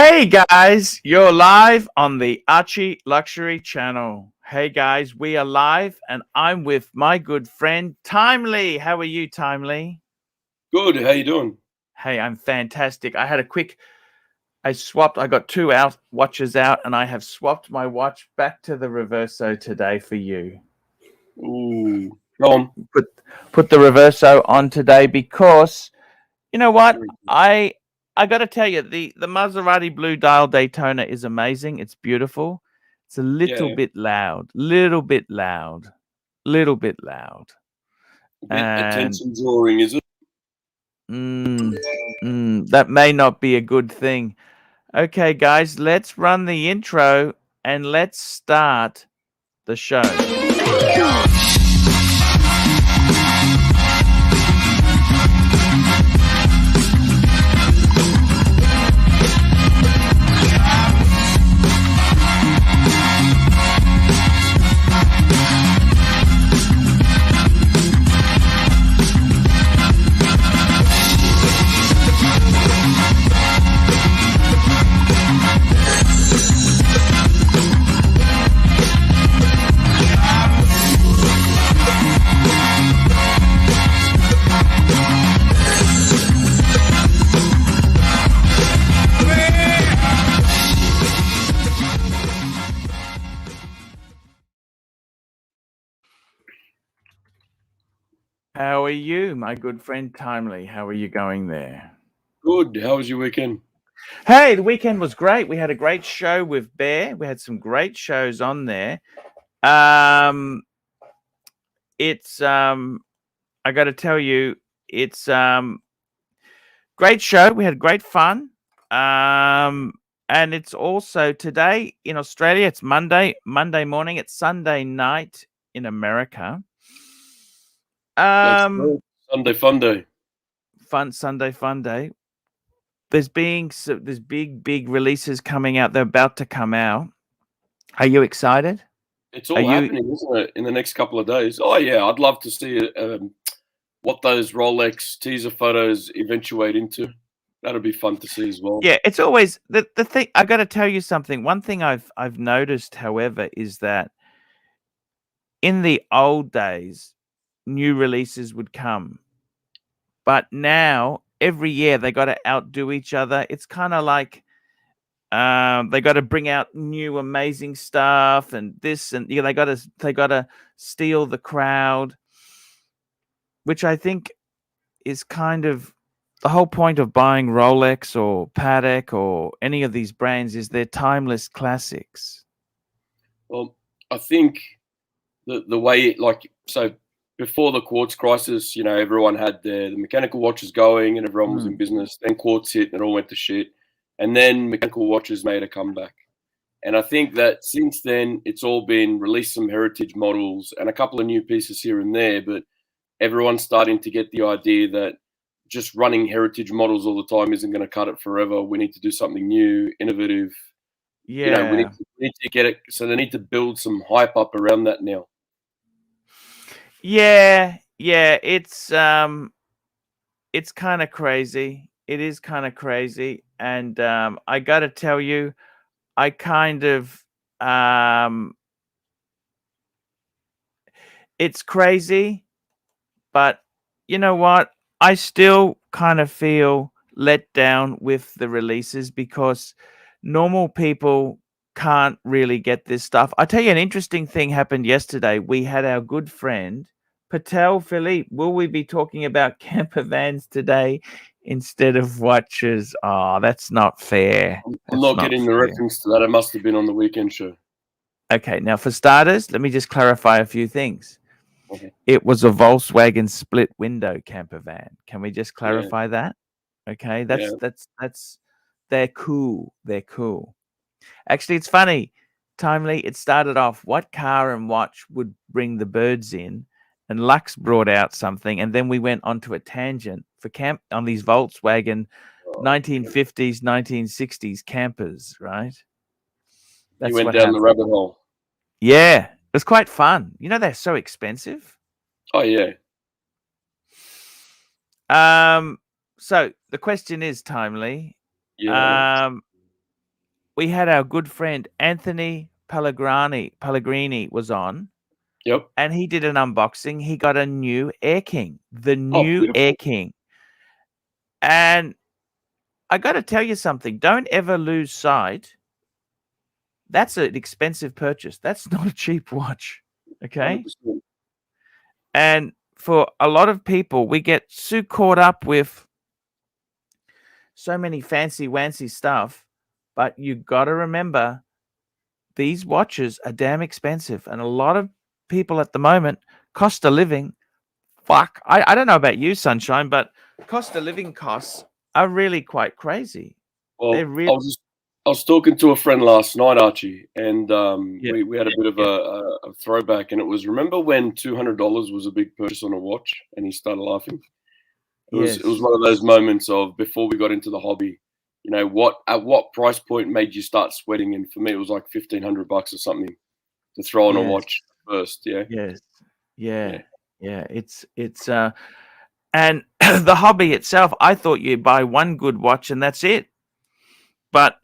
Hey guys, you're live on the Archie Luxury channel. Hey guys, we are live and I'm with my good friend Timely. How are you, Timely? Good. How you doing? Hey, I'm fantastic. I got two watches out and I have swapped my watch back to the Reverso today for you. Ooh, go on. Put the Reverso on today because you know what? I got to tell you, the Maserati Blue Dial Daytona is amazing. It's beautiful. It's a little bit loud, little bit loud. A bit attention drawing, is it? That may not be a good thing. Okay, guys, let's run the intro and let's start the show. How are you, my good friend Timely? How are you going there? Good. How was your weekend? Hey, the weekend was great. We had a great show with Bear. We had some great shows on there. It's I got to tell you, it's great show. We had great fun. And it's also today in Australia. It's Monday morning. It's Sunday night in America. Sunday fun day. Sunday fun day. There's big releases coming out. They're about to come out. Are you excited? It's all happening, isn't it, in the next couple of days? Oh yeah, I'd love to see what those Rolex teaser photos eventuate into. That'll be fun to see as well. Yeah, it's always the thing. I got to tell you something. One thing I've noticed, however, is that in the old days, new releases would come, but now every year they got to outdo each other. It's kind of like they got to bring out new amazing stuff and this and they got to steal the crowd, which I think is kind of the whole point of buying Rolex or Patek or any of these brands is they're timeless classics. Well, I think the way before the quartz crisis, everyone had the mechanical watches going and everyone was in business. Then quartz hit and it all went to shit. And then mechanical watches made a comeback. And I think that since then, it's all been released some heritage models and a couple of new pieces here and there. But everyone's starting to get the idea that just running heritage models all the time isn't going to cut it forever. We need to do something new, innovative. Yeah. We need to get it. So they need to build some hype up around that now. Yeah. It's kind of crazy. It is kind of crazy. And I got to tell you, I kind of it's crazy, but you know what? I still kind of feel let down with the releases because normal people can't really get this stuff. I tell you, an interesting thing happened yesterday. We had our good friend Patek Philippe. Will we be talking about camper vans today instead of watches? Oh, that's not fair. I'm not getting the reference to that. It must have been on the weekend show. Okay, now for starters, let me just clarify a few things. Okay. It was a Volkswagen split window camper van. Can we just clarify that? Okay, that's they're cool. They're cool. Actually, it's funny. Timely, it started off what car and watch would bring the birds in, and Lux brought out something, and then we went onto a tangent for camp on these Volkswagen 1950s, 1960s campers, right? You went down the rabbit hole. Yeah, it was quite fun. They're so expensive. Oh yeah. So the question is, Timely. Yeah. we had our good friend Anthony Pellegrini was on, Yep. and he did an unboxing. He got a new Air King, the Oh, new Air beautiful. King. And I got to tell you something. Don't ever lose sight. That's an expensive purchase. That's not a cheap watch. Okay. 100%. And for a lot of people, we get so caught up with so many fancy wancy stuff, but you got to remember these watches are damn expensive, and a lot of people at the moment, cost of living, fuck, I don't know about you, Sunshine, but cost of living costs are really quite crazy. They're Well, really I was talking to a friend last night, Archie, and yeah, we had a bit of a throwback, and it was, remember when $200 was a big purchase on a watch, and he started laughing. It was yes, one of those moments of, before we got into the hobby, you know, at what price point made you start sweating? And for me, it was like $1,500 or something to throw on a yes, watch first. Yeah, yes, yeah. yeah. It's and the hobby itself, I thought you buy one good watch and that's it. But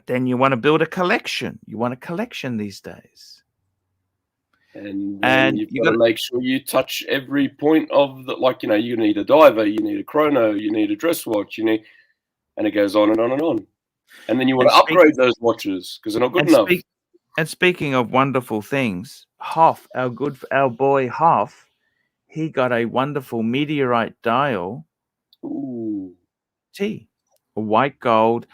then you want to build a collection. You want a collection these days. And then And you've you got got to make sure you touch every point of the, like, you know, you need a diver, you need a chrono, you need a dress watch, and it goes on and on and on. And then you want and to upgrade those watches because they're not good and enough. speaking of wonderful things, Hoff, our boy Hoff, he got a wonderful meteorite dial Ooh, T, a white gold.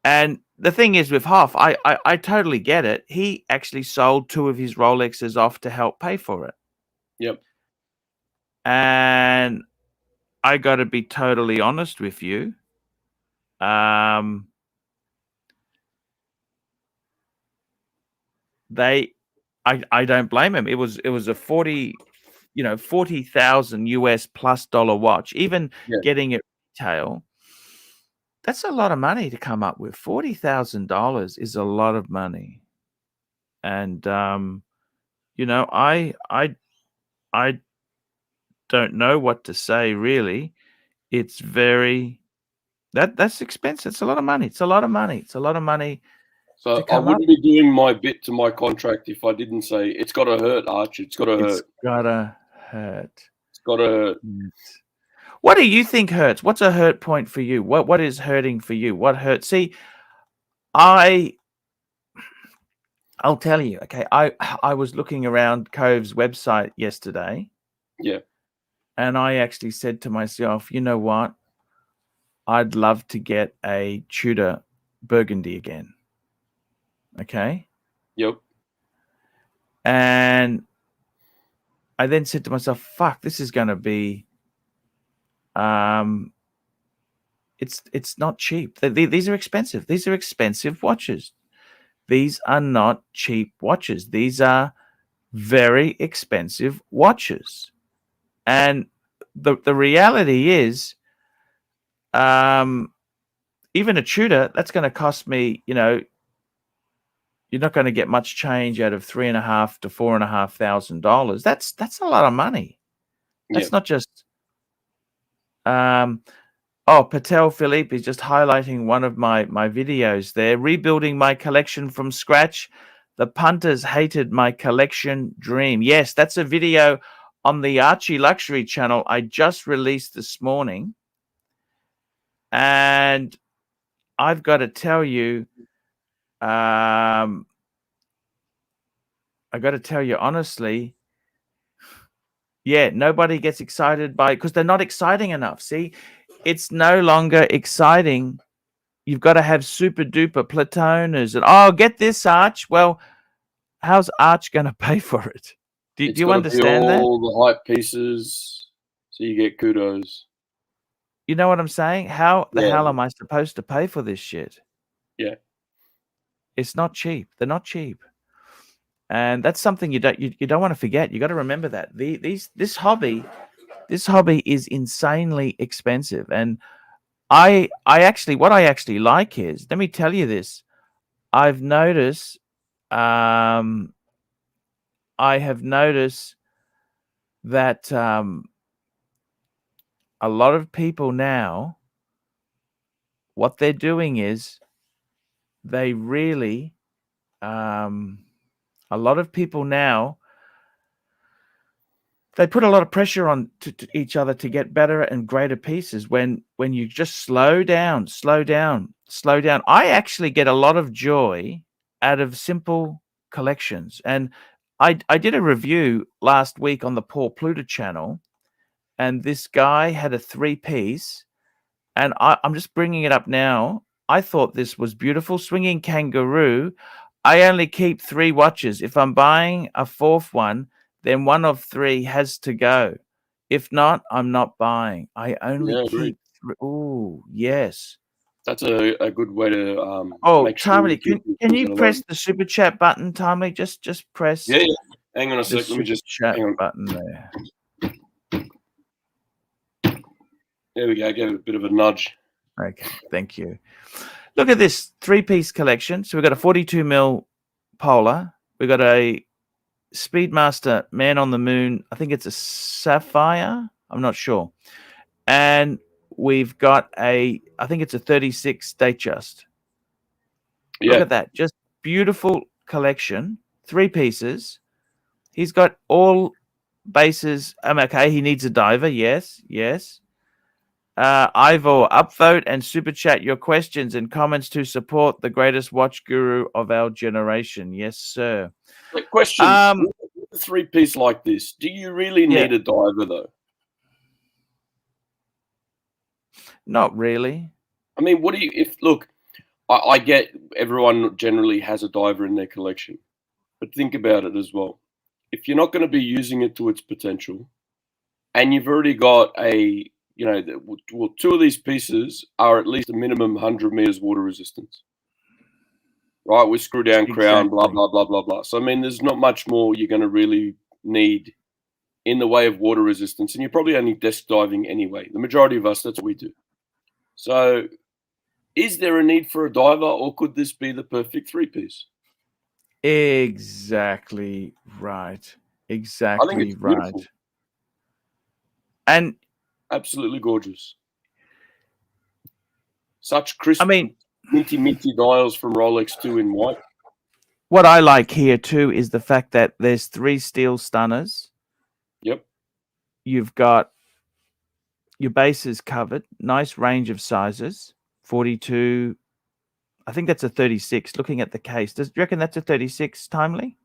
And the thing is with Hoff, I totally get it. He actually sold 2 of his Rolexes off to help pay for it. yep. And I got to be totally honest with you. They I don't blame him. It was a 40,000 US plus dollar watch. Even Yeah. getting it retail, that's a lot of money to come up with. $40,000 is a lot of money. And I don't know what to say really. It's very that's expensive. It's a lot of money. It's a lot of money. It's a lot of money to So I come up. wouldn't be doing my bit to my contract if I didn't say it's got to hurt, Arch. It's got to It's hurt. gotta hurt. It's got to hurt. Yes. What do you think hurts? What's a hurt point for you? What is hurting for you? What hurts? See, I'll tell you, okay. I was looking around Cove's website yesterday Yeah. and I actually said to myself, you know what? I'd love to get a Tudor Burgundy again. Okay. Yep. And I then said to myself, fuck, this is gonna be it's not cheap. These are expensive. These are expensive watches. These are not cheap watches. These are very expensive watches. And the reality is, even a Tudor, that's going to cost me, you're not going to get much change out of $3,500 to $4,500. That's a lot of money. Yeah. That's not just Patek Philippe is just highlighting one of my videos there. Rebuilding my collection from scratch. The punters hated my collection dream. Yes, that's a video on the Archie Luxury channel I just released this morning. And I've got to tell you, I got to tell you honestly, yeah, nobody gets excited by it because they're not exciting enough. See, it's no longer exciting. You've got to have super duper platoners and get this Arch. Well, how's Arch going to pay for it? Do It's you got to be understand that? all the hype pieces, so you get kudos. You know what I'm saying? How the Yeah. hell am I supposed to pay for this shit? Yeah. It's not cheap. They're not cheap. And that's something you don't want to forget. You got to remember that. This hobby is insanely expensive. And I actually what I actually like is, let me tell you this. I've noticed I have noticed that a lot of people now, what they're doing is they really, a lot of people now, they put a lot of pressure on to each other to get better and greater pieces when you just slow down. I actually get a lot of joy out of simple collections. And I did a review last week on the Paul Pluta channel, and this guy had a 3-piece, and I'm just bringing it up now. I thought this was beautiful. Swinging kangaroo. I only keep 3 watches. If I'm buying a 4th one, then one of 3 has to go. If not, I'm not buying. I only keep 3. Ooh, yes. That's a good way to Oh, make sure. Timely, can you press the super chat button, Timely? Just press. Yeah. Hang on a the sec. Let me just chat hang on. button there. There we go. Gave it a bit of a nudge. Okay, thank you. Look at this 3-piece collection. So we've got a 42mm Polar. We've got a Speedmaster Man on the Moon. I think it's a sapphire. I'm not sure. And we've got I think it's a 36 Datejust. Look at that. Just beautiful collection. 3 pieces. He's got all bases. Okay, he needs a diver. Yes. Ivor, upvote and super chat your questions and comments to support the greatest watch guru of our generation. Yes, sir. Question: with a 3-piece like this, do you really need a diver though? Not really. I mean, what do you? Look, I get everyone generally has a diver in their collection, but think about it as well. If you're not going to be using it to its potential, and you've already got a 2 of these pieces are at least a minimum 100 meters water resistance, right? With screw down crown, blah, blah, blah, blah, blah. So, I mean, there's not much more you're going to really need in the way of water resistance. And you're probably only desk diving anyway. The majority of us, that's what we do. So, is there a need for a diver, or could this be the perfect 3-piece? Exactly right. Exactly I think it's right. beautiful. And absolutely gorgeous. Such crisp, minty dials from Rolex too in white. What I like here too is the fact that there's 3 steel stunners. Yep. You've got your bases covered. Nice range of sizes. 42. I think that's a 36. Looking at the case, do you reckon that's a 36, Timely?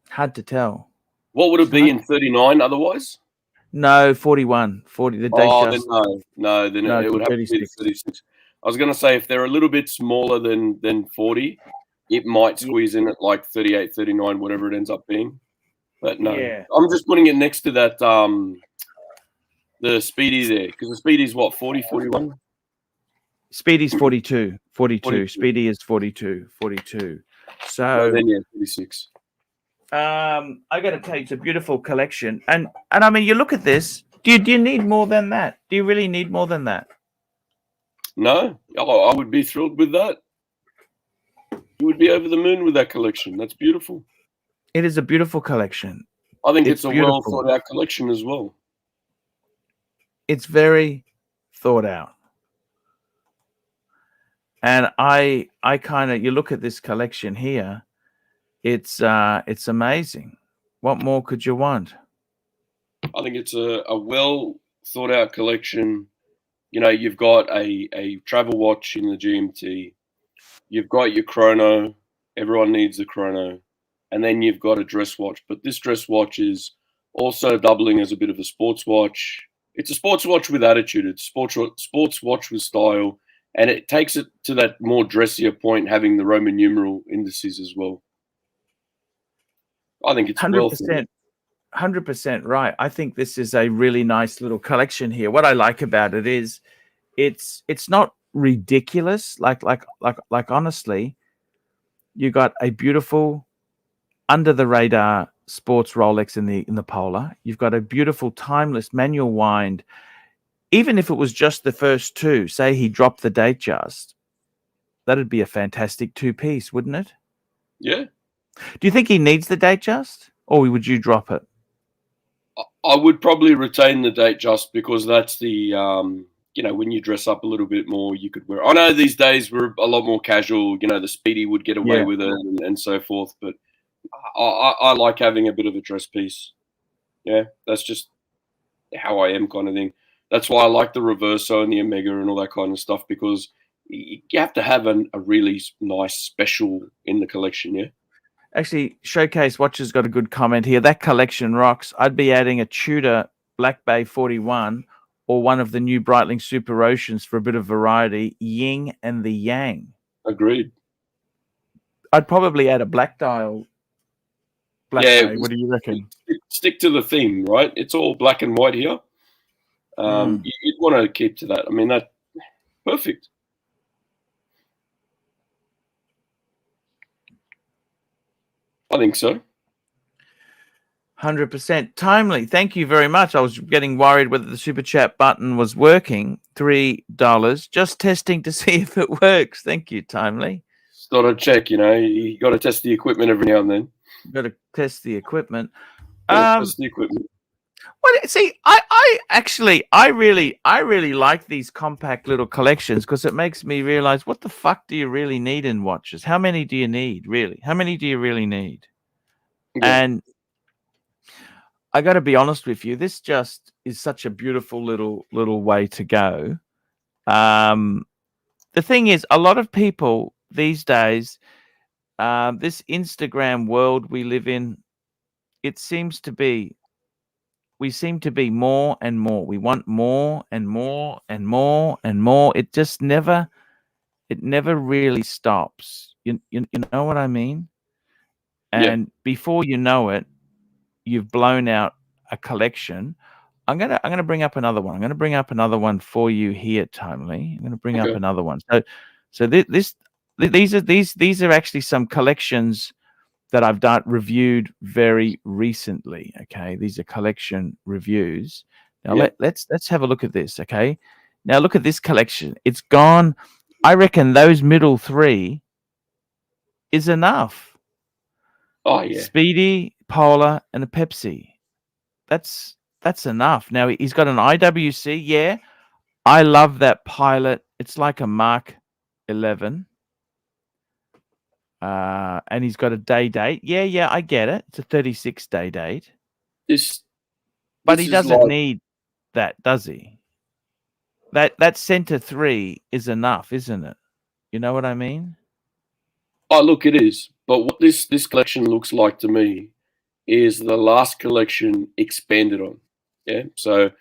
Hard to tell. What would it be in 39 otherwise? No, 41. 40. The Then no. Then it would have 36. to be 36. I was going to say if they're a little bit smaller than 40, it might squeeze in at like 38, 39, whatever it ends up being. But no, I'm just putting it next to that the Speedy there, because the Speedy's what, 40, 41? Speedy's 42. 42. Speedy is 42. 42. So then 36. I got to tell you, it's a beautiful collection, and I mean, you look at this. Do you need more than that? Do you really need more than that? No, I would be thrilled with that. You would be over the moon with that collection. That's beautiful. It is a beautiful collection. I think it's a well thought out collection as well. It's very thought out. And I kind of, you look at this collection here, it's amazing. What more could you want? I think it's a well thought out collection. You know, you've got a travel watch in the GMT. You've got your chrono. Everyone needs a chrono. And then you've got a dress watch. But this dress watch is also doubling as a bit of a sports watch. It's a sports watch with attitude. It's sports watch with style. And it takes it to that more dressier point, having the Roman numeral indices as well. I think it's 100%. 100% right. I think this is a really nice little collection here. What I like about it is it's not ridiculous. Like honestly, you got a beautiful under the radar sports Rolex in the Polar. You've got a beautiful timeless manual wind. Even if it was just the first 2, say he dropped the Datejust, that'd be a fantastic 2-piece, wouldn't it? Yeah. Do you think he needs the Datejust, or would you drop it? I would probably retain the Datejust because that's the you know, when you dress up a little bit more, you could wear. I know these days we're a lot more casual. You know, the Speedy would get away with it and so forth. But I like having a bit of a dress piece. Yeah, that's just how I am, kind of thing. That's why I like the Reverso and the Omega and all that kind of stuff, because you have to have a really nice special in the collection. Yeah. Actually, Showcase Watches got a good comment here. That collection rocks. I'd be adding a Tudor Black Bay 41 or one of the new Breitling Super Oceans for a bit of variety. Yin and the Yang. Agreed. I'd probably add a black dial. Black Bay. What do you reckon? Stick to the theme, right? It's all black and white here. You'd want to keep to that. I mean, that's perfect. I think so. 100%. Timely. Thank you very much. I was getting worried whether the super chat button was working. $3. Just testing to see if it works. Thank you, Timely. Just thought I'd check, you know. You got to test the equipment every now and then. Got to test the equipment. Test the equipment. Well, see, I really like these compact little collections, because it makes me realize, what the fuck do you really need in watches? How many do you need, really? How many do you really need? Yeah. And I got to be honest with you, this just is such a beautiful little way to go. The thing is, a lot of people these days, this Instagram world we live in, we seem to be more and more. We want more and more and more and more. It just never really stops. You know what I mean? And before you know it, you've blown out a collection. I'm gonna bring up another one. I'm gonna bring up another one for you here, Timely. I'm gonna bring up another one. So these are actually some collections that I've reviewed very recently. Okay, these are collection reviews. Now let's have a look at this. Okay, now look at this collection. It's gone. I reckon those middle three is enough. Oh yeah, Speedy, Polar, and a Pepsi. That's enough. Now he's got an IWC. Yeah, I love that Pilot. It's like a Mark 11. And he's got a day date. Yeah, I get it. It's a 36-day date. But he doesn't need that, does he? That center 3 is enough, isn't it? You know what I mean? Oh, look, it is. But what this collection looks like to me is the last collection expanded on. Yeah. So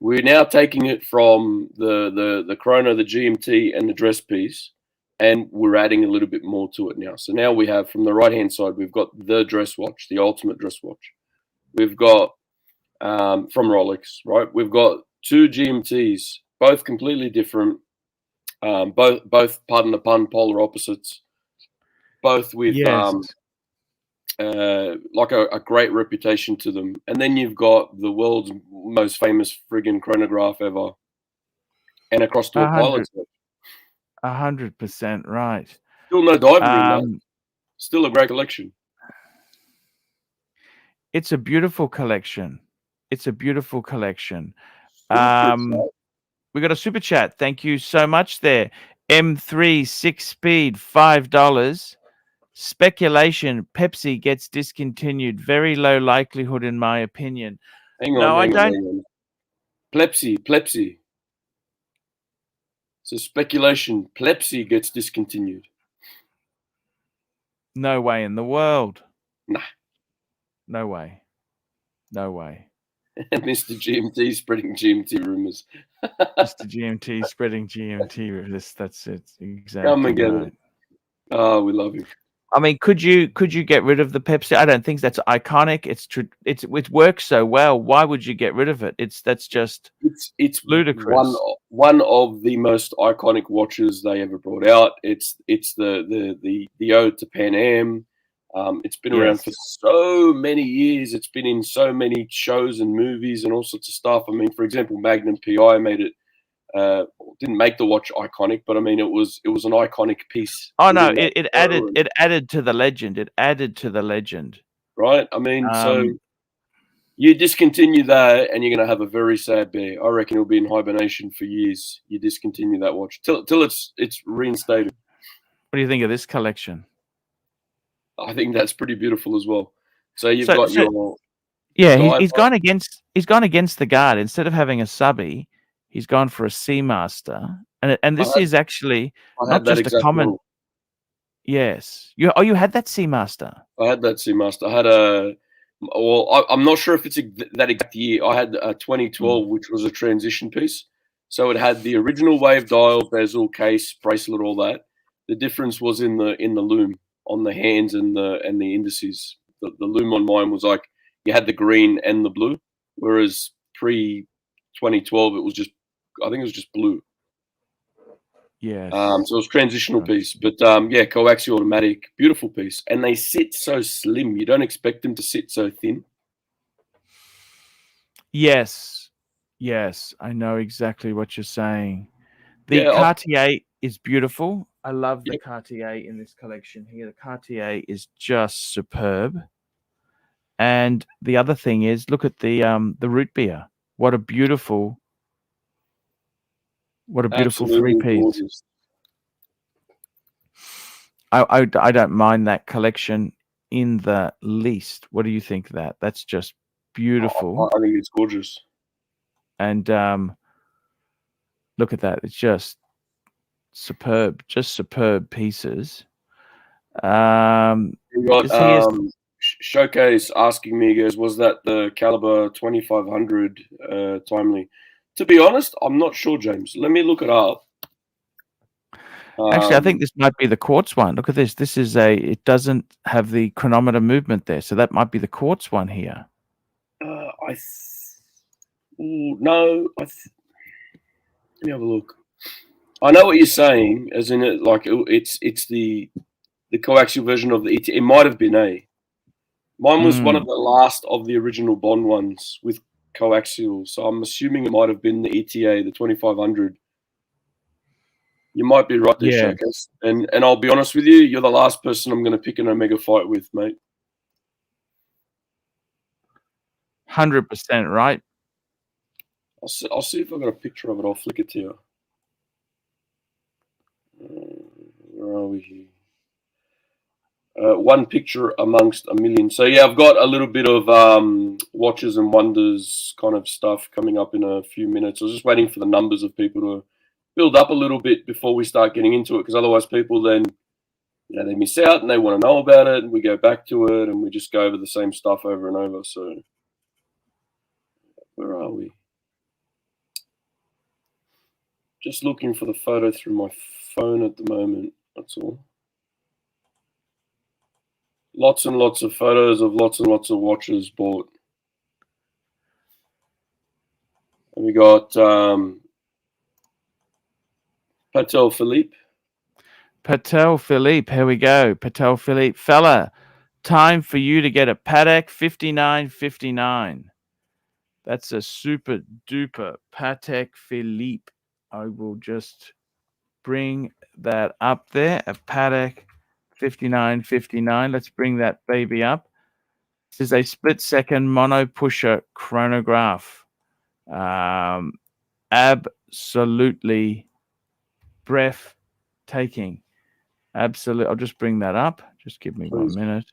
we're now taking it from the Chrono, the GMT, and the dress piece, and we're adding a little bit more to it now. So now we have, from the right-hand side, we've got the dress watch, the ultimate dress watch. We've got, from Rolex, right? We've got 2 GMTs, both completely different, both, pardon the pun, polar opposites, both with like a great reputation to them. And then you've got the world's most famous friggin' chronograph ever, and across to a pilot. 100% right. Still no diving in that. Still a great collection. It's a beautiful collection. It's a beautiful collection. We got a super chat. Thank you so much there. M3 6-speed, $5. Speculation, Pepsi gets discontinued. Very low likelihood, in my opinion. Hang on. Pepsi. So speculation, Pepsi gets discontinued. No way in the world. Nah. No way. No way. Mr. GMT spreading GMT rumors. Mr. GMT spreading GMT rumors. That's it. Exactly. Come and get it. Oh, we love you. I mean, could you get rid of the Pepsi? I don't think that's iconic. It works so well. Why would you get rid of it? It's ludicrous. One of the most iconic watches they ever brought out. It's the ode to Pan Am. It's been around for so many years. It's been in so many shows and movies and all sorts of stuff. I mean, for example, Magnum PI made it. Didn't make the watch iconic, but I mean, it was an iconic piece. Oh no, it added to the legend. It added to the legend. Right. I mean, so You discontinue that, and you're going to have a very sad bear. I reckon it'll be in hibernation for years. You discontinue that watch till it's reinstated. What do you think of this collection? I think that's pretty beautiful as well. So you've got your he's gone against the guard. Instead of having a subby, he's gone for a Seamaster, and this is actually not just a common. Model. Yes, you had that Seamaster. I had that Seamaster. I had a. Well, I'm not sure if it's that exact year. I had a 2012, which was a transition piece. So it had the original wave dial, bezel, case, bracelet, all that. The difference was in the loom on the hands and the indices. The loom on mine was like you had the green and the blue, whereas pre 2012 it was just, I think it was just blue. Yes. So it was transitional piece, but yeah, coaxial automatic, beautiful piece, and they sit so slim. You don't expect them to sit so thin. Yes, I know exactly what you're saying. The Cartier is beautiful. I love the Cartier in this collection here. The Cartier is just superb. And the other thing is, look at the root beer. What a beautiful three-piece. I don't mind that collection in the least. What do you think of that? That's just beautiful. I think it's gorgeous. And look at that. It's just superb. Just superb pieces. You got Showcase asking me, goes, was that the caliber 2500 timely? To be honest, I'm not sure, James. Let me look it up. Actually, I think this might be the quartz one. Look at this. This is it doesn't have the chronometer movement there. So that might be the quartz one here. No. Let me have a look. I know what you're saying, as in it, like it's the coaxial version of the ETA. It might have been Mine was one of the last of the original Bond ones with coaxial. So I'm assuming it might have been the ETA, the 2500. You might be right there, Showcase. And I'll be honest with you, you're the last person I'm going to pick an Omega fight with, mate. 100% right. I'll see if I've got a picture of it. I'll flick it to you. Where are we here? One picture amongst a million. So yeah, I've got a little bit of watches and wonders kind of stuff coming up in a few minutes. I was just waiting for the numbers of people to build up a little bit before we start getting into it, because otherwise people then, they miss out and they want to know about it, and we go back to it and we just go over the same stuff over and over. So where are we? Just looking for the photo through my phone at the moment. That's all. Lots and lots of photos of lots and lots of watches bought. And we got Patek Philippe. Patek Philippe, here we go. Patek Philippe. Fella, time for you to get a Patek 5959. That's a super duper Patek Philippe. I will just bring that up there. A Patek 5959. Let's bring that baby up. This is a split-second mono pusher chronograph. Absolutely breathtaking. Absolutely. I'll just bring that up. Just give me 1 minute.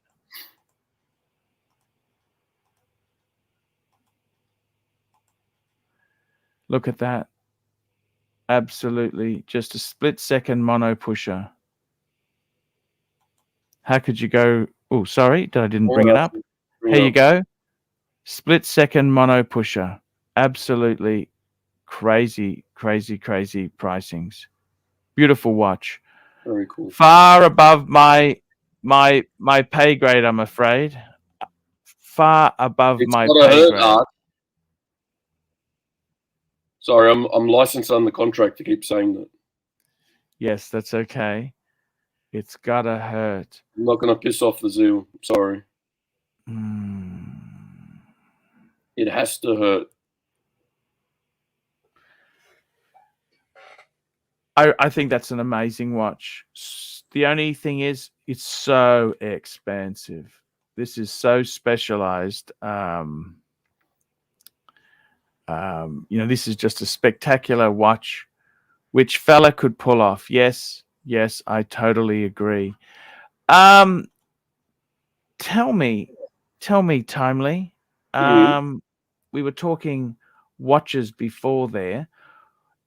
Look at that. Absolutely. Just a split-second mono pusher. How could you go? Oh, sorry. I didn't bring it up. Here you go. Split-second mono pusher. Absolutely crazy, crazy, crazy pricings. Beautiful watch. Very cool. Far above my pay grade, I'm afraid. Far above my pay grade. Sorry, I'm licensed on the contract to keep saying that. Yes, that's okay. It's gotta hurt. I'm not gonna piss off the zoo. Sorry. It has to hurt. I think that's an amazing watch. The only thing is, it's so expensive. This is so specialized. You know, this is just a spectacular watch, which fella could pull off. Yes, yes, I totally agree. Tell me, Timely. We were talking watches before there.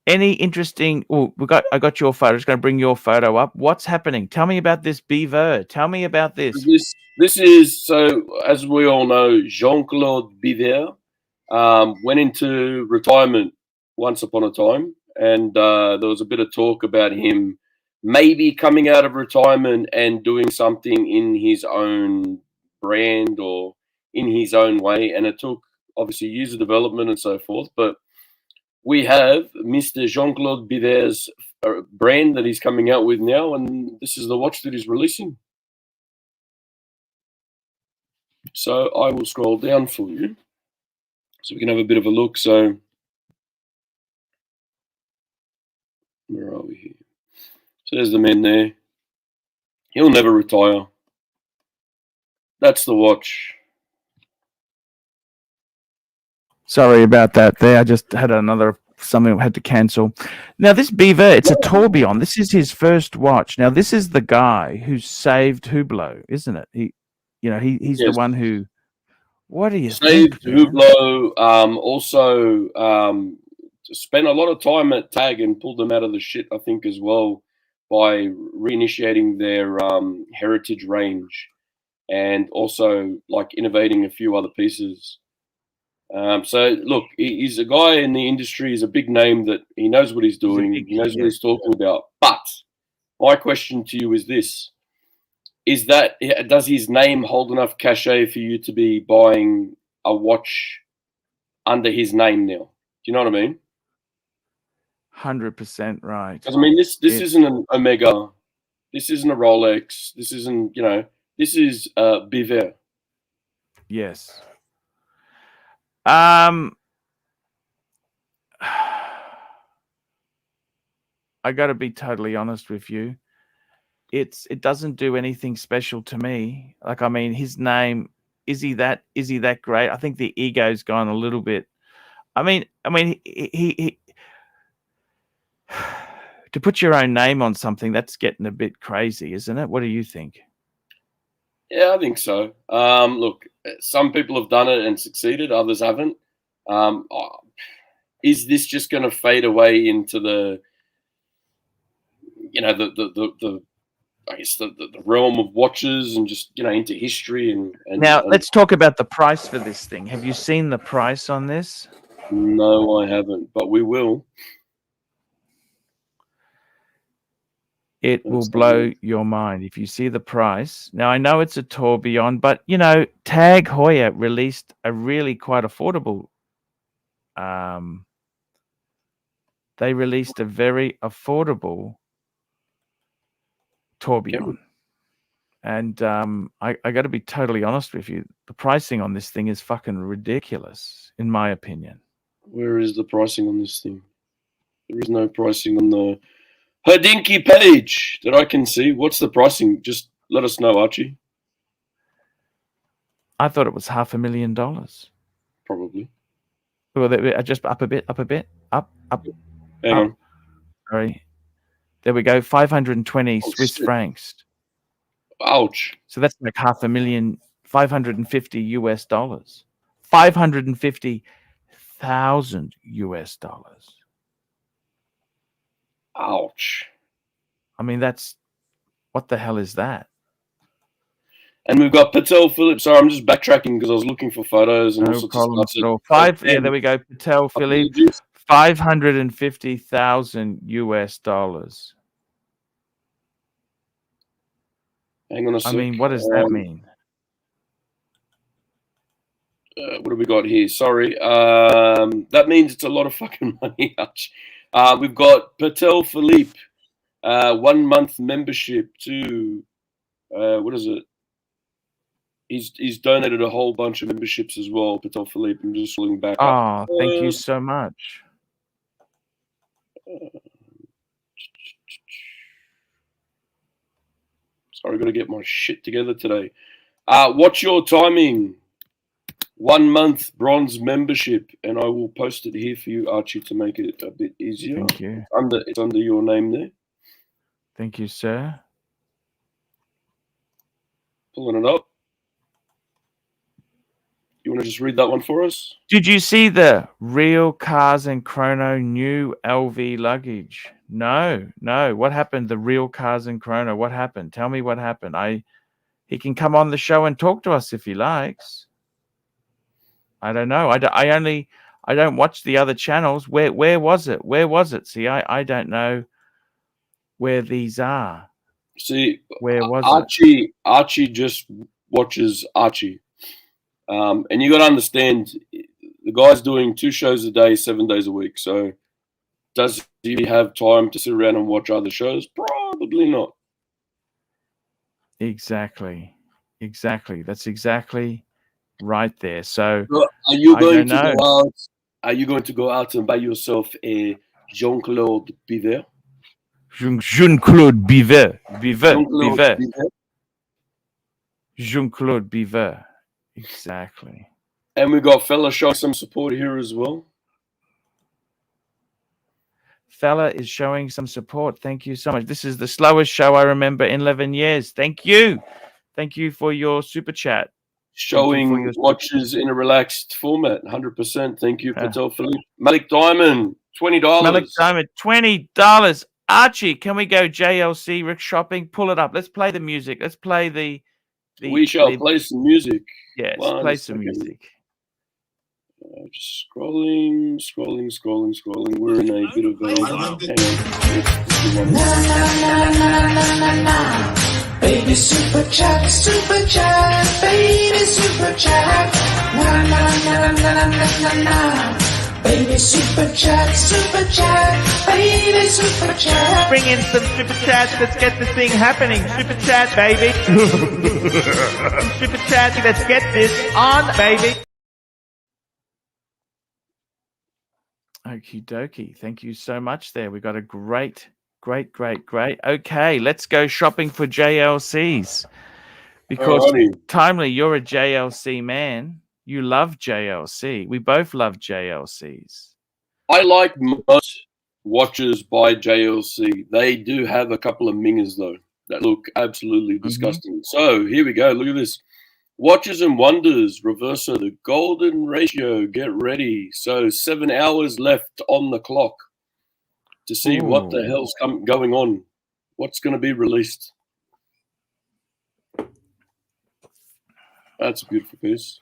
Any interesting? Oh, I got your photo. Just going to bring your photo up. What's happening? Tell me about this Biver. Tell me about this. This is, so as we all know, Jean-Claude Biver went into retirement once upon a time, and there was a bit of talk about him maybe coming out of retirement and doing something in his own brand or in his own way. And it took obviously years of development and so forth, but we have Mr. Jean-Claude Biver's brand that he's coming out with now, and this is the watch that he's releasing. So I will scroll down for you so we can have a bit of a look. So where are we here? So there's the man there. He'll never retire. That's the watch. Sorry about that there. I just had something I had to cancel. Now, this Biver, it's a tourbillon. This is his first watch. Now, this is the guy who saved Hublot, isn't it? He's yes. The one who. What do you saved think? Hublot. Also spent a lot of time at TAG and pulled them out of the shit, I think, as well, by reinitiating their heritage range, and also like innovating a few other pieces. So look, he's a guy in the industry. He's a big name that he knows what he's doing. He knows what he's talking about. But my question to you is this: does his name hold enough cachet for you to be buying a watch under his name now? Do you know what I mean? 100% right. Because I mean, this isn't an Omega. This isn't a Rolex. This isn't, this is Biver. Yes. I got to be totally honest with you. It doesn't do anything special to me. Like, I mean, his name, is he that great? I think the ego's gone a little bit. I mean, he to put your own name on something, that's getting a bit crazy, isn't it? What do you think? Yeah, I think so. Look, some people have done it and succeeded, others haven't. Is this just going to fade away into the I guess the realm of watches and just into history and now let's talk about the price for this thing. Have you seen the price on this? No, I haven't, but we will. It will blow your mind if you see the price. Now, I know it's a tourbillon, but Tag Heuer released a really quite affordable. They released a very affordable tourbillon, and I got to be totally honest with you. The pricing on this thing is fucking ridiculous, in my opinion. Where is the pricing on this thing? There is no pricing on the Hodinkee page that I can see. What's the pricing? Just let us know, Archie. I thought it was $500,000. Probably. Well, just up a bit, up. Hang on. Sorry. There we go. 520 Swiss francs. Ouch. So that's like $550,000. $550,000. Ouch. I mean, what the hell is that? And we've got Patek Philippe. Sorry, I'm just backtracking because I was looking for photos and no all sorts problem of stuff. Yeah, there we go. Patek Philippe, $550,000. Hang on a sec. I mean, what does that mean? What have we got here? Sorry. That means it's a lot of fucking money. We've got Patek Philippe, 1 month membership to, what is it? He's donated a whole bunch of memberships as well, Patek Philippe. I'm just looking back up. Oh, thank you so much. Sorry, I've got to get my shit together today. What's your timing? 1 month bronze membership, and I will post it here for you, Archie, to make it a bit easier. Thank you. It's under your name there. Thank you, sir. Pulling it up. You want to just read that one for us? Did you see the Real Cars and Chrono new LV luggage? No. What happened? The Real Cars and Chrono. What happened? Tell me what happened. He can come on the show and talk to us if he likes. I don't know. I don't watch the other channels. Where was it? Where was it? See, I don't know where these are. See, where was it? Archie just watches Archie. And you got to understand, the guy's doing 2 shows a day, 7 days a week. So does he have time to sit around and watch other shows? Probably not. Exactly. That's exactly right there. So are you going to go out? Are you going to go out and buy yourself a Jean-Claude Biver? Jean-Claude Biver. Jean-Claude Biver. Exactly. And we got Fella showing some support here as well. Fella is showing some support. Thank you so much. This is the slowest show I remember in 11 years. Thank you. Thank you for your super chat. Showing watches in a relaxed format. 100%. Thank you, Patek Philippe. Malik Diamond, $20. Malik Diamond, $20. Archie, can we go JLC Rick shopping? Pull it up. Let's play the music. Let's play the we shall play some music. Yes, play some music. Just scrolling. We're in a bit of a baby super chat, baby super chat. Baby super chat, baby super chat. Bring in some super chats. Let's get this thing happening. Super chat, baby. Super chat. Let's get this on, baby. Okie dokie. Thank you so much there. We got a great. Okay, let's go shopping for JLCs. Because Timely, you're a JLC man. You love JLC. We both love JLCs. I like most watches by JLC. They do have a couple of mingers, though, that look absolutely disgusting. So here we go. Look at this. Watches and Wonders, Reverso, the golden ratio. Get ready. So 7 hours left on the clock to see what the hell's going on. What's going to be released. That's a beautiful piece.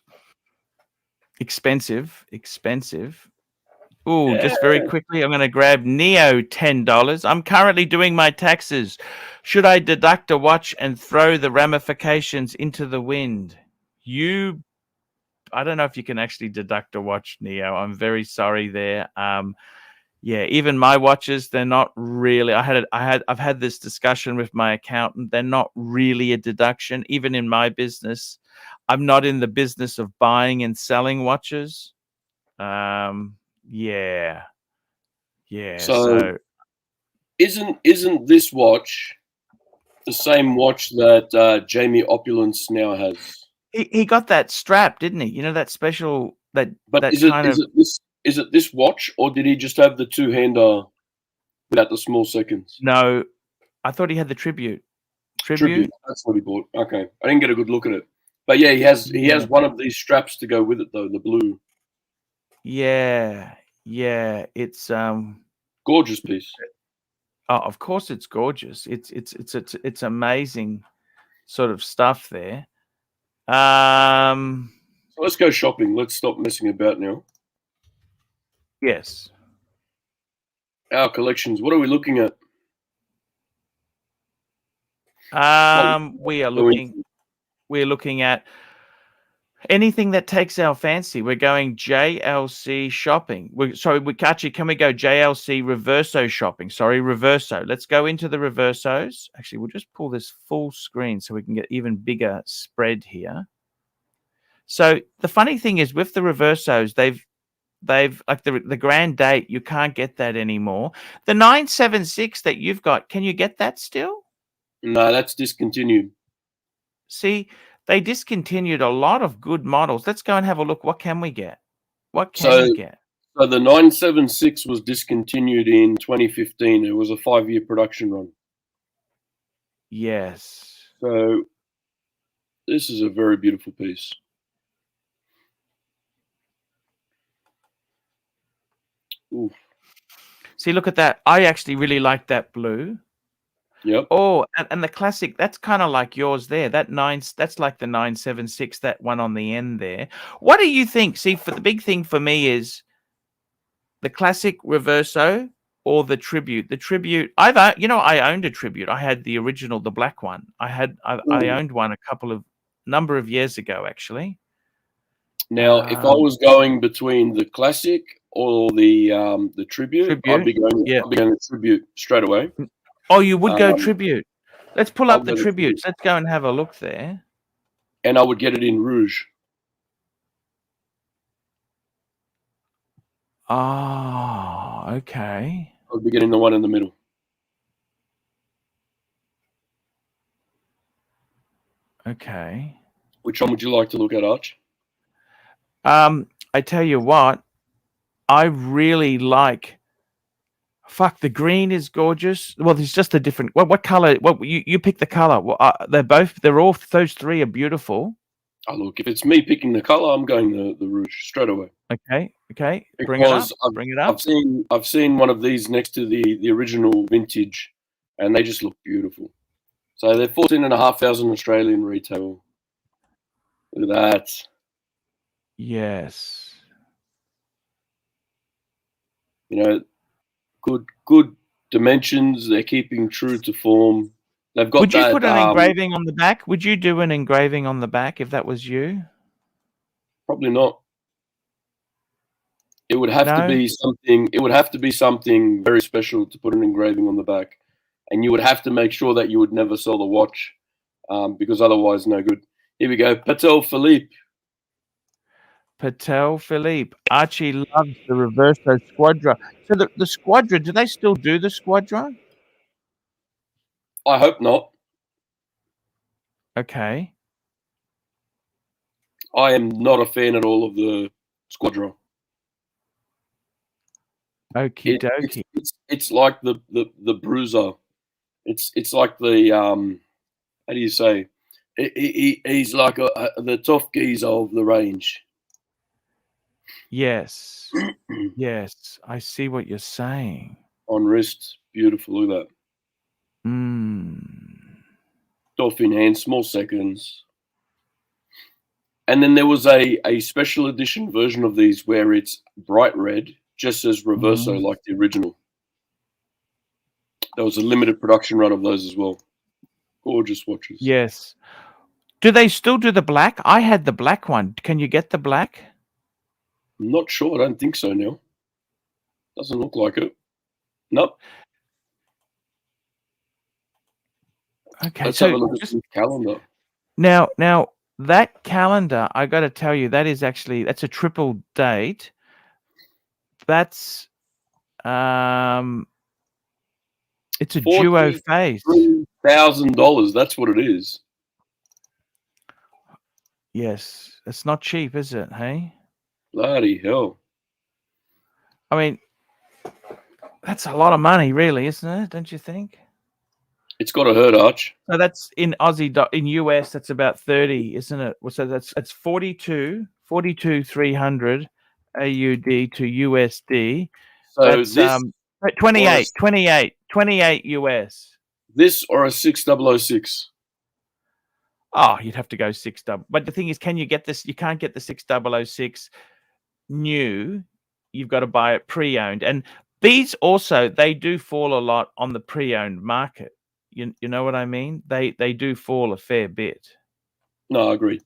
Expensive. Oh, just very quickly, I'm going to grab Neo $10. I'm currently doing my taxes. Should I deduct a watch and throw the ramifications into the wind? I don't know if you can actually deduct a watch, Neo. I'm very sorry there. Yeah, even my watches, they're not really. I've had this discussion with my accountant. They're not really a deduction. Even in my business, I'm not in the business of buying and selling watches. Yeah. So isn't this watch the same watch that Jamie Opulence now has? He got that strap, didn't he? You know, that special But is it this watch, or did he just have the two-hander without the small seconds? No, I thought he had the Tribute. Tribute. That's what he bought. Okay, I didn't get a good look at it, but yeah, he has one of these straps to go with it, though, the blue. Yeah, it's gorgeous piece. Oh, of course, it's gorgeous. It's amazing sort of stuff there. So let's go shopping. Let's stop messing about now. Yes. Our collections. What are we looking at? We're looking at anything that takes our fancy. We're going JLC shopping. Actually, can we go JLC Reverso shopping? Sorry, Reverso. Let's go into the Reversos. Actually, we'll just pull this full screen so we can get even bigger spread here. So the funny thing is with the Reversos, they've like the grand date, you can't get that anymore. The 976 that you've got, can you get that still? No, that's discontinued. See, they discontinued a lot of good models. Let's go and have a look. What can we get? What can So, we get? so the 976 was discontinued in 2015. It was a 5-year production run. Yes. So this is a very beautiful piece. Ooh. See, look at that. I actually really like that blue. Yep. Oh, and the classic, that's kind of like yours there. That's like the 976, that one on the end there. What do you think? See, for the big thing for me is the classic Reverso or the tribute. The tribute, I owned a tribute. I had the original, the black one. I owned one number of years ago, actually. Now, if I was going between the classic or the tribute, I'd be going the tribute straight away. Oh, you would go tribute. Let's pull up the go to tributes. Let's go and have a look there. And I would get it in rouge. Oh, okay. I'd be getting the one in the middle. Okay. Which one would you like to look at, Arch? I tell you what, I really like. Fuck, the green is gorgeous. Well, there's just a different. What color? What you pick the color? Well, those three are beautiful. Oh, look, if it's me picking the color, I'm going the rouge straight away. Okay. Bring Because it up. I've seen one of these next to the original vintage, and they just look beautiful. So they're 14,500 Australian retail. Look at that. Yes. You know, good dimensions. They're keeping true to form. They've got. Would you put an engraving on the back? Would you do an engraving on the back if that was you? Probably not. It would have to be something. It would have to be something very special to put an engraving on the back, and you would have to make sure that you would never sell the watch, because otherwise, no good. Here we go. Patek Philippe. Patek Philippe. Archie loves the Reverso Squadra. So the Squadra, do they still do the Squadra? I hope not. Okay. I am not a fan at all of the Squadra. Okie dokie. It's like the Bruiser. It's like the how do you say? He's like the tough geezer of the range. Yes. Yes. I see what you're saying. On wrist, beautiful. Look at that. Dolphin hand, small seconds. And then there was a special edition version of these where it's bright red, just as Reverso like the original. There was a limited production run of those as well. Gorgeous watches. Yes. Do they still do the black? I had the black one. Can you get the black? I'm not sure. I don't think so now. Doesn't look like it. Nope. Okay. Let's so have a look at the calendar. Now that calendar, I got to tell you, that's a triple date. That's it's a duo face. $3,000. That's what it is. Yes, it's not cheap, is it? Hey, bloody hell! I mean, that's a lot of money, really, isn't it? Don't you think? It's got to hurt, Arch. So that's in Aussie, in US, that's about 30, isn't it? So it's 42,300 AUD to USD. So that's this 28 US. This or a 6006? Oh, you'd have to go 600. But the thing is, can you get this? You can't get the 6006 new. You've got to buy it pre-owned. And these also, they do fall a lot on the pre-owned market. You know what I mean? They do fall a fair bit. No, I agree.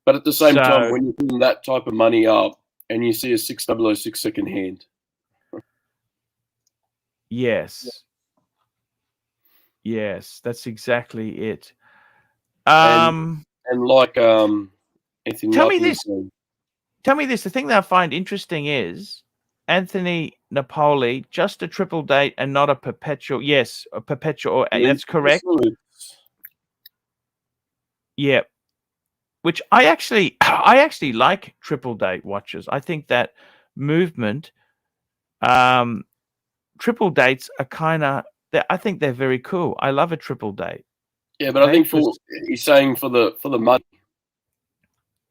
But at the same time, when you're putting that type of money up and you see a 6006 second hand. Yes. Yes, that's exactly it. And like Anthony, tell me this. The thing that I find interesting is Anthony Napoli, just a triple date and not a perpetual. Yes, a perpetual. That's correct. Yeah, which I actually like triple date watches. I think that movement, triple dates are kind of. I think they're very cool. I love a triple date. Yeah, but I think he's saying for the money,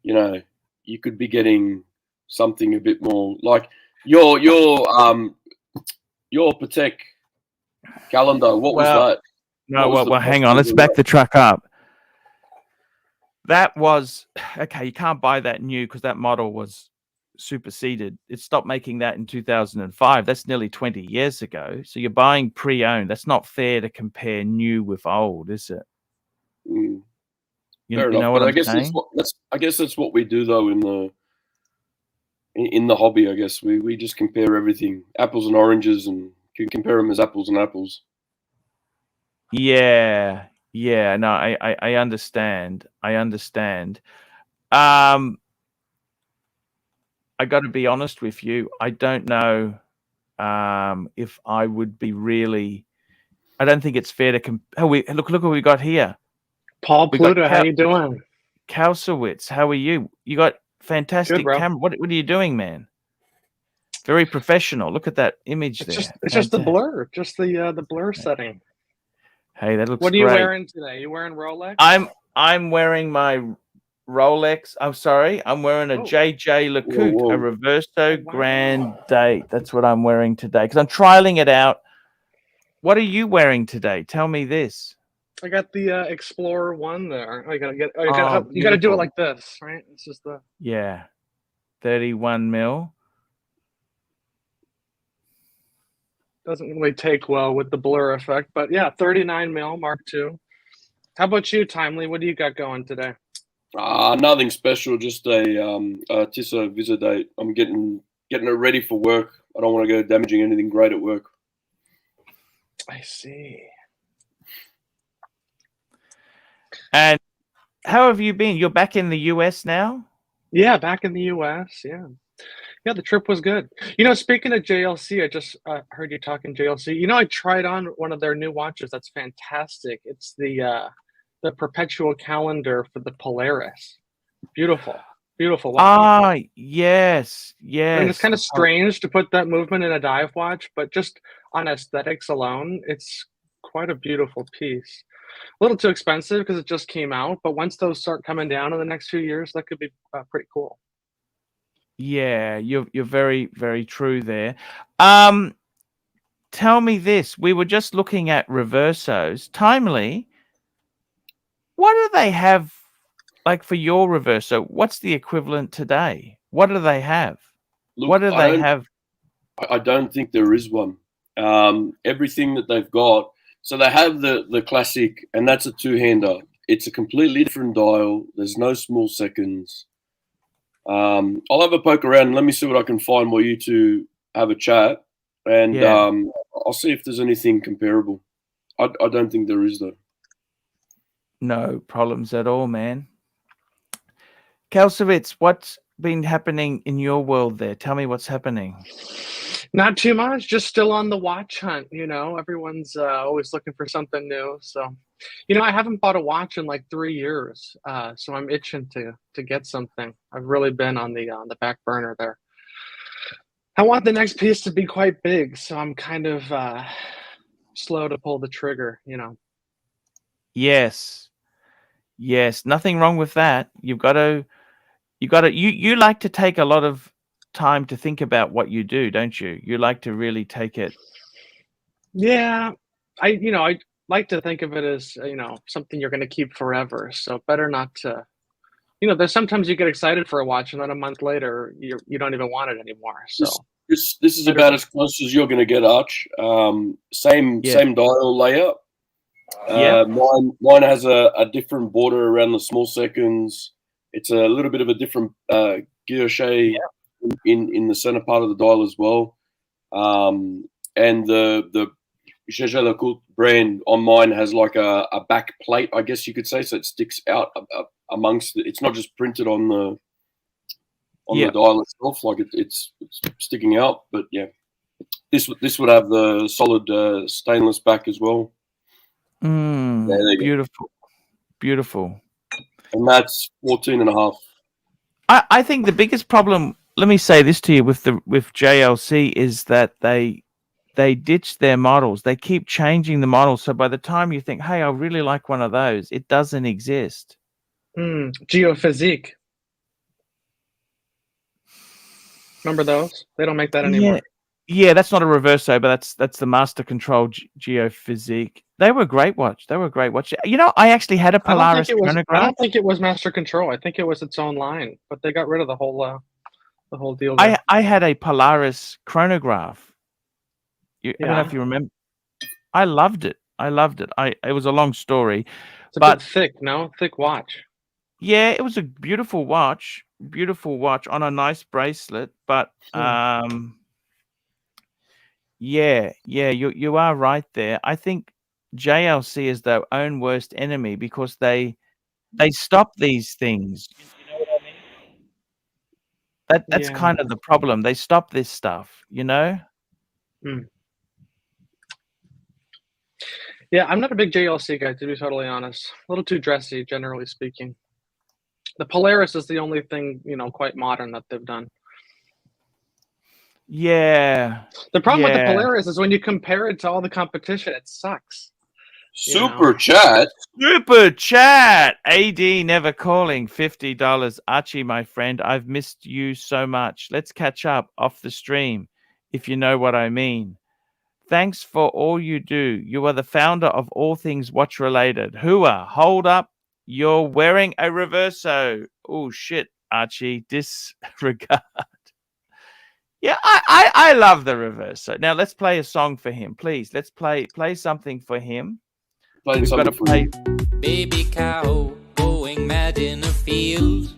you know, you could be getting something a bit more like your Patek calendar. What was that? No, well, hang on. Let's back the truck up. That was okay. You can't buy that new because that model was superseded. It stopped making that in 2005. That's nearly 20 years ago. So you're buying pre-owned. That's not fair to compare new with old, is it? Mm. You know what I'm saying? I guess that's what we do though in the hobby. I guess we just compare everything, apples and oranges, and can compare them as apples and apples. Yeah. No, I understand. I got to be honest with you. I don't know if I would be really. I don't think it's fair to look what we got here. Paul Pluto, how you doing? Kausowitz, how are you? You got fantastic camera. What are you doing, man? Very professional. Look at that image there. It's just the blur, just the blur setting. Hey, that looks great. What are you wearing today? You wearing Rolex? I'm wearing my Rolex. I'm sorry. I'm wearing a Jaeger-LeCoultre, a Reverso Grand Date. That's what I'm wearing today because I'm trialing it out. What are you wearing today? Tell me this. I got the Explorer 1 there. You gotta do it like this, right? It's just the 31 mil. Doesn't really take well with the blur effect, but yeah, 39 mil Mark II. How about you, Timely? What do you got going today? Nothing special. Just a Tissot Visa date. I'm getting it ready for work. I don't want to go damaging anything great at work. I see. And how have you been? You're back in the US now? Yeah, back in the US. Yeah. Yeah, the trip was good. You know, speaking of JLC, I just heard you talking JLC. You know, I tried on one of their new watches. That's fantastic. It's the perpetual calendar for the Polaris. Beautiful, beautiful watch. Yes. And it's kind of strange to put that movement in a dive watch, but just on aesthetics alone, it's quite a beautiful piece. A little too expensive because it just came out, but once those start coming down in the next few years, that could be pretty cool. Yeah, you're very, very true there. Tell me this. We were just looking at Reversos. Timely, what do they have, like for your Reverso? What's the equivalent today? What do they have? Look, what do they have? I don't think there is one. Everything that they've got, so they have the classic, and that's a two-hander. It's a completely different dial. There's no small seconds. I'll have a poke around and let me see what I can find while you two have a chat, and I'll see if there's anything comparable. I don't think there is though. No problems at all, man. Kausowitz, what's been happening in your world there? Tell me what's happening. Not too much, just still on the watch hunt, you know. Everyone's always looking for something new. So, you know, I haven't bought a watch in like 3 years. So I'm itching to get something. I've really been on the back burner there. I want the next piece to be quite big, so I'm kind of slow to pull the trigger, you know. Yes. Nothing wrong with that. You like to take a lot of time to think about what you do, don't you? You like to really take it. Yeah, I like to think of it as, you know, something you're going to keep forever. So better not to, you know, there's sometimes you get excited for a watch and then a month later you don't even want it anymore. So this is about as close as you're going to get, Arch. Same dial layout. Mine has a different border around the small seconds. It's a little bit of a different guilloche in the center part of the dial as well. And the Jaeger-LeCoultre brand on mine has like a back plate, I guess you could say, so it sticks out amongst it. It's not just printed on the dial itself, like it's sticking out. But yeah, this would have the solid stainless back as well. Beautiful. and that's 14.5. I think the biggest problem, let me say this to you, with JLC is that they ditch their models. They keep changing the models. So by the time you think, hey, I really like one of those, it doesn't exist. Geophysique. Remember those? They don't make that anymore. Yeah, that's not a Reverso, but that's the Master Control Geophysique. They were a great watch. You know, I actually had a Polaris chronograph. I don't think it was Master Control. I think it was its own line, but they got rid of the whole deal. I had a Polaris chronograph. I don't know if you remember. I loved it. It was a long story. It's a bit thick, no? Thick watch. Yeah, it was a beautiful watch on a nice bracelet, but yeah, you are right there. I think JLC is their own worst enemy because they stop these things. You know what I mean? That's kind of the problem. They stop this stuff, you know? Yeah, I'm not a big JLC guy, to be totally honest. A little too dressy, generally speaking. The Polaris is the only thing, you know, quite modern that they've done. Yeah. The problem with the Polaris is when you compare it to all the competition, it sucks. Super chat. AD never calling, $50. Archie, my friend, I've missed you so much. Let's catch up off the stream, if you know what I mean. Thanks for all you do. You are the founder of all things watch related. Hooah, hold up. You're wearing a Reverso. Oh shit, Archie. Disregard. Yeah, I love the Reverso. Now let's play a song for him, please. Let's play something for him. We've got to play. Baby cow going mad in a field.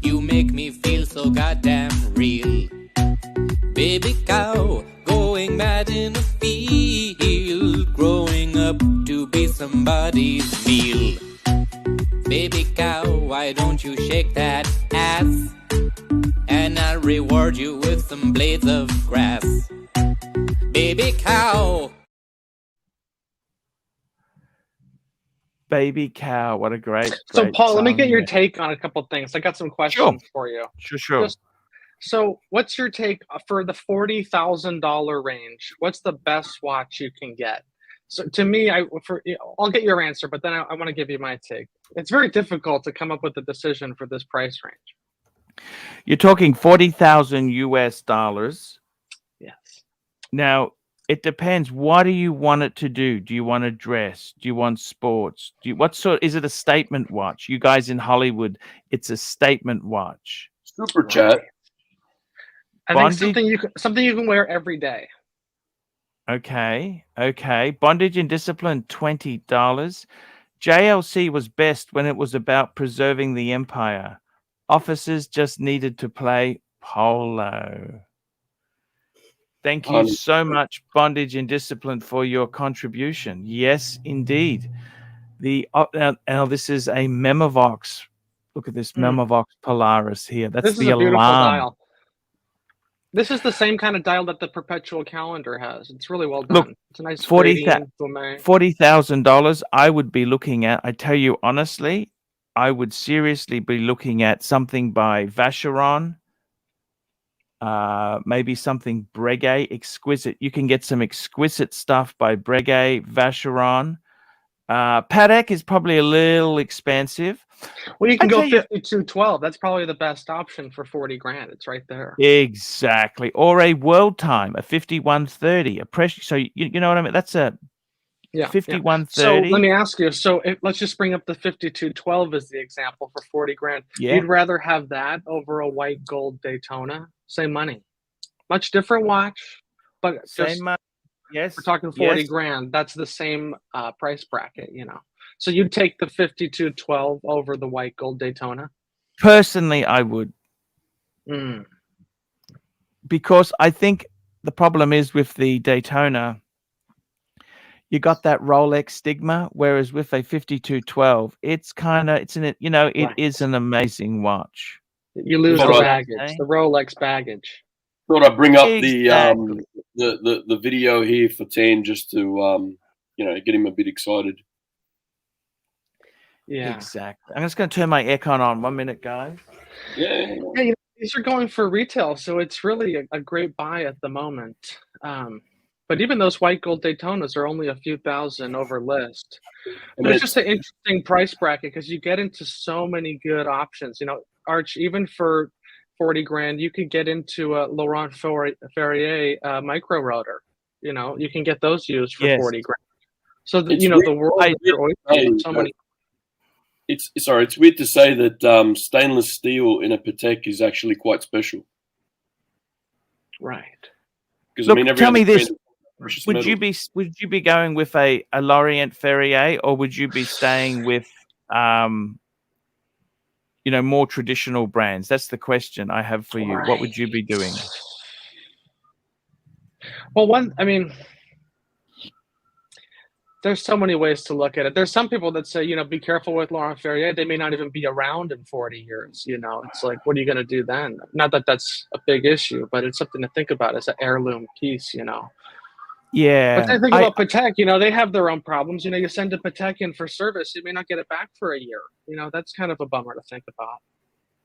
You make me feel so goddamn real. Baby cow going mad in a field, growing up to be somebody's meal. Baby cow, why don't you shake that ass? And I'll reward you with some blades of grass. Baby cow. Baby cow, what a great So Paul, song. let me get your take on a couple things. I got some questions for you. Sure. So what's your take for the $40,000 range? What's the best watch you can get? So to me, I'll get your answer, but then I want to give you my take. It's very difficult to come up with a decision for this price range. You're talking $40,000 US. Yes. Now, it depends. What do you want it to do? Do you want to dress? Do you want sports? Is it a statement watch? You guys in Hollywood, it's a statement watch. Super chat. I think something you can wear every day. Okay. Bondage and Discipline, $20. JLC was best when it was about preserving the empire. Officers just needed to play polo. Thank you so much, Bondage and Discipline, for your contribution. Yes, indeed. Now this is a Memovox. Look at this Memovox Polaris here. That's this the is a beautiful alarm. Dial. This is the same kind of dial that the perpetual calendar has. It's really well done. Look, it's a nice $40,000. I would be looking at. I tell you honestly, I would seriously be looking at something by Vacheron. Maybe something Breguet, exquisite. You can get some exquisite stuff by Breguet, Vacheron. Patek is probably a little expensive. Well, you can go 5212. That's probably the best option for 40 grand. It's right there. Exactly. Or a World Time, a 5130, a pressure. So you know what I mean? That's a 5130. So let me ask you. So let's just bring up the 5212 as the example for 40 grand. Yeah. You'd rather have that over a white gold Daytona? Same money. Much different watch, but same money. Yes. We're talking 40 grand. That's the same price bracket, you know. So you'd take the 5212 over the white gold Daytona? Personally, I would. Because I think the problem is with the Daytona, you got that Rolex stigma, whereas with a 5212, it's it is an amazing watch. You lose the baggage, the Rolex baggage. Thought I'd bring up the video here for Tan just to get him a bit excited. Yeah. Exactly. I'm just going to turn my aircon on. 1 minute, guys. Yeah. Yeah, these are going for retail, so it's really a great buy at the moment. But even those white gold Daytonas are only a few thousand over list. But it's just an interesting price bracket because you get into so many good options. Arch, even for 40 grand, you could get into a Laurent Ferrier micro rotor. You can get those used for 40 grand. So the world is your oyster with so many. It's weird to say that stainless steel in a Patek is actually quite special. Right. Because Look, tell me this: would metal. you be going with a Laurent Ferrier, or would you be staying with more traditional brands? That's the question I have for you. What would you be doing? Well, there's so many ways to look at it. There's some people that say, be careful with Laurent Ferrier. They may not even be around in 40 years. It's like, what are you going to do then? Not that that's a big issue, but it's something to think about as an heirloom piece, Yeah. But then think about Patek, they have their own problems. You send a Patek in for service, you may not get it back for a year. That's kind of a bummer to think about.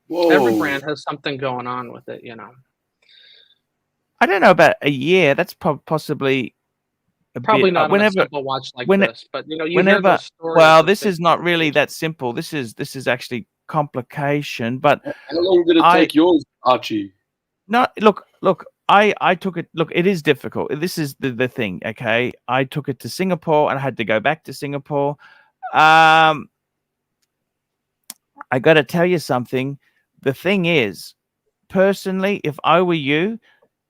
Whoa. Every brand has something going on with it, I don't know about a year. That's possibly probably not on a simple watch like this, but you hear those stories. Well, this is not really that simple. This is actually complication. But how long did it take yours, Archie? No, look. I took it. Look, it is difficult. This is the thing. Okay, I took it to Singapore and I had to go back to Singapore. I got to tell you something. The thing is, personally, if I were you,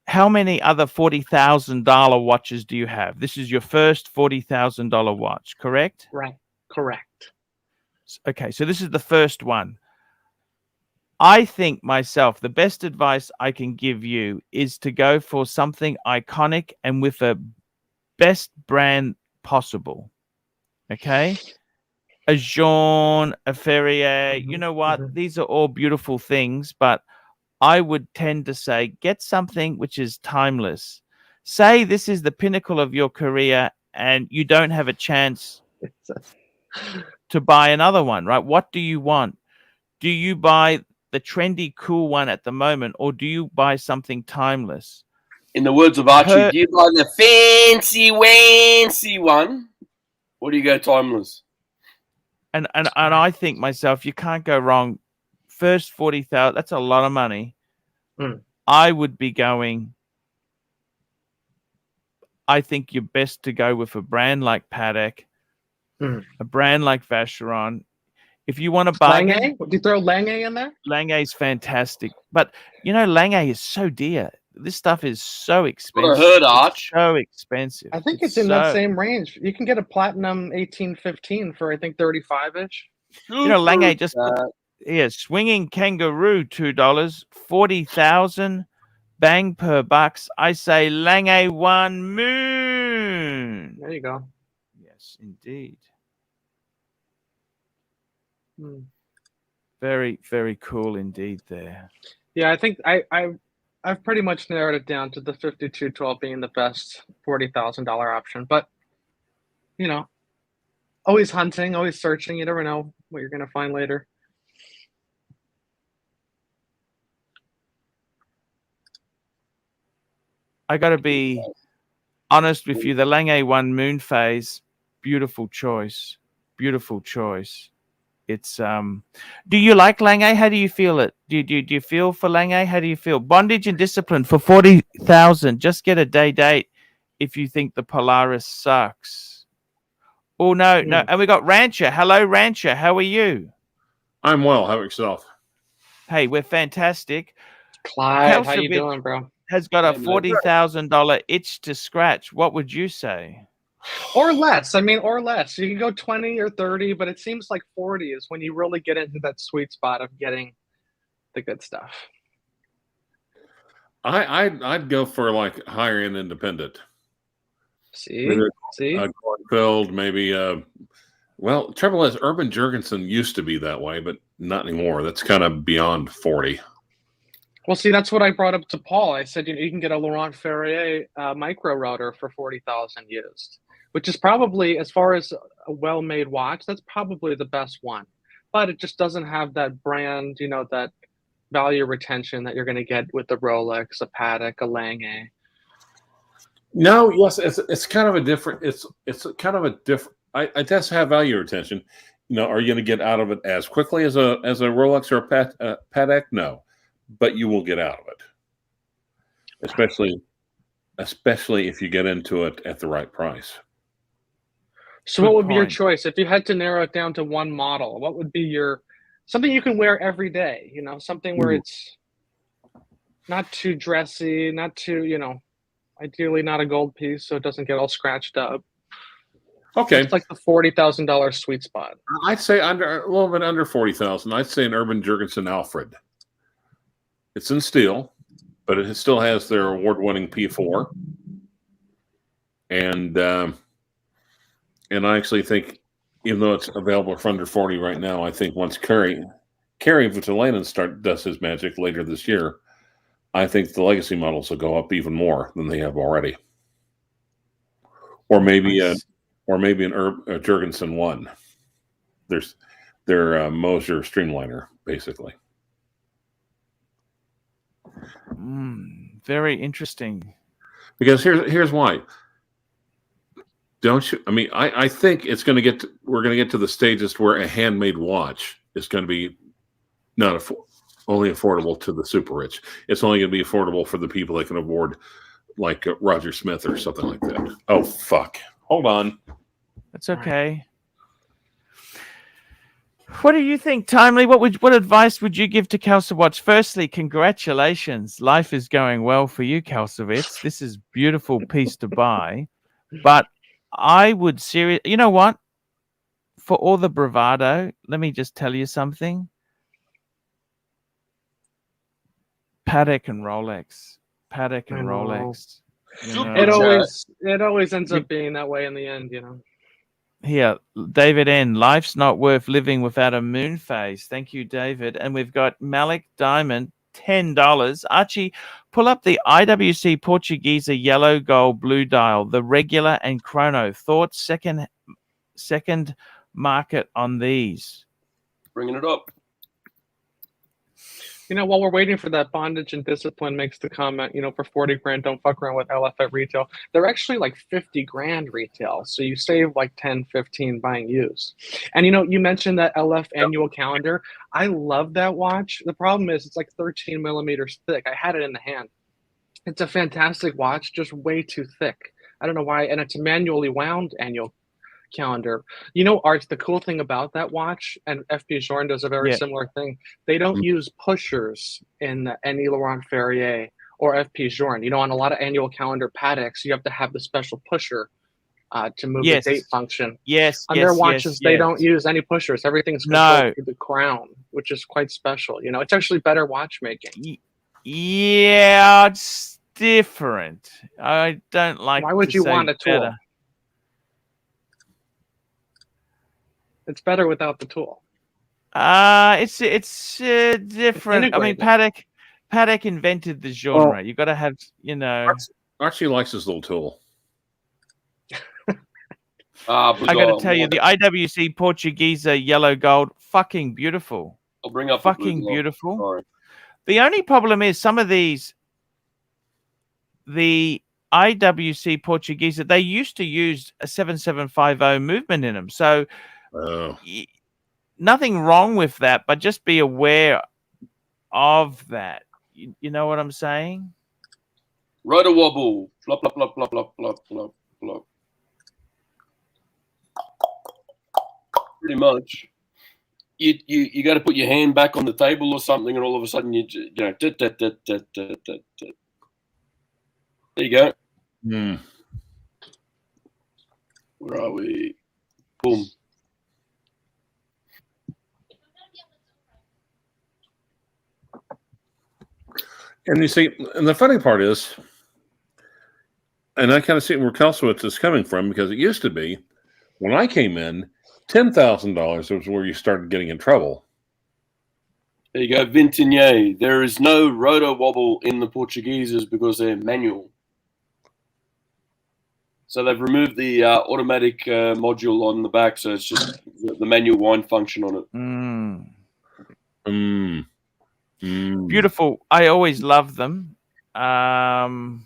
how many other $40,000 watches do you have? This is your first $40,000 watch, correct? Right. Correct. Okay, so this is the first one. I think myself, the best advice I can give you is to go for something iconic and with a best brand possible. Okay? A Jean, a Ferrier, you know what? These are all beautiful things, but I would tend to say get something which is timeless. Say this is the pinnacle of your career and you don't have a chance to buy another one, right? What do you want? Do you buy the trendy, cool one at the moment, or do you buy something timeless? In the words of Archie, do you buy the fancy, wancy one, or do you go timeless? And I think myself, you can't go wrong. First 40,000, that's a lot of money. I would be going. I think you're best to go with a brand like Patek, a brand like Vacheron. If you want to bargain, Lange? Would you throw Lange in there? Lange's fantastic, but Lange is so dear. This stuff is so expensive. What I heard, Arch. It's so expensive. I think it's in that same range. You can get a platinum 1815 for I think 35-ish. Lange just swinging kangaroo $2, 40,000 bang per bucks. I say Lange 1 moon. There you go. Yes, indeed. Very, very cool indeed there. Yeah, I think I've pretty much narrowed it down to the 5212 being the best $40,000 option. But always hunting, always searching. You never know what you're gonna find later. I gotta be honest with you. The Lange 1 moon phase, beautiful choice. Beautiful choice. It's do you like Lange? How do you feel it? Do you feel for Lange? How do you feel? Bondage and Discipline for 40,000. Just get a day date if you think the Polaris sucks. Oh no. And we got Rancher. Hello, Rancher. How are you? I'm well. How about yourself? Hey, we're fantastic. Clyde, how you doing, bro? Has got a $40,000 itch to scratch. What would you say? Or less. Or less. You can go 20 or 30, but it seems like 40 is when you really get into that sweet spot of getting the good stuff. I'd go for like higher end independent. See, Cornfield, maybe. Trouble is, Urban Jurgensen used to be that way, but not anymore. That's kind of beyond 40. Well, see, that's what I brought up to Paul. I said, you can get a Laurent Ferrier micro rotor for 40,000 used, which is probably, as far as a well-made watch, that's probably the best one. But it just doesn't have that brand, that value retention that you're going to get with the Rolex, a Patek, a Lange. No, yes, it's kind of a different. It's kind of a different. It does have value retention. Are you going to get out of it as quickly as a Rolex or a Patek? No, but you will get out of it, especially if you get into it at the right price. So what would be your choice if you had to narrow it down to one model? What would be something you can wear every day? Something where it's not too dressy, not too ideally not a gold piece, so it doesn't get all scratched up. Okay, it's like the $40,000 sweet spot. I'd say a little bit under 40,000. I'd say an Urban Jurgensen Alfred. It's in steel, but it still has their award-winning P4, and I actually think, even though it's available for under 40 right now, I think once Kerry Vutalainen does his magic later this year, I think the legacy models will go up even more than they have already, or maybe a Jurgensen 1. Their Moser Streamliner, basically. Very interesting. Because here's why. Don't you? I mean, I think it's going to we're going to get to the stages where a handmade watch is going to be only affordable to the super rich. It's only going to be affordable for the people that can afford, like Roger Smith or something like that. Oh, fuck. Hold on. That's okay. What do you think, Timely? What advice would you give to Kalsowitz? Firstly, congratulations. Life is going well for you, Kalsowitz. This is a beautiful piece to buy. But I would you know what? For all the bravado, let me just tell you something. Patek and Rolex. It always ends up being that way in the end, Here, David N. Life's not worth living without a moon phase. Thank you, David. And we've got Malik Diamond, $10. Archie, pull up the IWC Portuguese yellow gold blue dial, the regular and chrono. Thoughts, second market on these. Bringing it up. While we're waiting for that, Bondage and Discipline makes the comment, for 40 grand, don't fuck around with LF at retail. They're actually like 50 grand retail. So you save like 10, 15 buying used. And, you mentioned that LF annual calendar. I love that watch. The problem is it's like 13 millimeters thick. I had it in the hand. It's a fantastic watch, just way too thick. I don't know why. And it's a manually wound annual calendar. Art, the cool thing about that watch, and FP Journe does a very similar thing, they don't use pushers in any Laurent Ferrier or FP Journe. On a lot of annual calendar Pateks, you have to have the special pusher to move the date function. On their watches, they don't use any pushers. Everything's controlled through the crown, which is quite special. It's actually better watchmaking. Yeah, it's different. I don't like. Why would you want a tool? Better. It's better without the tool. It's different. It's I mean, Patek invented the genre. You got to have, Archie likes his little tool. I got to tell you, the IWC Portuguese yellow gold, fucking beautiful. I'll bring up fucking beautiful. Sorry. The only problem is some of these, the IWC Portuguese, they used to use a 7750 movement in them. So nothing wrong with that, but just be aware of that. You know what I'm saying? Rotor wobble. Flop, flop, flop, flop, flop, flop, flop, flop. Pretty much. You got to put your hand back on the table or something, and all of a sudden you know. There you go. Where are we? Boom. And you see, and the funny part is, and I kind of see where Kalsowitz is coming from, because it used to be, when I came in, $10,000 was where you started getting in trouble. There you go, Vintinier. There is no rotor wobble in the Portugueses because they're manual. So they've removed the automatic module on the back, so it's just the manual wind function on it. Beautiful. I always love them. The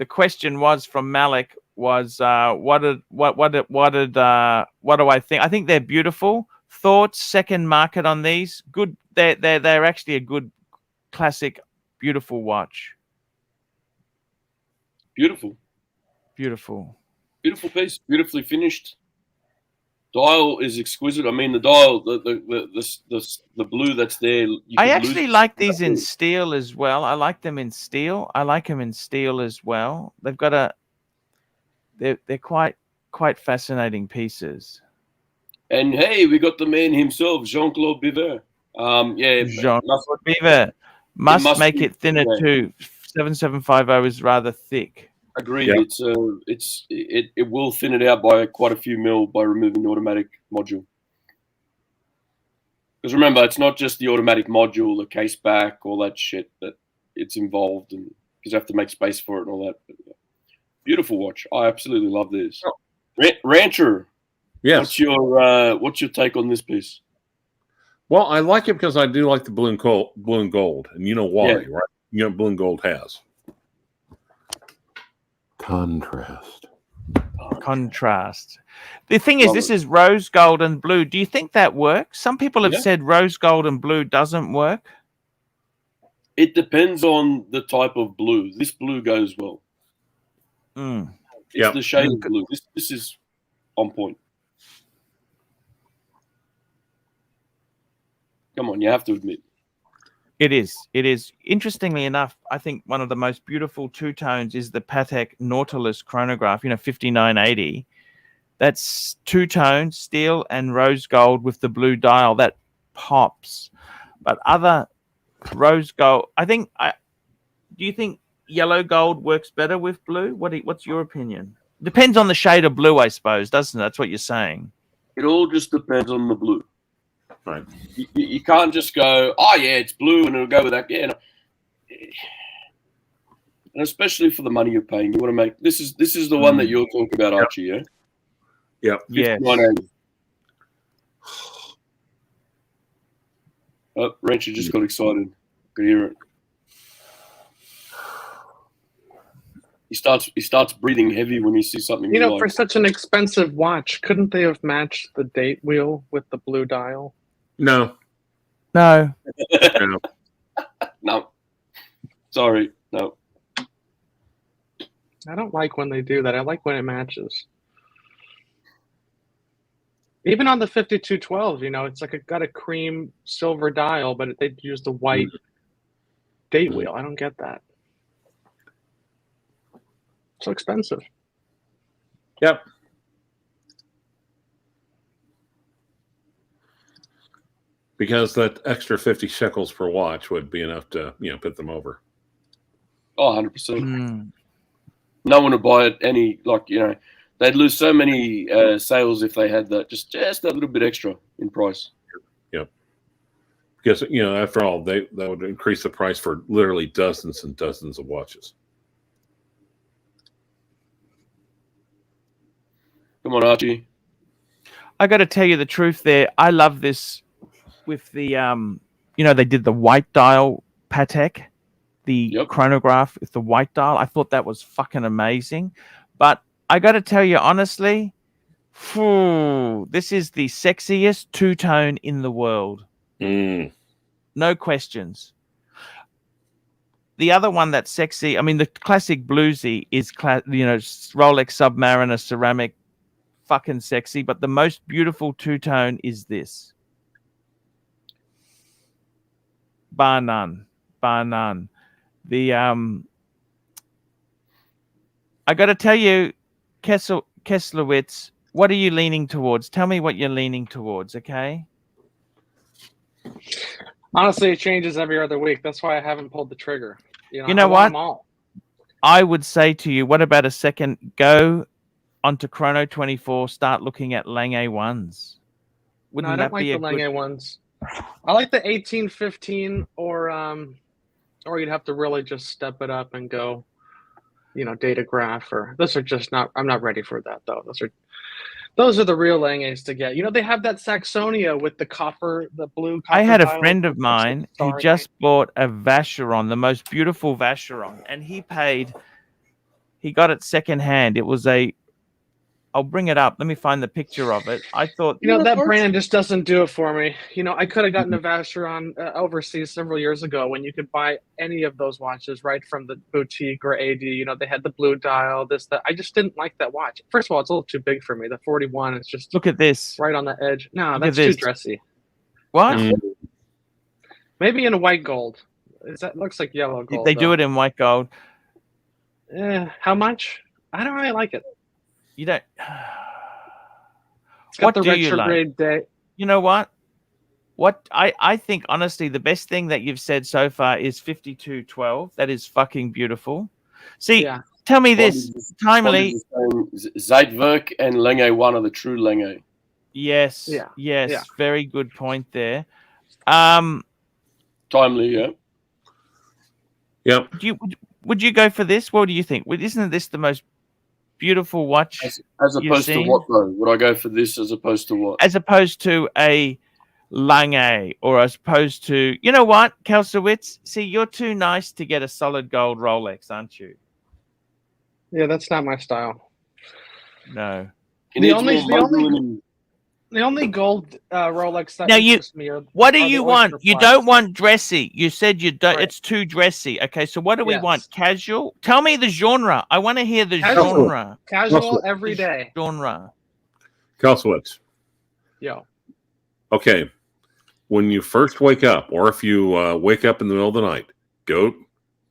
question was from Malik was what do I think? I think they're beautiful. Thoughts, second market on these? Good. They're actually a good classic, beautiful watch. Beautiful piece, beautifully finished. Dial is exquisite. I mean, the dial, the blue that's there. I actually like these in steel as well. I like them in steel. I like them in steel as well. They've got they're quite fascinating pieces. And hey, we got the man himself, Jean-Claude Biver. Jean-Claude Biver must make it thinner too. 7750 is rather thick. Agreed. Yep. It will thin it out by quite a few mil by removing the automatic module. Because remember, it's not just the automatic module, the case back, all that shit that it's involved, and because you have to make space for it and all that. But, yeah. Beautiful watch. I absolutely love this. Rancher. Yes. What's your take on this piece? Well, I like it because I do like the blue and gold, and you know why, right? You know, blue and gold has contrast. The thing is, this is rose gold and blue. Do you think that works? Some people have said rose gold and blue doesn't work. It depends on the type of blue. This blue goes well. It's the shade of blue. This is on point. Come on, you have to admit. It is. It is. Interestingly enough, I think one of the most beautiful two-tones is the Patek Nautilus chronograph, 5980. That's two-tone, steel and rose gold with the blue dial. That pops. But other rose gold, do you think yellow gold works better with blue? What's your opinion? Depends on the shade of blue, I suppose, doesn't it? That's what you're saying. It all just depends on the blue. Right. You can't just go, oh yeah, it's blue, and it'll go with that. Yeah, no. And especially for the money you're paying, you want to make this is the one that you're talking about, Archie. Yeah. Yep. Yeah. Oh, Rancher just got excited. Could hear it. He starts breathing heavy when he sees something. For such an expensive watch, couldn't they have matched the date wheel with the blue dial? No. No. No. Sorry. No. I don't like when they do that. I like when it matches. Even on the 5212, it's like it got a cream silver dial, but they use the white date wheel. I don't get that. So expensive. Yep. Because that extra 50 shekels per watch would be enough to, put them over. Oh, 100%. No one would buy it they'd lose so many sales if they had that, just that little bit extra in price. Yep. Because, after all, that would increase the price for literally dozens and dozens of watches. Come on, Archie. I got to tell you the truth there. I love this with the, they did the white dial Patek, the chronograph with the white dial. I thought that was fucking amazing. But I got to tell you, honestly, this is the sexiest two-tone in the world. No questions. The other one that's sexy, the classic bluesy is, Rolex Submariner ceramic, fucking sexy. But the most beautiful two-tone is this. Bar none. The I got to tell you, Kesslowitz, what are you leaning towards? Tell me what you're leaning towards, okay? Honestly, it changes every other week. That's why I haven't pulled the trigger. You know what? I would say to you, what about a second? Go onto Chrono 24. Start looking at Lange ones. Wouldn't I don't like the Lange ones. I like the 1815, or you'd have to really just step it up and go, datograph, or those are just not. I'm not ready for that though. Those are the real Langes to get. They have that Saxonia with the blue copper. I had a dial. friend of mine. He just bought a Vacheron, the most beautiful Vacheron, and he got it secondhand. It was I'll bring it up. Let me find the picture of it. I thought, that brand just doesn't do it for me. I could have gotten a Vacheron overseas several years ago when you could buy any of those watches right from the boutique or AD. They had the blue dial, that. I just didn't like that watch. First of all, it's a little too big for me. The 41 is just look at this. right on the edge. No, Look that's at too this. dressy. What? No. Maybe in a white gold. That looks like yellow gold. They do it in white gold. How much? I don't really like it. You don't. It's got What the do you retrograde day. You know what? What I think, honestly, the best thing that you've said so far is 5212. That is fucking beautiful. See, tell me this. Timely. Zeitwerk and Lange 1 are the true Lange. Yes. Yes. Very good point there. Timely, yeah. Yep. Would you go for this? What do you think? Isn't this the most beautiful watch as opposed to what though? Would I go for this as opposed to what? As opposed to a Lange, or as opposed to, you know what, Kelsowitz? See, you're too nice to get a solid gold Rolex, aren't you? Yeah, that's not my style. No. The only gold Rolex that interests me are what do you want? Oyster You Flats. don't want dressy. You said you don't. Right. It's too dressy. Okay, so what do we want? Casual? Tell me the genre. I want to hear the Casual. genre. Casual every day. Genre. Kelsowitz. Yo. Okay. When you first wake up, or if you wake up in the middle of the night, go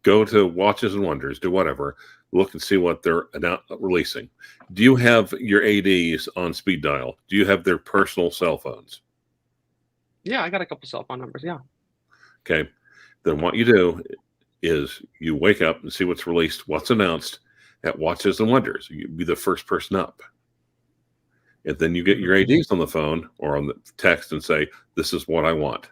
to Watches and Wonders, do whatever. Look and see what they're releasing. Do you have your ADs on speed dial? Do you have their personal cell phones? Yeah, I got a couple cell phone numbers. Yeah. Okay. Then what you do is you wake up and see what's released, what's announced at Watches and Wonders. You be the first person up. And then you get your ADs on the phone or on the text and say, this is what I want.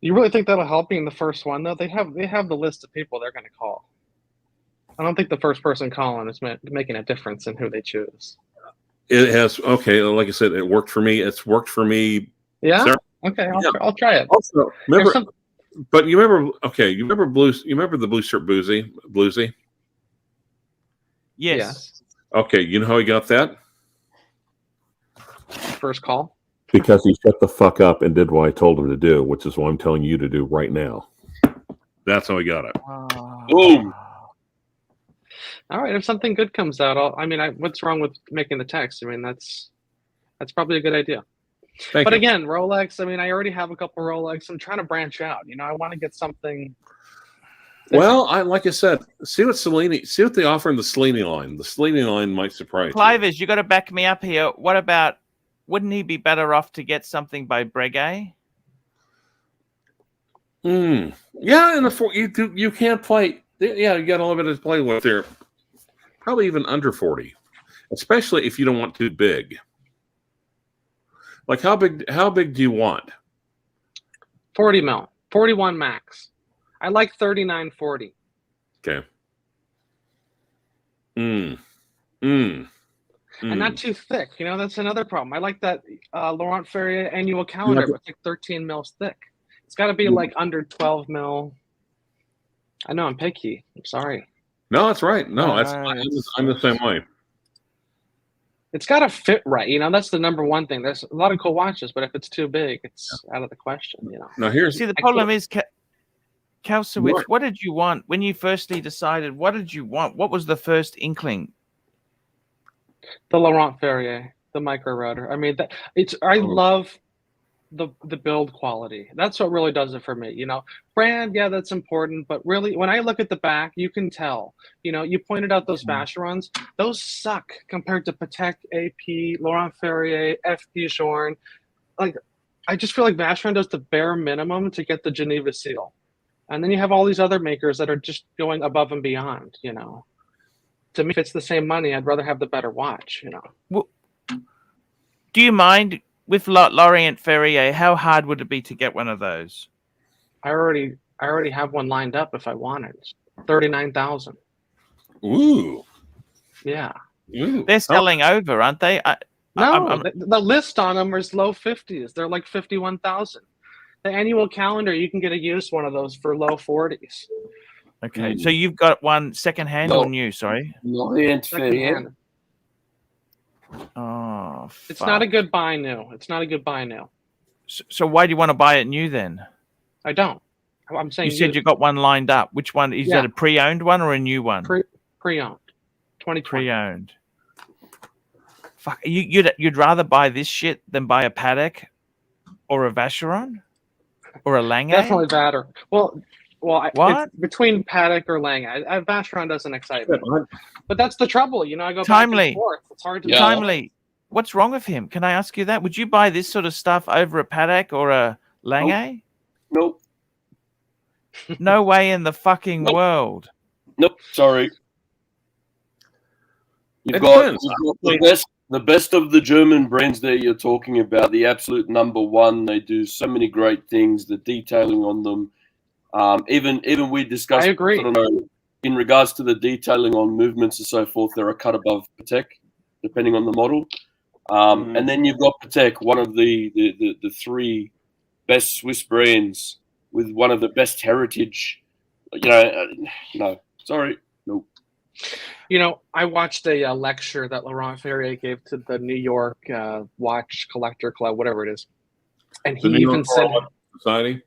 You really think that'll help me in the first one, though? They have the list of people they're going to call. I don't think the first person calling is making a difference in who they choose. It has, okay, like I said, it worked for me. It's worked for me. Yeah? Sarah. Okay, I'll try it. Also, remember, but you remember the blue shirt Bluesy? Yes. Okay, you know how he got that? First call? Because he shut the fuck up and did what I told him to do, which is what I'm telling you to do right now. That's how he got it. Boom. All right, if something good comes out, what's wrong with making the text? That's probably a good idea. Thank you. Again, Rolex, I already have a couple Rolex. I'm trying to branch out. I want to get something. Well, like I said, see what they offer in the Cellini line. The Cellini line might surprise you. Clivers, you got to back me up here. What about, wouldn't he be better off to get something by Breguet? Yeah, and you can't play. Yeah, you got a little bit to play with there. Probably even under 40, especially if you don't want too big. Like how big do you want? 40 mil, 41 max. I like 3940. Okay. And not too thick. That's another problem. I like that Laurent Ferrier annual calendar, but it's like 13 mils thick. It's got to be like under 12 mil. I know I'm picky. I'm sorry. No, that's right. No, I'm the same way. It's got to fit right. That's the number one thing. There's a lot of cool watches, but if it's too big, it's out of the question. Now see, the problem is, Kelsowitz, what did you want when you firstly decided? What did you want? What was the first inkling? The Laurent Ferrier, the micro rotor. I love the build quality. That's what really does it for me. Brand, yeah, that's important, but really when I look at the back, you can tell. You pointed out those Vacherons, those suck compared to Patek, AP, Laurent Ferrier, FP Journe. I just feel like Vacheron does the bare minimum to get the Geneva seal. And then you have all these other makers that are just going above and beyond, To me, if it's the same money, I'd rather have the better watch, Well, do you mind with Laurent Ferrier, how hard would it be to get one of those? I already I already have one lined up if I want it. 39,000. Ooh. Yeah. Ooh. They're selling over, aren't they? No, the list on them is low 50s. They're like 51,000. The annual calendar, you can get a used one of those for low 40s. Okay, so you've got one secondhand or new? Sorry. Secondhand. Oh, it's not a good buy new. It's not a good buy new. So why do you want to buy it new then? I don't. I'm saying you said you got one lined up. Which one is that? A pre-owned one or a new one? Pre-owned. 2020. Pre-owned. Fuck, you'd rather buy this shit than buy a Patek or a Vacheron or a Lange? Definitely Vater. Well, what? It's between Patek or Lange. Vacheron doesn't excite me. But that's the trouble, you know. I go back and forth. It's hard to Timely. What's wrong with him? Can I ask you that? Would you buy this sort of stuff over a Patek or a Lange? Nope. No way in the fucking world. Nope. Sorry. You've got the best of the German brands that you're talking about. The absolute number one. They do so many great things. The detailing on them. Even we discussed. I agree. I don't know, in regards to the detailing on movements and so forth, they're a cut above Patek, depending on the model. And then you've got Patek, one of the three best Swiss brands with one of the best heritage. Sorry, nope. You know, I watched a lecture that Laurent Ferrier gave to the New York Watch Collector Club, whatever it is, and he even said, Society.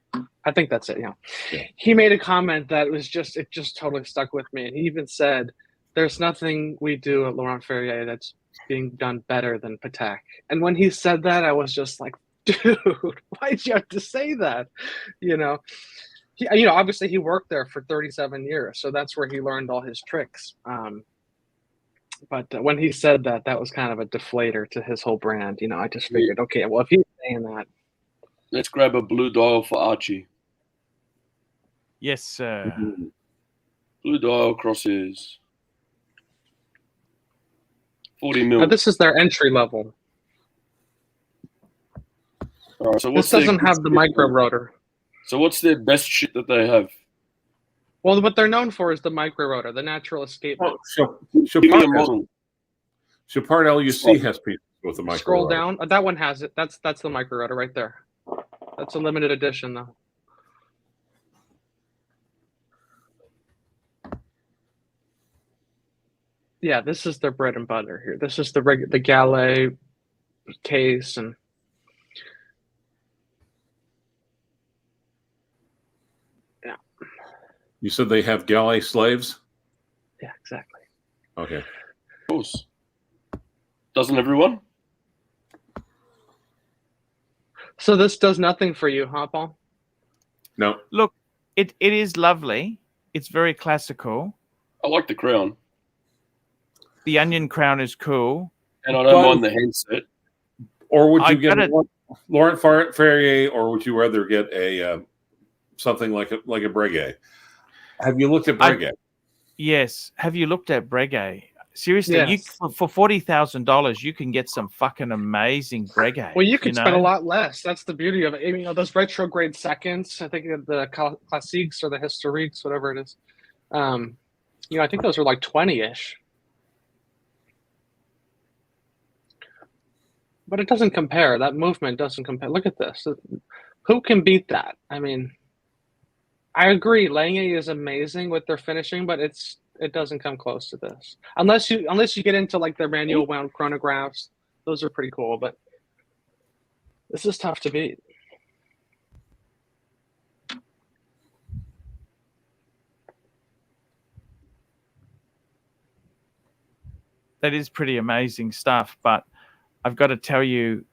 I think that's it. Yeah. He made a comment that it just totally stuck with me, and he even said, "There's nothing we do at Laurent Ferrier that's being done better than Patek." And when he said that, I was just like, "Dude, why'd you have to say that?" You know. Obviously he worked there for 37 years, so that's where he learned all his tricks. But when he said that, that was kind of a deflator to his whole brand. You know, I just figured, okay, well, if he's saying that. Let's grab a blue dial for Archie. Yes, sir. Blue dial crosses. 40 mil. Now, this is their entry level. All right, so this doesn't have the micro rotor. So what's their best shit that they have? Well, what they're known for is the micro rotor, the natural escapement. Give me a model. Chopard LUC has pieces with the micro Scroll rotor. down. That one has it. That's the micro rotor right there. That's a limited edition, though. Yeah, this is their bread and butter here. This is the Gallet case and. You said they have galley slaves? Yeah, exactly. Okay. Of course. Doesn't everyone? So this does nothing for you, huh, Paul? No. Look, it is lovely. It's very classical. I like the crown. The onion crown is cool. And I don't mind the handset. Or would you get Laurent Ferrier, or would you rather get a something like a Breguet? Have you looked at Breguet? Yes. Have you looked at Breguet? Seriously, yes. for $40,000, you can get some fucking amazing Breguet. Well, you could spend a lot less. That's the beauty of it. You know, those retrograde seconds. I think the Classiques or the Historiques, whatever it is. I think those are like 20-ish. But it doesn't compare. That movement doesn't compare. Look at this. Who can beat that? I mean, I agree. Lange is amazing with their finishing, but it doesn't come close to this. Unless you get into like their manual wound chronographs, those are pretty cool. But this is tough to beat. That is pretty amazing stuff, but I've got to tell you,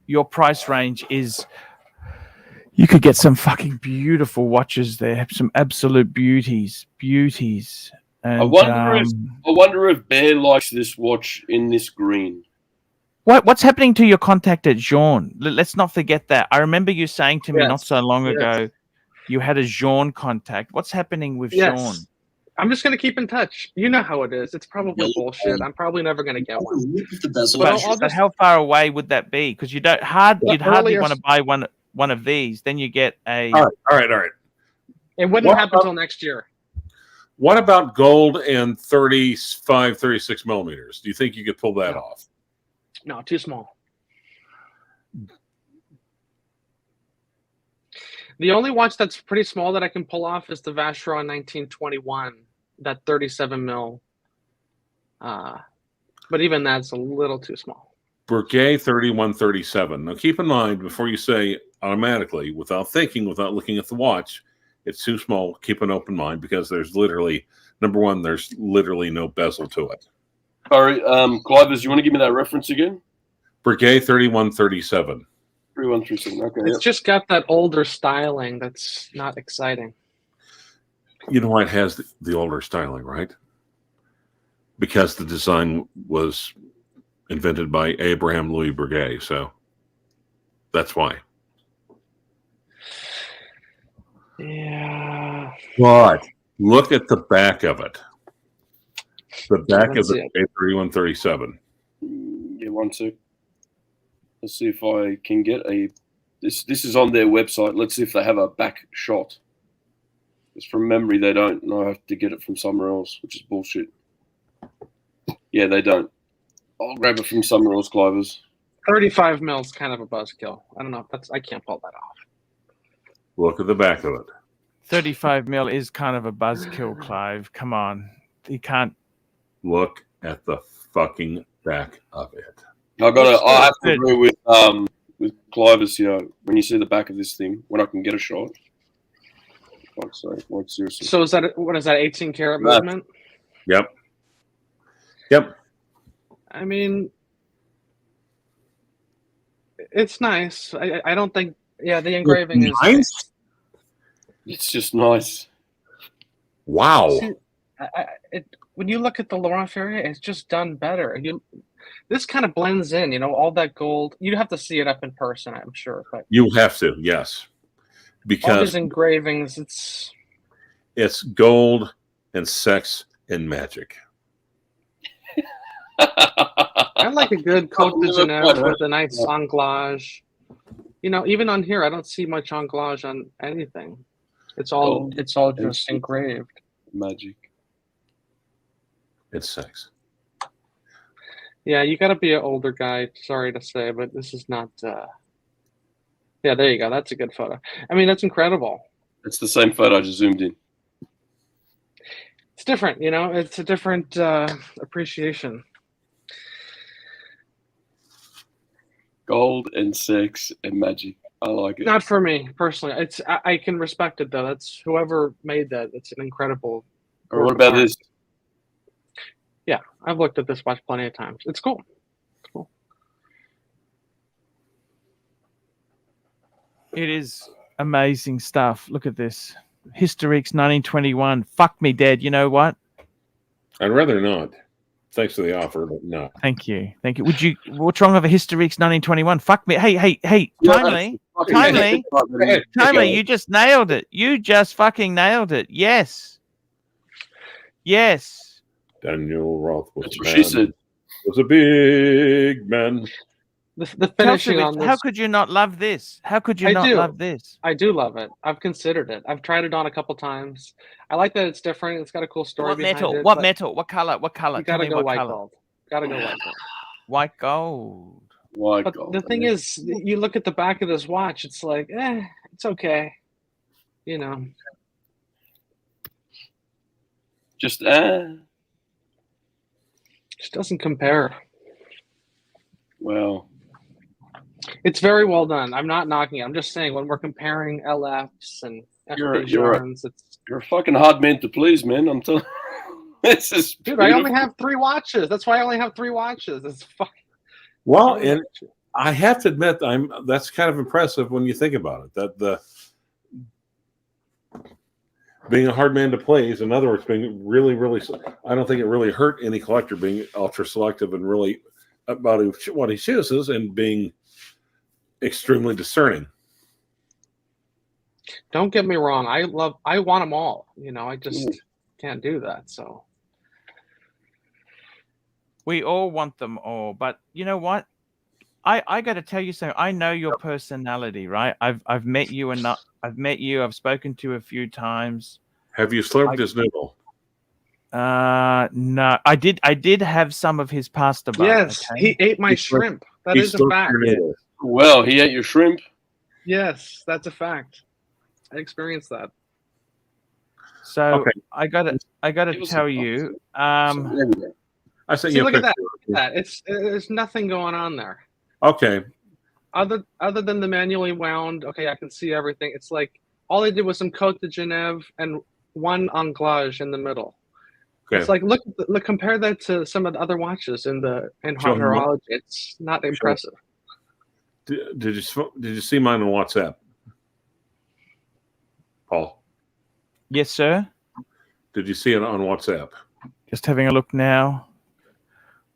your price range is. You could get some fucking beautiful watches there, some absolute beauties. And, I wonder if Bear likes this watch in this green. What's happening to your contact at Jean? Let's not forget that. I remember you saying to me not so long ago, you had a Jean contact. What's happening with Jean? I'm just going to keep in touch. You know how it is. It's probably bullshit. I'm probably never going to get one. But how far away would that be? Because you'd hardly want to buy one one of these, then you get a. All right. It wouldn't What happen about- until next year. What about gold and 35, 36 millimeters? Do you think you could pull that off? No, too small. The only watch that's pretty small that I can pull off is the Vacheron 1921, that 37 mil. But even that's a little too small. Breguet 3137. Now keep in mind, before you say automatically, without thinking, without looking at the watch, it's too small. Keep an open mind, because there's literally, number one, there's literally no bezel to it. Sorry, Clivers, you want to give me that reference again? Breguet 3137. 3137. Okay. It's just got that older styling that's not exciting. You know why it has the older styling, right? Because the design was invented by Abraham Louis Breguet, so that's why. Yeah. But look at the back of it. The back Let's of see the A3137. Yeah, one sec. Let's see if I can get a. This is on their website. Let's see if they have a back shot. Because from memory, they don't. And I have to get it from somewhere else, which is bullshit. Yeah, they don't. I'll grab it from somewhere else, Clivers. 35 mil is kind of a buzzkill. I don't know. I can't pull that off. Look at the back of it. 35 mil is kind of a buzzkill, Clive. Come on. You can't. Look at the fucking back of it. I have to agree with Clivers here. When you see the back of this thing, when I can get a shot. Oh, sorry, what, seriously. So is that what is that 18 karat movement? Yep. I mean, it's nice. I don't think. Yeah, the engraving is nice. It's just nice. Wow. See, when you look at the Laurent Ferrier, it's just done better. This kind of blends in, all that gold. You'd have to see it up in person, I'm sure. But You have to, yes. all Because these engravings, it's gold and sex and magic. I like a good Cote de Genève with a nice anglage. Even on here, I don't see much anglage on anything. It's all just engraved. Magic. It's sex. Yeah, you got to be an older guy. Sorry to say, but this is not. Yeah, there you go. That's a good photo. I mean, that's incredible. It's the same photo I just zoomed in. It's different, It's a different appreciation. Gold and sex and magic. I like it. Not for me personally. I can respect it though. That's whoever made that. It's an incredible. Or what about this? Yeah, I've looked at this watch plenty of times. It's cool. It's cool. It is amazing stuff. Look at this. Historiques 1921. Fuck me dead. You know what? I'd rather not. Thanks for the offer, but no. Thank you. What's wrong with a Historiques 1921? Fuck me. Hey, Timely. Timely, you just nailed it. You just fucking nailed it. Yes. Daniel Roth was That's what she said. Was a big man. The finishing on this. How could you not love this? How could you not love this? I do love it. I've considered it. I've tried it on a couple times. I like that it's different. It's got a cool story. What metal? Behind it, What metal? What color? You gotta go white gold. Gotta go white gold. White gold. But the thing is, you look at the back of this watch. It's like, it's okay. Just doesn't compare. Well, it's very well done. I'm not knocking it. I'm just saying when we're comparing LFs and FPGRs, you're a fucking hard man to please, man. I'm telling this is dude. I only have 3 watches. That's why I only have 3 watches. It's fucking. Well, and I have to admit, that's kind of impressive when you think about it. That the being a hard man to please, in other words, being really, really, I don't think it really hurt any collector being ultra selective and really about what he chooses and being extremely discerning. Don't get me wrong. I want them all. I just can't do that. So we all want them all, but you know what? I got to tell you something. I know your personality, right? I've met you enough. I've met you. I've spoken to you a few times. Have you slurped his noodle? No, I did have some of his pasta bun. Yes, okay? he ate my shrimp. That He is a slurped fact. your noodle. Well, he ate your shrimp. Yes, that's a fact. I experienced that. So Okay. I gotta Give us tell a you. There we go. I sent See, you a look at picture. that. Look at that. There's nothing going on there. Okay. Other than the manually wound. Okay, I can see everything. It's like all they did was some Côte de Genève and one anglage in the middle. Okay. It's like look, compare that to some of the other watches in Show him what- horology. It's not impressive. Did you see mine on WhatsApp, Paul? Yes, sir. Did you see it on WhatsApp? Just having a look now.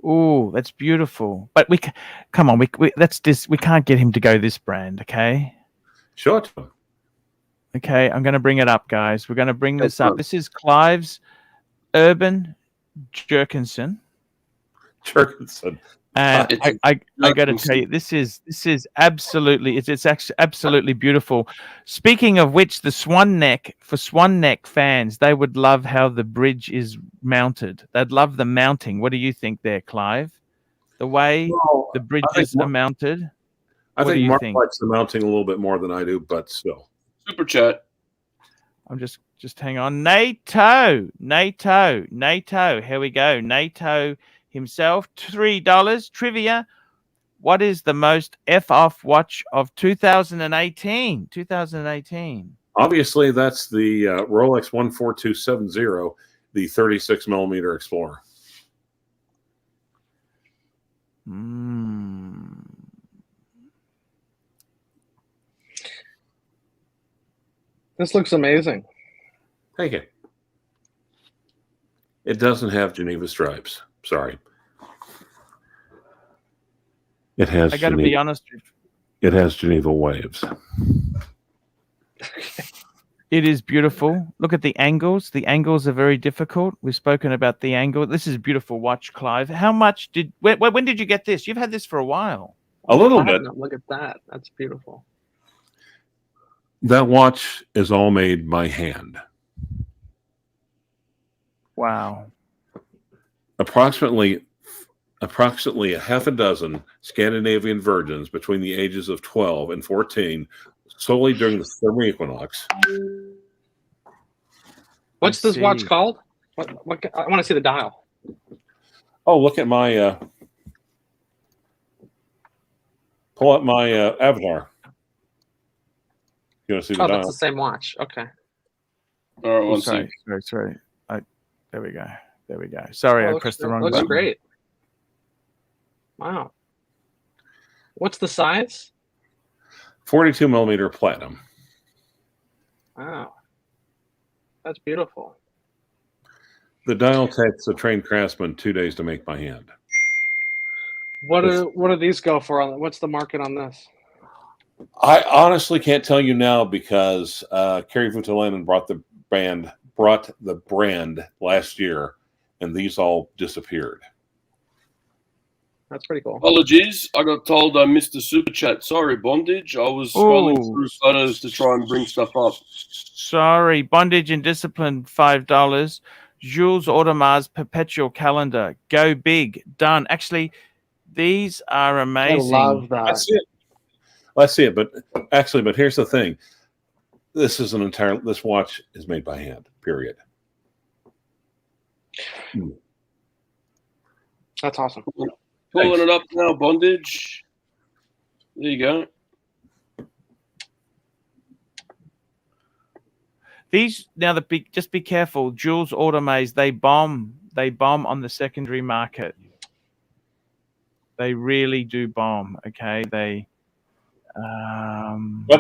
Ooh, that's beautiful. But come on, we can't get him to go this brand, okay? Show it to him. Okay, I'm going to bring it up, guys. We're going to bring this That's up. fine. This is Clive's Urban Jerkinson. Jerkinson. And It's I got to Jerkinson. tell you, this is absolutely it's actually absolutely beautiful. Speaking of which, the swan neck, for swan neck fans, they would love how the bridge is mounted. They'd love the mounting. What do you think there, Clive? The way Well, the bridges are mounted. I What do think you Mark think? likes the mounting a little bit more than I do, but still. Super chat. I'm just hang on. NATO. Here we go. NATO himself. $3 trivia. What is the most F-off watch of 2018? 2018. Obviously, that's the Rolex 14270, the 36 millimeter Explorer. This looks amazing. Take it. It doesn't have Geneva stripes. Sorry. It has. I got to be honest with you. It has Geneva waves. It is beautiful. Look at the angles. The angles are very difficult. We've spoken about the angle. This is a beautiful watch, Clive. How much when did you get this? You've had this for a while. A little bit. Look at that. That's beautiful. That watch is all made by hand. Wow. Approximately a half a dozen Scandinavian virgins between the ages of 12 and 14, solely during the summer equinox. What's this watch called? What? I want to see the dial. Oh, look at my pull up my avatar. You want to see the Oh, dial? that's the same watch. Okay. All right, one Sorry. second. There we go. Sorry, I pressed the wrong looks button. great. Wow. What's the size? 42 millimeter platinum. Wow. That's beautiful. The dial takes a trained craftsman 2 days to make by hand. What do these go for? What's the market on this? I honestly can't tell you now because Kerry Voutilainen brought the brand last year, and these all disappeared. That's pretty cool. Apologies. I got told I missed the super chat. Sorry, Bondage. I was scrolling through photos to try and bring stuff up. Sorry, Bondage and Discipline, $5. Jules Audemars Perpetual Calendar. Go big. Done. Actually, these are amazing. I love that. Let's see it. But here's the thing. This watch is made by hand, period. That's awesome. Pulling it up now, Bondage. There you go. These now just be careful. Jules Audemars, they bomb on the secondary market. They really do bomb. Okay, but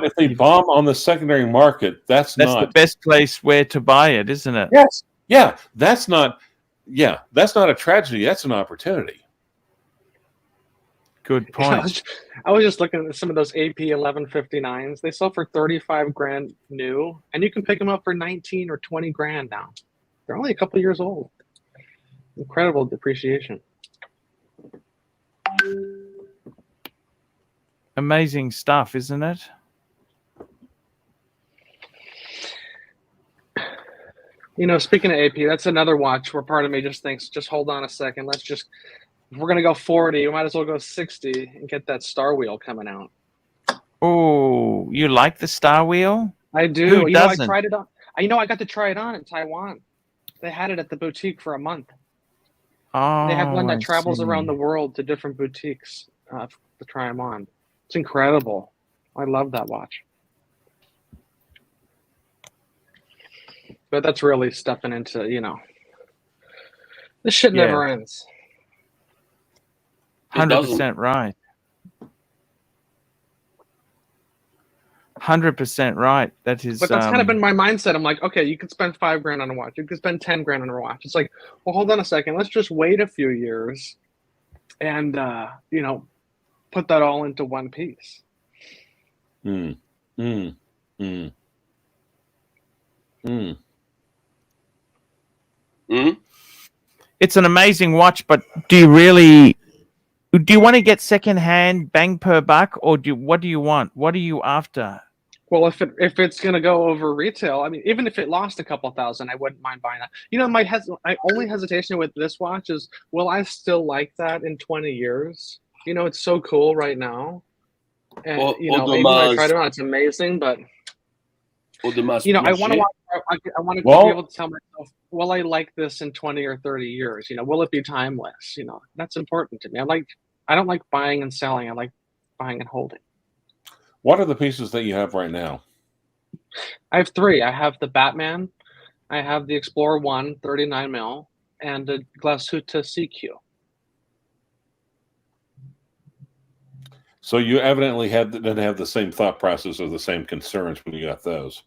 if they bomb on the secondary market, that's not the best place where to buy it, isn't it? Yes. Yeah. That's not a tragedy. That's an opportunity. Good point. I was just looking at some of those AP 1159s. They sell for 35 grand new, and you can pick them up for 19 or 20 grand now. They're only a couple years old. Incredible depreciation. Amazing stuff, isn't it? You know, speaking of AP, that's another watch where part of me just thinks, just hold on a second. Let's just, if we're going to go 40, we might as well go 60 and get that star wheel coming out. Oh, you like the Star Wheel? I do. Who You know, I doesn't? tried it on. You know, I got to try it on in Taiwan. They had it at the boutique for a month. Oh, They have one that I travels around the see. world to different boutiques to try them on. It's incredible. I love that watch. But that's really stepping into, you know, this shit Yeah. never ends. 100% right. 100% right. That is. But that's kind of been my mindset. I'm like, okay, you could spend $5,000 on a watch. You could spend $10,000 on a watch. It's like, well, hold on a second. Let's just wait a few years, and you know, put that all into one piece. Hmm. It's an amazing watch, but do you want to get secondhand, bang per buck, or what do you want? What are you after? Well, if it's gonna go over retail, I mean, even if it lost a couple thousand, I wouldn't mind buying that. You know, my only hesitation with this watch is, will I still like that in 20 years? You know, it's so cool right now, and you know, even though I tried it on, it's amazing. But you know, I want to I want to be able to tell myself, will I like this in 20 or 30 years? You know, will it be timeless? You know, that's important to me. I don't like buying and selling. I like buying and holding. What are the pieces that you have right now? I have 3. I have the Batman, I have the Explorer 1 39 mil, and the Glashütte CQ. So you evidently didn't have the same thought process or the same concerns when you got those.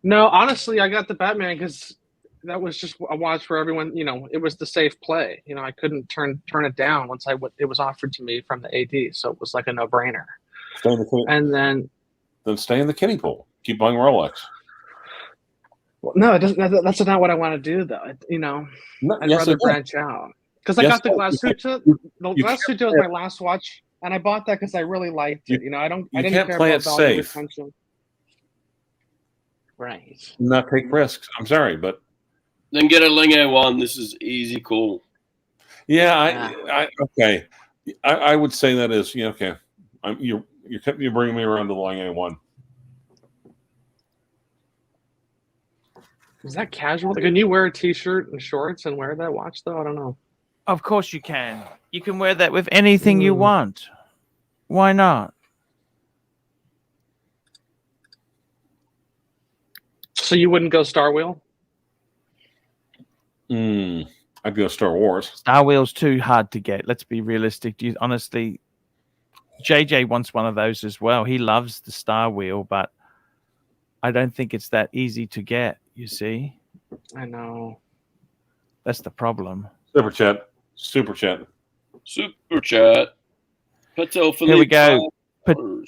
No, honestly, I got the Batman because that was just a watch for everyone. You know, it was the safe play. You know, I couldn't turn it down once it was offered to me from the AD, so it was like a no-brainer. And then stay in the kiddie pool. Keep buying Rolex. Well, no, it doesn't. That's not what I want to do, though. You know, I'd rather branch out because I got the Glashütte. The Glashütte was my last watch, and I bought that because I really liked it. You know, I didn't care about value retention. Right. Not take risks. I'm sorry, but then get a Linge one. This is easy, cool. Yeah, okay. I would say that is okay. You're bringing me around to the Linge one. Is that casual? Can you wear a t-shirt and shorts and wear that watch though? I don't know. Of course you can. You can wear that with anything you want. Why not? So you wouldn't go Star Wheel? I'd go Star Wars. Star Wheel's too hard to get. Let's be realistic. Honestly, JJ wants one of those as well. He loves the Star Wheel, but I don't think it's that easy to get, you see? I know. That's the problem. Super chat. Patek Philippe. Here we go. $5.50.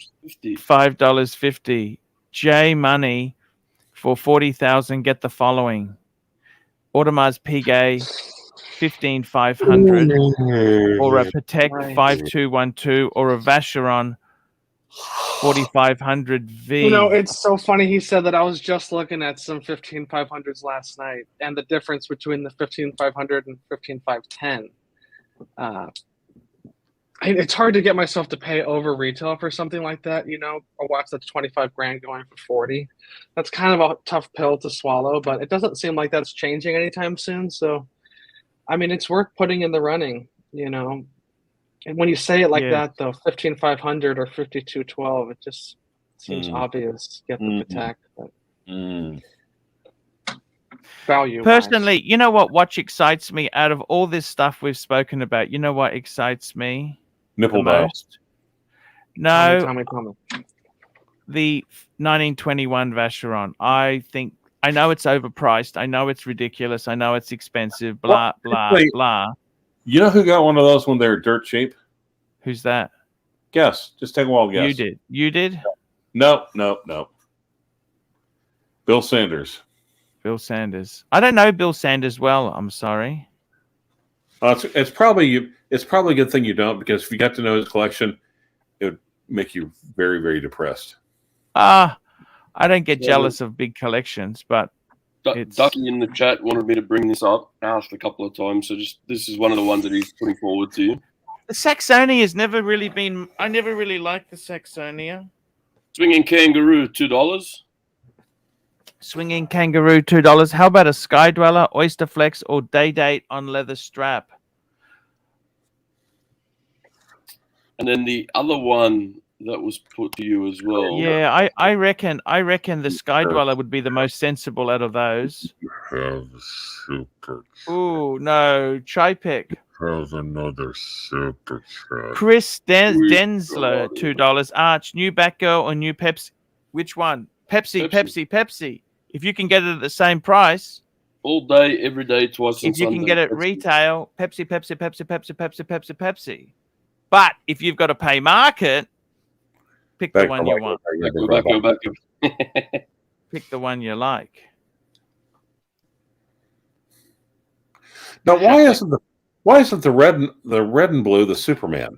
$5.50. J Money for 40,000. Get the following: Audemars Piguet 15,500, or a Patek 5212, or a Vacheron 4500 V. You know, it's so funny he said that. I was just looking at some 15,500s last night, and the difference between the 15,500 and 15,510. It's hard to get myself to pay over retail for something like that. You know, a watch that's 25 grand going for 40. That's kind of a tough pill to swallow, but it doesn't seem like that's changing anytime soon. So, I mean, it's worth putting in the running, you know. And when you say it like that, though, 15,500 or 5212, it just seems obvious. Get the Patek. Value. Personally, you know what watch excites me out of all this stuff we've spoken about? You know what excites me? Nipple most? No. Tell me. The 1921 Vacheron. I know it's overpriced. I know it's ridiculous. I know it's expensive. Blah, blah, blah. You know who got one of those when they were dirt cheap? Who's that? Guess. Just take a wild guess. You did? No. Bill Sanders. I don't know Bill Sanders well. I'm sorry. It's probably a good thing you don't, because if you got to know his collection, make you very, very depressed. I don't get Yeah, jealous of big collections, but it's Ducky in the chat wanted me to bring this up. Asked a couple of times, so just this is one of the ones that he's putting forward to you. the Saxonia has never really been. I never really liked the Saxonia. Swinging Kangaroo, $2. Swinging Kangaroo, $2. How about a Sky Dweller, Oyster Flex, or Day Date on leather strap? And then the other one that was put to you as well. Yeah, I reckon the Sky Dweller would be the most sensible out of those. Have super. Ooh, no, Chipek. Have another super chat. Chris Densler, $2. Arch, new Batgirl or new Pepsi? Which one? Pepsi. If you can get it at the same price, All day, every day, twice on if you Sunday. can get it retail, Pepsi. But if you've got to pay market, pick the one you want. Go back. Pick the one you like. Now, why isn't the red and blue the Superman?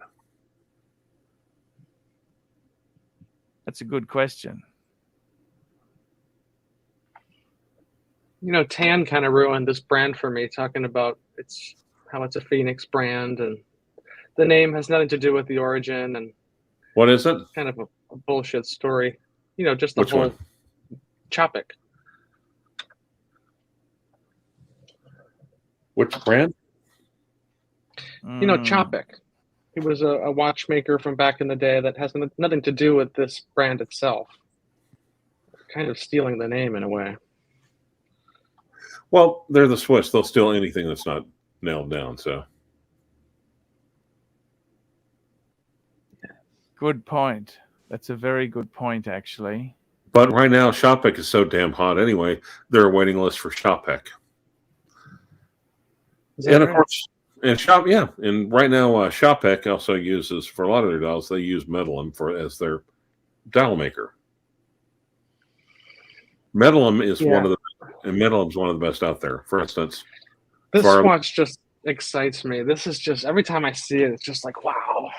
That's a good question. You know, Tan kind of ruined this brand for me, talking about how it's a Phoenix brand and the name has nothing to do with the origin and What is it? kind of a bullshit story. You know, just the Which whole one? Chopik. Which brand? You know, Chopik. He was a watchmaker from back in the day that has nothing to do with this brand itself. Kind of stealing the name in a way. Well, they're the Swiss. They'll steal anything that's not nailed down. So Good point. That's a very good point, actually. But right now, Chopik is so damn hot anyway, they're a waiting list for Chopik. And of course, and right now, Chopik also uses, for a lot of their dials, they use Metalum as their dial maker. Metalum is one of the best out there. For instance, this watch just excites me. This is just, every time I see it, it's just like, wow.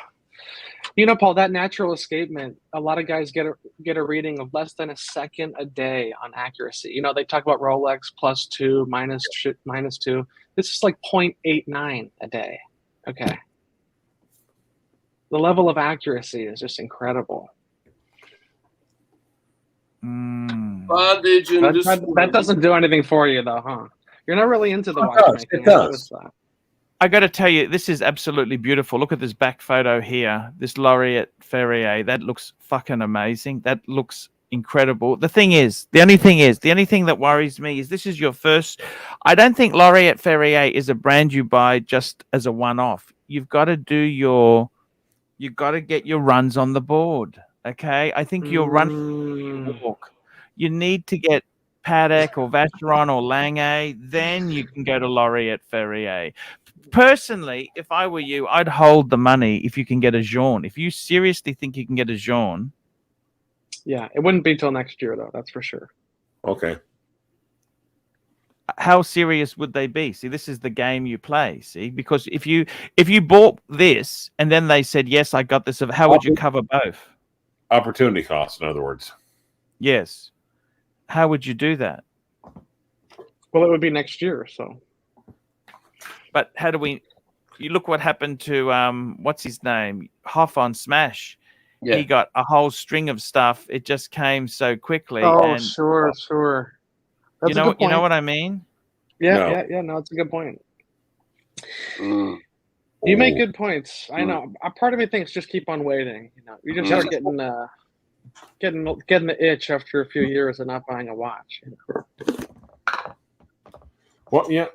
You know, Paul, that natural escapement, a lot of guys get a reading of less than a second a day on accuracy. You know, they talk about Rolex +2, -2. This is like 0.89 a day. Okay. The level of accuracy is just incredible. That doesn't do anything for you, though, huh? You're not really into the watchmaking. It does. I got to tell you, this is absolutely beautiful. Look at this back photo here. This Laureate Ferrier. That looks fucking amazing. That looks incredible. The only thing that worries me is this is your first. I don't think Laureate Ferrier is a brand you buy just as a one-off. You've got to get your runs on the board. Okay, I think you're running walk. You need to get Patek or Vacheron or Lange, then you can go to Laureate Ferrier. Personally, if I were you, I'd hold the money if you can get a Jean. If you seriously think you can get a Jean. Yeah, it wouldn't be till next year, though. That's for sure. Okay. How serious would they be? See, this is the game you play. See, because if you bought this and then they said, yes, I got this, how would you cover both? Opportunity cost, in other words. Yes. How would you do that? Well, it would be next year, so. But how do we? You look what happened to what's his name? Hoff on Smash. Yeah. He got a whole string of stuff. It just came so quickly. Oh, and, sure. That's you know what I mean? Yeah. No, it's a good point. You make good points. I know. A part of me thinks just keep on waiting. You know, you just start getting the itch after a few years of not buying a watch. You know? Well, yeah.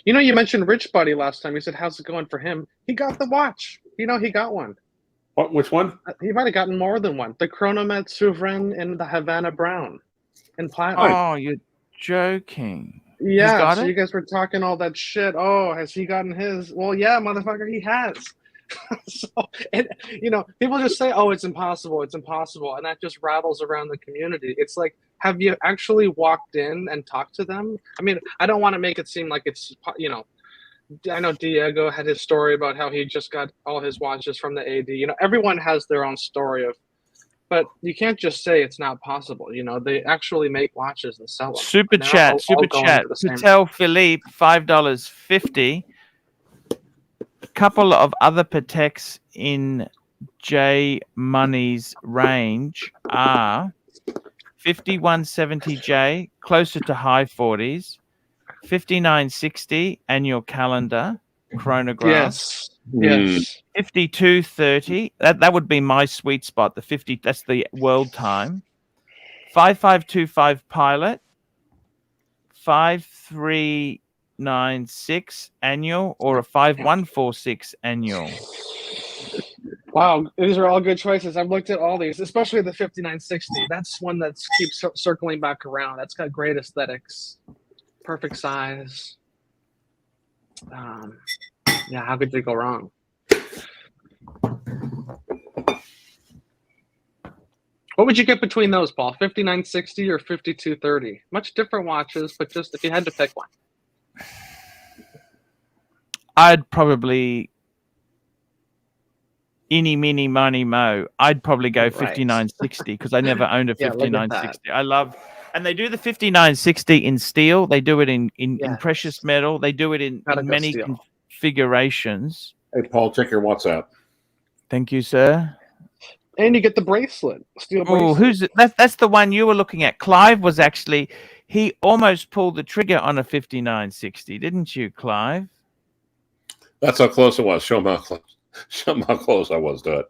You know, you mentioned Rich Buddy last time. You said, how's it going for him? He got the watch. You know, he got one. What? Which one? He might have gotten more than one. The Chronomet Souverain and the Havana Brown in platinum. Oh, you're joking. Yeah, so you guys were talking all that shit. Oh, has he gotten his? Well, yeah, motherfucker, he has. So, and, you know, people just say, oh, it's impossible, and that just rattles around the community. It's like, have you actually walked in and talked to them? I mean, I don't want to make it seem like it's, you know, I know Diego had his story about how he just got all his watches from the AD. You know, everyone has their own story of, but you can't just say it's not possible. You know, they actually make watches and sell them. Super And they're all chat. going to the same- Patek Philippe, $5.50. Couple of other Pateks in J Money's range are 5170J, closer to high 40s, 5960 annual calendar chronograph. Yes. 5230. That would be my sweet spot. The 50. That's the world time. 5525 pilot. 5396 annual or a 5146 annual. Wow, these are all good choices. I've looked at all these, especially the 5960. That's one that keeps circling back around. That's got great aesthetics, perfect size. Yeah, how could you go wrong? What would you get between those, Paul? 5960 or 5230? Much different watches, but just if you had to pick one. I'd probably eeny, meeny, miny, mo. I'd probably go 5960 because I never owned a 5960. I love, and they do the 5960 in steel. They do it in precious metal. They do it in many configurations. Hey, Paul, check your WhatsApp. Thank you, sir. And you get the bracelet. Steel bracelet. Oh, who's it? That's the one you were looking at. Clive was actually, he almost pulled the trigger on a 5960, didn't you, Clive? That's how close it was. Show them how close I was to it.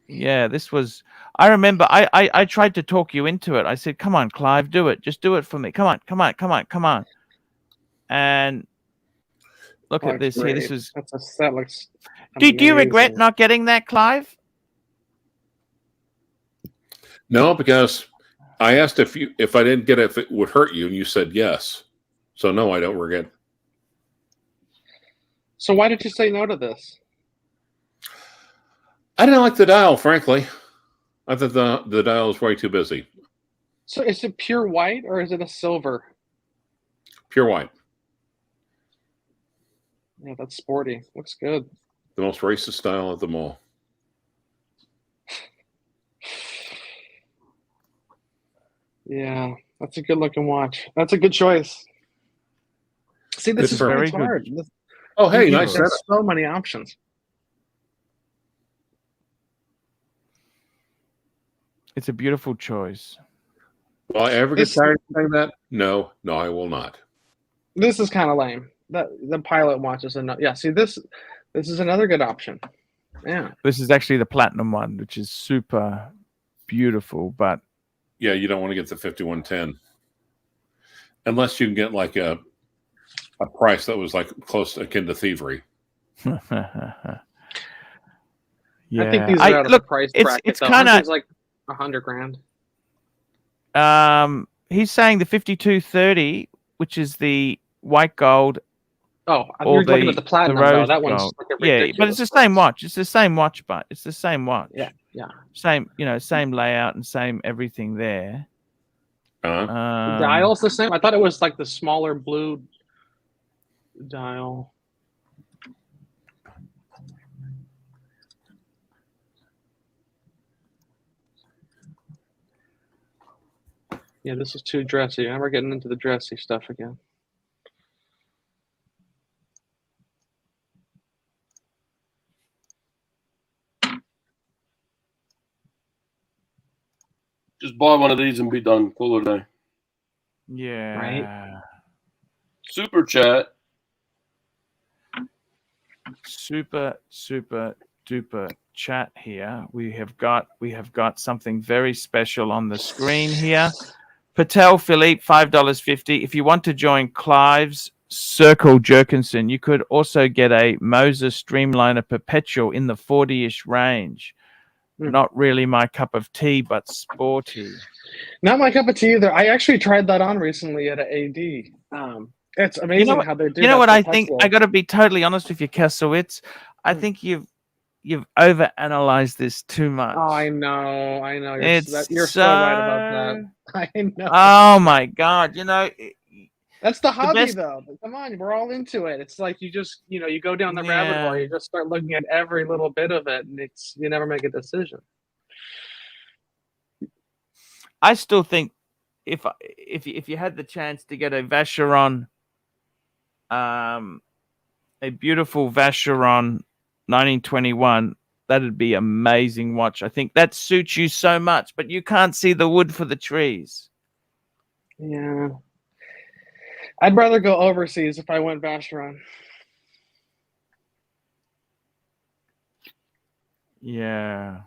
Yeah, this was, I remember I tried to talk you into it. I said, come on, Clive, do it. Just do it for me. Come on. And look at this here. This was, that looks do you regret not getting that, Clive? No, because I asked if I didn't get it, if it would hurt you, and you said yes. So no, I don't regret. So why did you say no to this? I didn't like the dial, frankly. I thought the dial was way too busy. So is it pure white or is it a silver? Pure white. Yeah, that's sporty. Looks good. The most racist style of them all. Yeah, that's a good looking watch. That's a good choice. See, this is very hard. Oh, hey, nice. There's so many options. It's a beautiful choice. Will I ever get tired of saying that? No, I will not. This is kind of lame. The pilot watch is enough. Yeah, see, this is another good option. Yeah. This is actually the platinum one, which is super beautiful, but yeah, you don't want to get the 5110 unless you can get like a price that was like close akin to thievery. Yeah, I think these are out of the price bracket. It's kind of like $100,000. He's saying the 5230, which is the white gold. Oh, you're looking at the platinum. Though. That one's gold. like a ridiculous but it's the same watch. It's the same watch, but it's the same watch. Yeah. Same layout and same everything there. Uh-huh. The dial's the same. I thought it was like the smaller blue dial. Yeah, this is too dressy. Now we're getting into the dressy stuff again. Just buy one of these and be done. Call it a day. Yeah. Right. Super chat. Super duper chat here. We have got something very special on the screen here. Patek Philippe, $5.50. If you want to join Clive's Circle Jerkinson, you could also get a Moses Streamliner Perpetual in the 40-ish range. Not really my cup of tea, but sporty. Not my cup of tea either. I actually tried that on recently at an AD. It's amazing how they do. You know what I think? I got to be totally honest with you, Kesselwitz. I think you've overanalyzed this too much. Oh, I know. You're It's so right about that. I know. Oh my God! You know, That's the hobby, best- though. Come on, we're all into it. It's like you just, you go down the rabbit hole. Yeah. You just start looking at every little bit of it, and you never make a decision. I still think if you had the chance to get a Vacheron, a beautiful Vacheron 1921, that'd be amazing watch. I think that suits you so much, but you can't see the wood for the trees. Yeah. I'd rather go overseas if I went Vacheron. Yeah.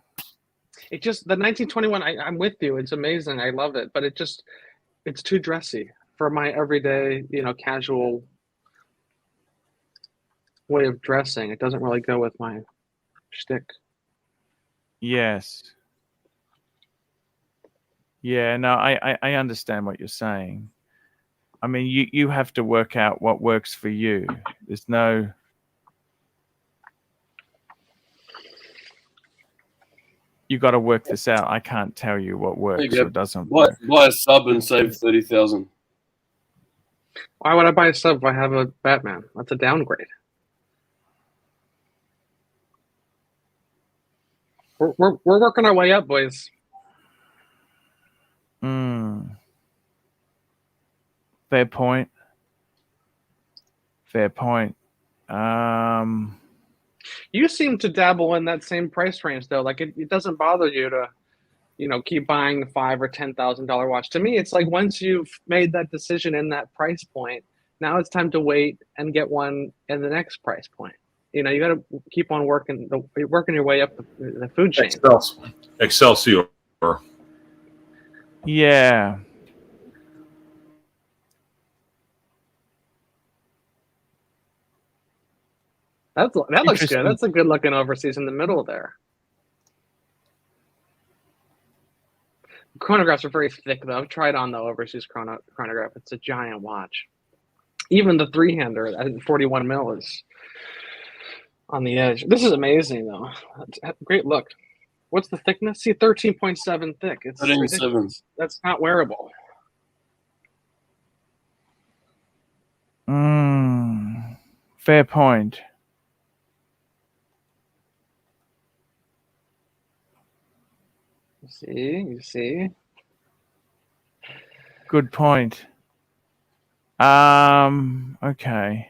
It just, the 1921, I'm with you. It's amazing. I love it. But it's too dressy for my everyday, casual way of dressing. It doesn't really go with my shtick. Yes. Yeah, no, I understand what you're saying. I mean, you have to work out what works for you. There's no... You got to work this out. I can't tell you what works or doesn't work. Buy a sub and save 30,000. Why would I buy a sub if I have a Batman? That's a downgrade. We're working our way up, boys. Fair point. Fair point. You seem to dabble in that same price range, though. Like it doesn't bother you to, keep buying the $5,000 or $10,000 watch. To me, it's like once you've made that decision in that price point, now it's time to wait and get one in the next price point. You got to keep on working your way up the food chain. Excelsior. Yeah. That looks good. That's a good looking overseas in the middle there. Chronographs are very thick, though. I've tried on the overseas chronograph. It's a giant watch. Even the three-hander at 41 mil is on the edge. This is amazing, though. Great look. What's the thickness? See, 13.7 thick. It's 13.7. That's not wearable. Fair point. You see. Good point. Okay.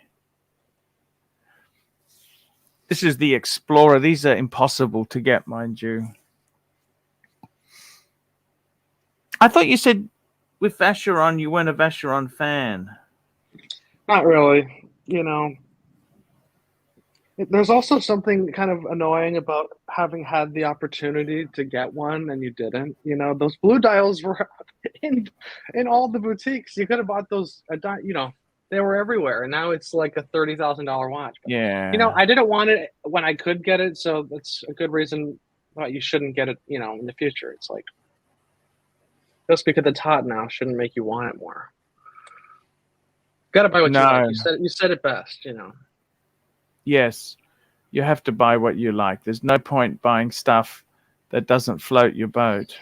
This is the Explorer. These are impossible to get, mind you. I thought you said with Vacheron you weren't a Vacheron fan. Not really. There's also something kind of annoying about having had the opportunity to get one and you didn't. Those blue dials were in all the boutiques. You could have bought those. They were everywhere, and now it's like a $30,000 watch. But, Yeah. I didn't want it when I could get it, so that's a good reason why you shouldn't get it. In the future, it's like just because it's hot now shouldn't make you want it more. Got to buy what you like. You said it best. Yes, you have to buy what you like. There's no point buying stuff that doesn't float your boat.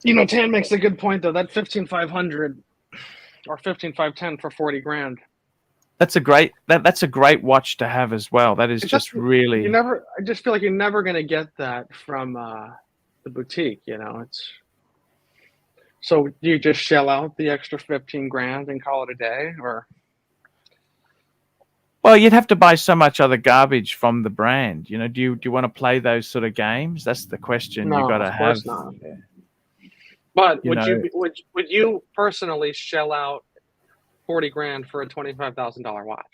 Tan makes a good point, though. That 15,500 or 15,510 for 40 grand. That's a great watch to have as well. That is just really. I just feel like you're never going to get that from the boutique. It's. So do you just shell out the extra 15 grand and call it a day, or? Well, you'd have to buy so much other garbage from the brand. Do you want to play those sort of games? That's the question you got to have. Of course not. But would you personally shell out 40 grand for a $25,000 watch?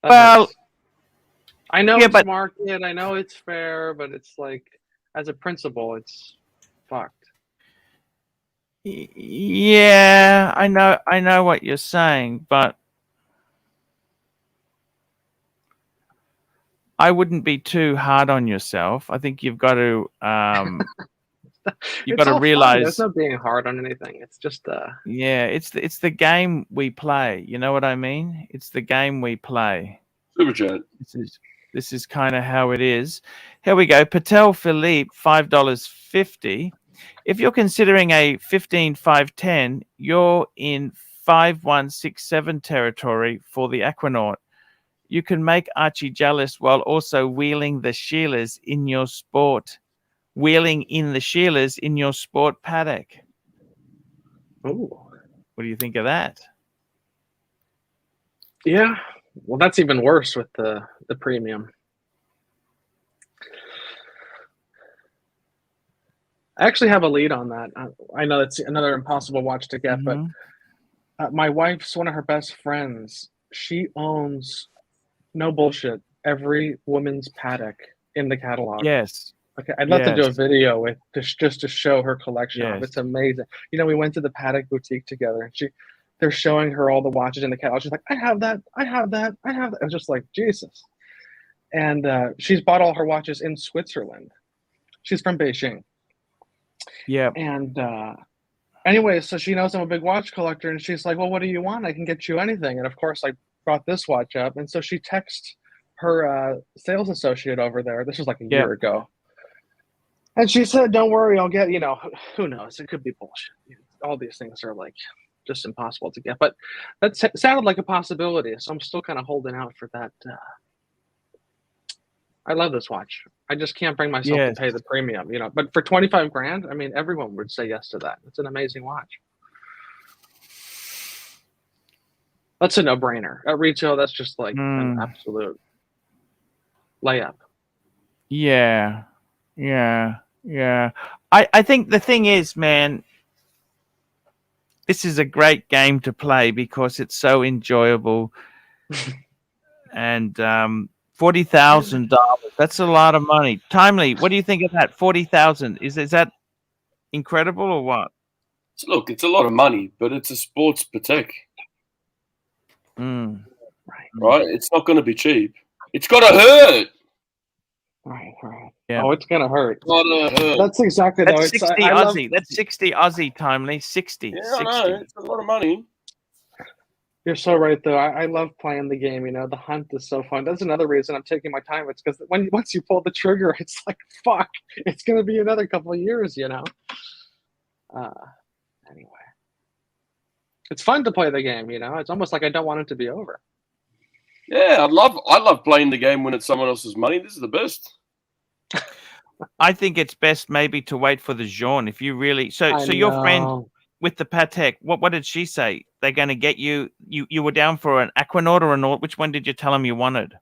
Well, I know it's market, I know it's fair, but it's like, as a principle, it's fucked. Yeah, I know what you're saying, but I wouldn't be too hard on yourself. I think you've got to realize there's no being hard on anything. It's just it's the game we play. You know what I mean? It's the game we play. Super chat. This is kind of how it is. Here we go. Patek Philippe, $5.50. If you're considering a 15-5-10, you're in 5-1-6-7 territory for the Aquanaut. You can make Archie jealous while also wheeling the Sheilas in your sport. Wheeling in the Sheilas in your sport Patek. Ooh. What do you think of that? Yeah. Well, that's even worse with the premium. I actually have a lead on that. I know it's another impossible watch to get, but my wife's one of her best friends. She owns, no bullshit, every woman's Patek in the catalog. Yes. Okay, I'd love to do a Yes. video with just to show her collection. Yes. It's amazing. You know, we went to the Patek boutique together, and they're showing her all the watches in the catalog. She's like, I have that, I have that, I have that. I was just like, Jesus. And she's bought all her watches in Switzerland. She's from Beijing. Yeah. And anyway, so she knows I'm a big watch collector, and she's like, well, what do you want? I can get you anything. And of course, I brought this watch up. And so she texts her sales associate over there. This was like a year ago. And she said, don't worry, I'll get, who knows? It could be bullshit. All these things are like just impossible to get. But that sounded like a possibility. So I'm still kind of holding out for that. I love this watch. I just can't bring myself to pay the premium, But for 25 grand, I mean, everyone would say yes to that. It's an amazing watch. That's a no-brainer. At retail, that's just like an absolute layup. Yeah. I think the thing is, man, this is a great game to play because it's so enjoyable. And $40,000. That's a lot of money. Timely, what do you think of that? $40,000. Is that incredible or what? Look, it's a lot of money, but it's a sports Patek. Right? It's not going to be cheap. It's got to hurt. Right. Yeah. Oh, it's going to hurt. Gotta hurt. That's exactly That's 60 Aussie. That's 60 Aussie, Timely. 60. Yeah, 60. I know. It's a lot of money. You're so right, though. I love playing the game. The hunt is so fun. That's another reason I'm taking my time. It's because once you pull the trigger, it's like, fuck, it's going to be another couple of years, Anyway, it's fun to play the game. It's almost like I don't want it to be over. Yeah, I love playing the game when it's someone else's money. This is the best. I think it's best maybe to wait for the Jean if you really. So your friend with the Patek, what did she say? They're going to get you. You were down for an Aquanaut or a Naut. Which one did you tell them you wanted?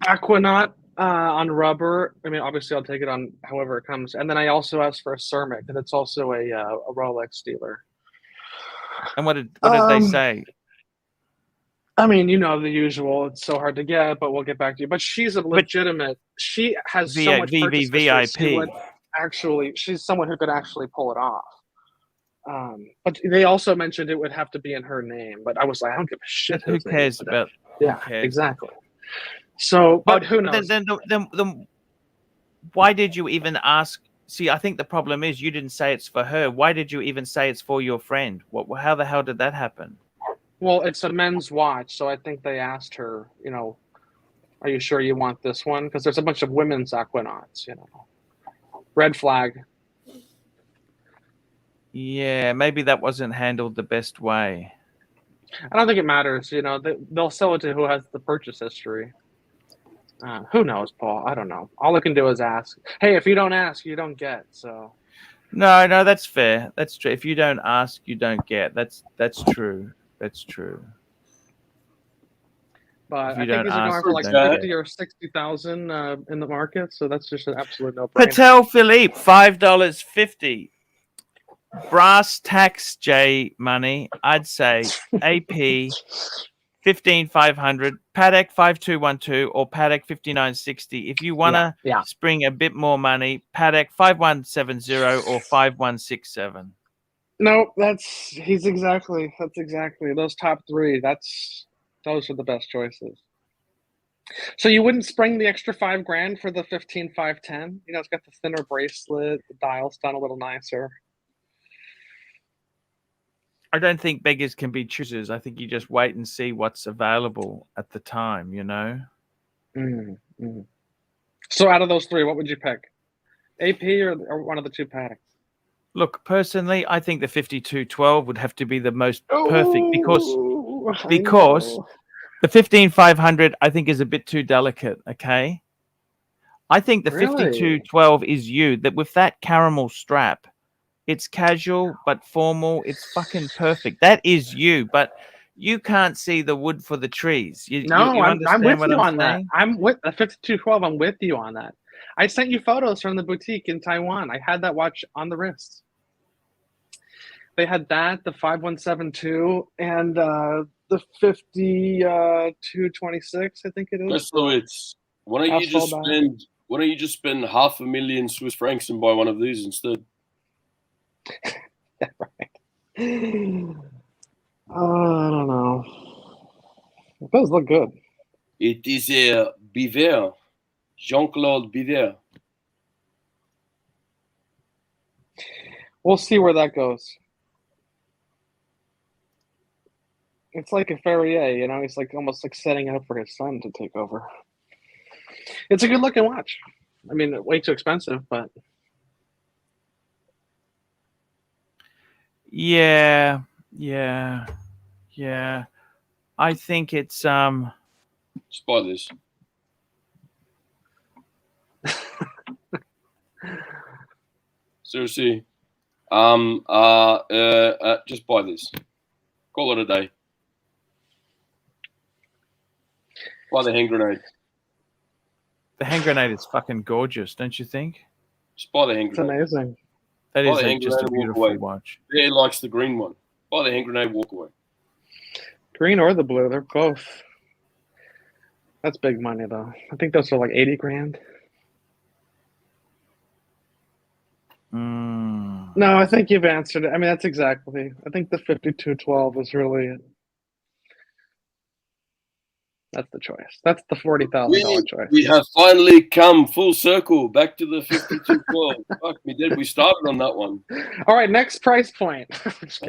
Aquanaut on rubber. I mean, obviously, I'll take it on however it comes. And then I also asked for a Ceramic, and it's also a Rolex dealer. And what did they say? I mean, the usual. It's so hard to get, but we'll get back to you. But she's a legitimate. She has so much purchase history. She's someone who could actually pull it off. But they also mentioned it would have to be in her name. But I was like, I don't give a shit. Who cares about? Yeah, exactly. So, but who knows? Then why did you even ask? See, I think the problem is you didn't say it's for her. Why did you even say it's for your friend? How the hell did that happen? Well, it's a men's watch, so I think they asked her, are you sure you want this one? Because there's a bunch of women's Aquanauts, Red flag. Yeah, maybe that wasn't handled the best way. I don't think it matters. They'll sell it to who has the purchase history. Who knows, Paul? I don't know. All I can do is ask. Hey, if you don't ask, you don't get. So. No, that's fair. That's true. If you don't ask, you don't get. That's true. That's true. But I think these are going for like 50 or 60,000 in the market, so that's just an absolute no-brainer. Patek Philippe, $5.50. Brass tax J money, I'd say AP 15,500, Patek 5212, or Patek 5960. If you want to spring a bit more money, Patek 5170 or 5167. No, that's exactly those top three. Those are the best choices. So you wouldn't spring the extra $5,000 for the 15,510? It's got the thinner bracelet, the dial's done a little nicer. I don't think beggars can be choosers. I think you just wait and see what's available at the time, So out of those three, what would you pick? AP or one of the two Pateks? Look, personally, I think the 5212 would have to be the most perfect because the 15500 I think is a bit too delicate. Okay, I think the Really? 5212 is you. That with that caramel strap, it's casual but formal. It's fucking perfect. That is you, but you can't see the wood for the trees. You I'm understand with what you I'm on that. saying? I'm with the 5212. I'm with you on that. I sent you photos from the boutique in Taiwan. I had that watch on the wrist. They had that, the 5172, and the 5226. I think it is. Lewis, why don't you just spend $500,000 Swiss francs and buy one of these instead? Right. I don't know. It does look good. It is a Biver, Jean-Claude Biver. We'll see where that goes. It's like a Ferrier, you know. He's like almost like setting up for his son to take over. It's a good looking watch. I mean, way too expensive, but Yeah. I think it's Just buy this. Seriously. Just buy this. Call it a day. Buy the hand grenade. the hand grenade is fucking gorgeous, don't you think? Just buy the hand it's grenade. amazing. That Buy is the hand just a grenade and walk beautiful away. watch. Bear likes the green one. Buy the hand grenade, walk away. Green or the blue, they're both. That's big money, though. I think those are like 80 grand. No, I think you've answered it. I mean, that's exactly. I think the 5212 is really it. That's the choice. That's the $40,000 choice. We have finally come full circle back to the 5212. Fuck me dead. We started on that one. All right, next price point.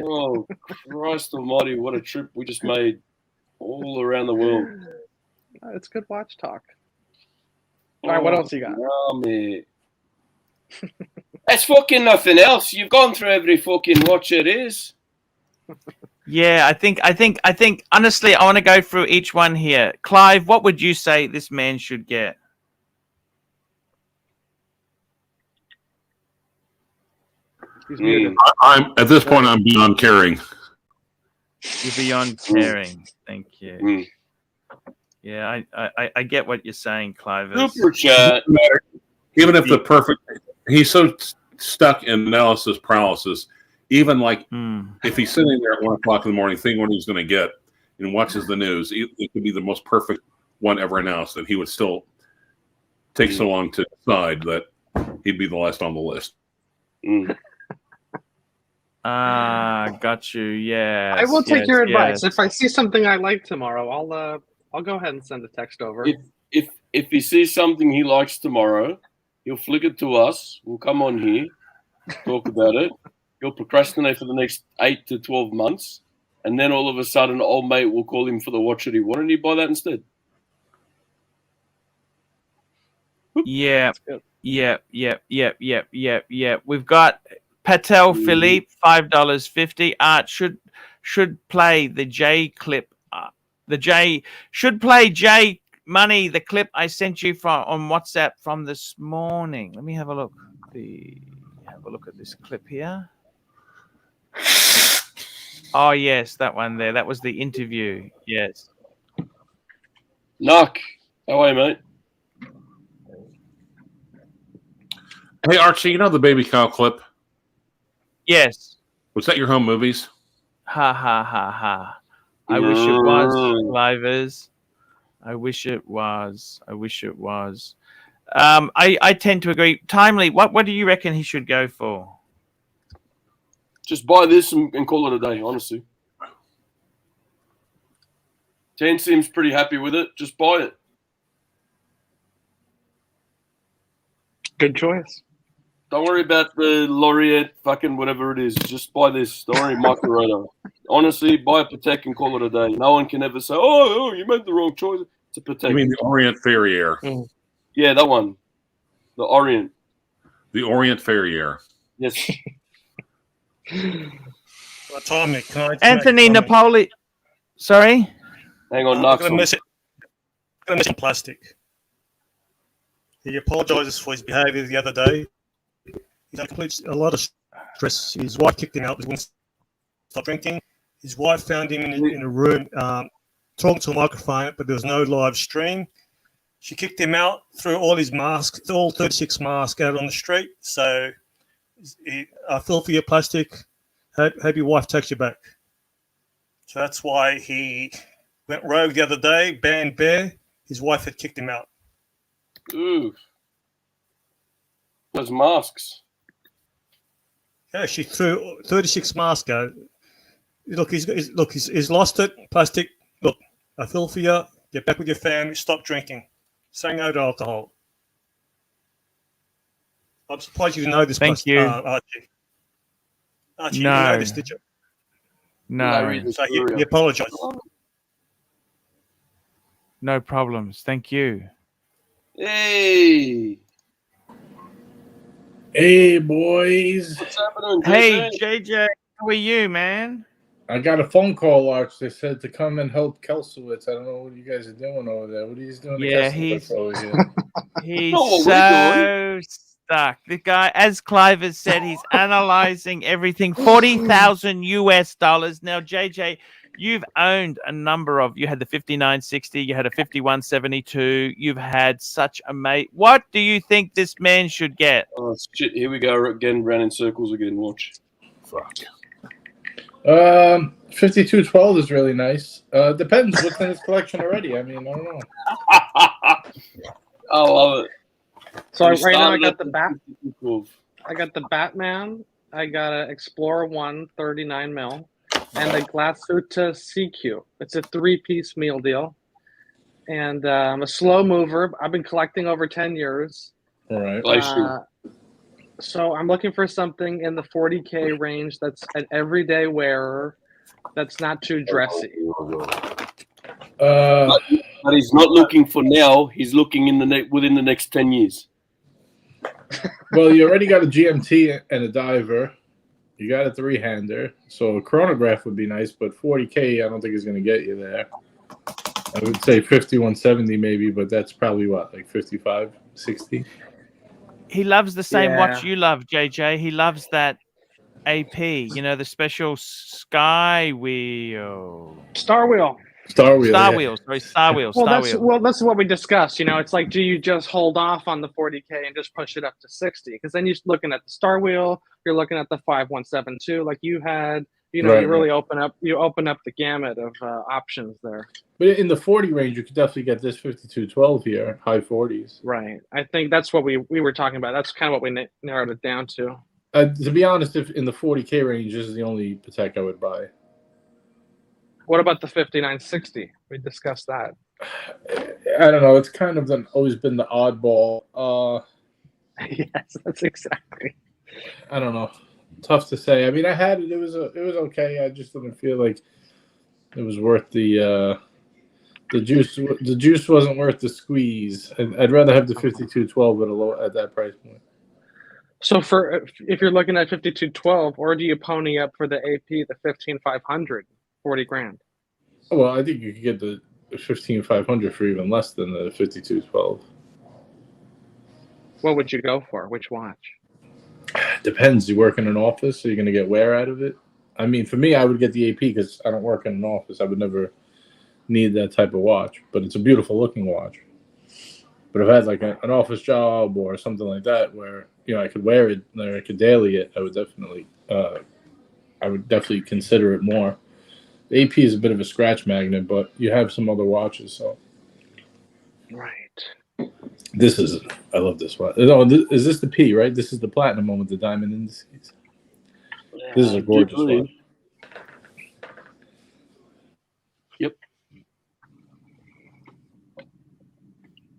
Oh, Christ almighty, what a trip we just made all around the world. It's good watch talk. All right, what else you got? Yummy. That's fucking nothing else. You've gone through every fucking watch it is. Yeah, I think honestly, I want to go through each one here. Clive, what would you say this man should get? He's muted. I'm at this point. I'm beyond caring. You're beyond caring. Thank you. Yeah, I get what you're saying, Clive. Super chat. Even if the perfect, he's so stuck in analysis paralysis. Even like if he's sitting there at 1 o'clock in the morning thinking what he's going to get and watches the news, it could be the most perfect one ever announced, and he would still take so long to decide that he'd be the last on the list. Got you. Yeah. I will take your advice. If I see something I like tomorrow, I'll go ahead and send a text over. If he sees something he likes tomorrow, he'll flick it to us. We'll come on here, talk about it. He'll procrastinate for the next 8 to 12 months, and then all of a sudden, old mate will call him for the watch that he wanted. And he'd buy that instead. Yeah. We've got Patek Philippe, $5.50. Art should play the J clip. The J should play J Money, the clip I sent you on WhatsApp from this morning. Let me have a look. Have a look at this clip here. Oh yes, that one there. That was the interview. Yes. Knock. How are you, mate? Hey Archie, you know the baby cow clip? Yes. Was that your home movies? Ha ha ha ha. I wish it was, Livers. I wish it was. I tend to agree. Timely, what do you reckon he should go for? Just buy this and call it a day, honestly. 10 seems pretty happy with it. Just buy it. Good choice. Don't worry about the Laureate, fucking whatever it is. Just buy this. Don't worry, Micro. Honestly, buy a Patek and call it a day. No one can ever say, oh, you made the wrong choice. It's a Patek. You mean the Orient Ferrier? Yeah, that one. The Orient. The Orient Ferrier. Yes. Well, Tommy, can I just Anthony make a comment? Napoli. Sorry. Hang on, I'm going to Knox. mention plastic. He apologises for his behaviour the other day. He's had a lot of stress. His wife kicked him out because he wouldn't stop drinking. His wife found him in a room talking to a microphone, but there was no live stream. She kicked him out, threw all his masks, all 36 masks out on the street. So I feel for your plastic. Hope your wife takes you back. So that's why he went rogue the other day, banned bear. His wife had kicked him out. Ooh. Those masks. Yeah, she threw 36 masks out. Look, he's lost it. Plastic. Look, I feel for you. Get back with your family. Stop drinking. Say no to alcohol. I'm surprised you didn't know this. Thank you. Archie. Archie, No. you didn't know this, did you? No. So you apologise. No problems. Thank you. Hey. Hey, boys. What's happening? Hey, JJ? JJ, how are you, man? I got a phone call, Arch. They said to come and help Kelsowitz. I don't know what you guys are doing over there. What are you doing Yeah, to Kelsowitz over here? He's know what we're so stuck. The guy, as Clive has said, he's analyzing everything. $40,000 Now, JJ, you've owned a number of. You had the 5960. You had a 5172. You've had such What do you think this man should get? Oh, shit. Here we go again, round in circles again. Watch. Fuck. 5212 is really nice. Depends what's in his collection already. I mean, I don't know. I love it. So We right now I started got at the bat. 52. I got the Batman. I got an Explorer 1 39 mil, and the Glasuta CQ. It's a 3-piece meal deal, and a slow mover. I've been collecting over 10 years. All right. So I'm looking for something in the 40K range that's an everyday wearer, that's not too dressy. But he's not looking for now. He's looking in within the next 10 years. Well, you already got a GMT and a diver. You got a 3-hander. So a chronograph would be nice, but 40K, I don't think is going to get you there. I would say 5170 maybe, but that's probably what, like 55, 60? He loves the same watch Yeah. you love, JJ. He loves that AP, the special Sky Wheel. Star Wheel. Star Wheel. Star yeah. Wheel. Sorry, Star Wheel. Well, Star that's Wheel. this is what we discussed. It's like, do you just hold off on the 40K and just push it up to 60? Because then you're looking at the Star Wheel, you're looking at the 5172, like you had. Right, you really open up the gamut of options there. But in the 40 range, you could definitely get this 5212 here, high 40s. Right. I think that's what we were talking about. That's kind of what we narrowed it down to. To be honest, if in the 40K range, this is the only Patek I would buy. What about the 5960? We discussed that. I don't know. It's kind of always been the oddball. Yes, that's exactly. I don't know. Tough to say. I mean, I had it. It was okay. I just didn't feel like it was worth the juice. The juice wasn't worth the squeeze. I'd rather have the 5212 at that price point. So if you're looking at 5212, or do you pony up for the AP, the 15500, 40 grand? Well, I think you could get the 15500 for even less than the 5212. What would you go for? Which watch? Depends. You work in an office, so you're going to get wear out of it. I mean, for me, I would get the AP because I don't work in an office. I would never need that type of watch, but it's a beautiful looking watch. But if I had like an office job or something like that where I could wear it or I could daily it, I would definitely consider it more. The AP is a bit of a scratch magnet, but you have some other watches, so. Right. I love this watch. No, is this the P, right? This is the platinum one with the diamond indices. This is a gorgeous watch. Yep.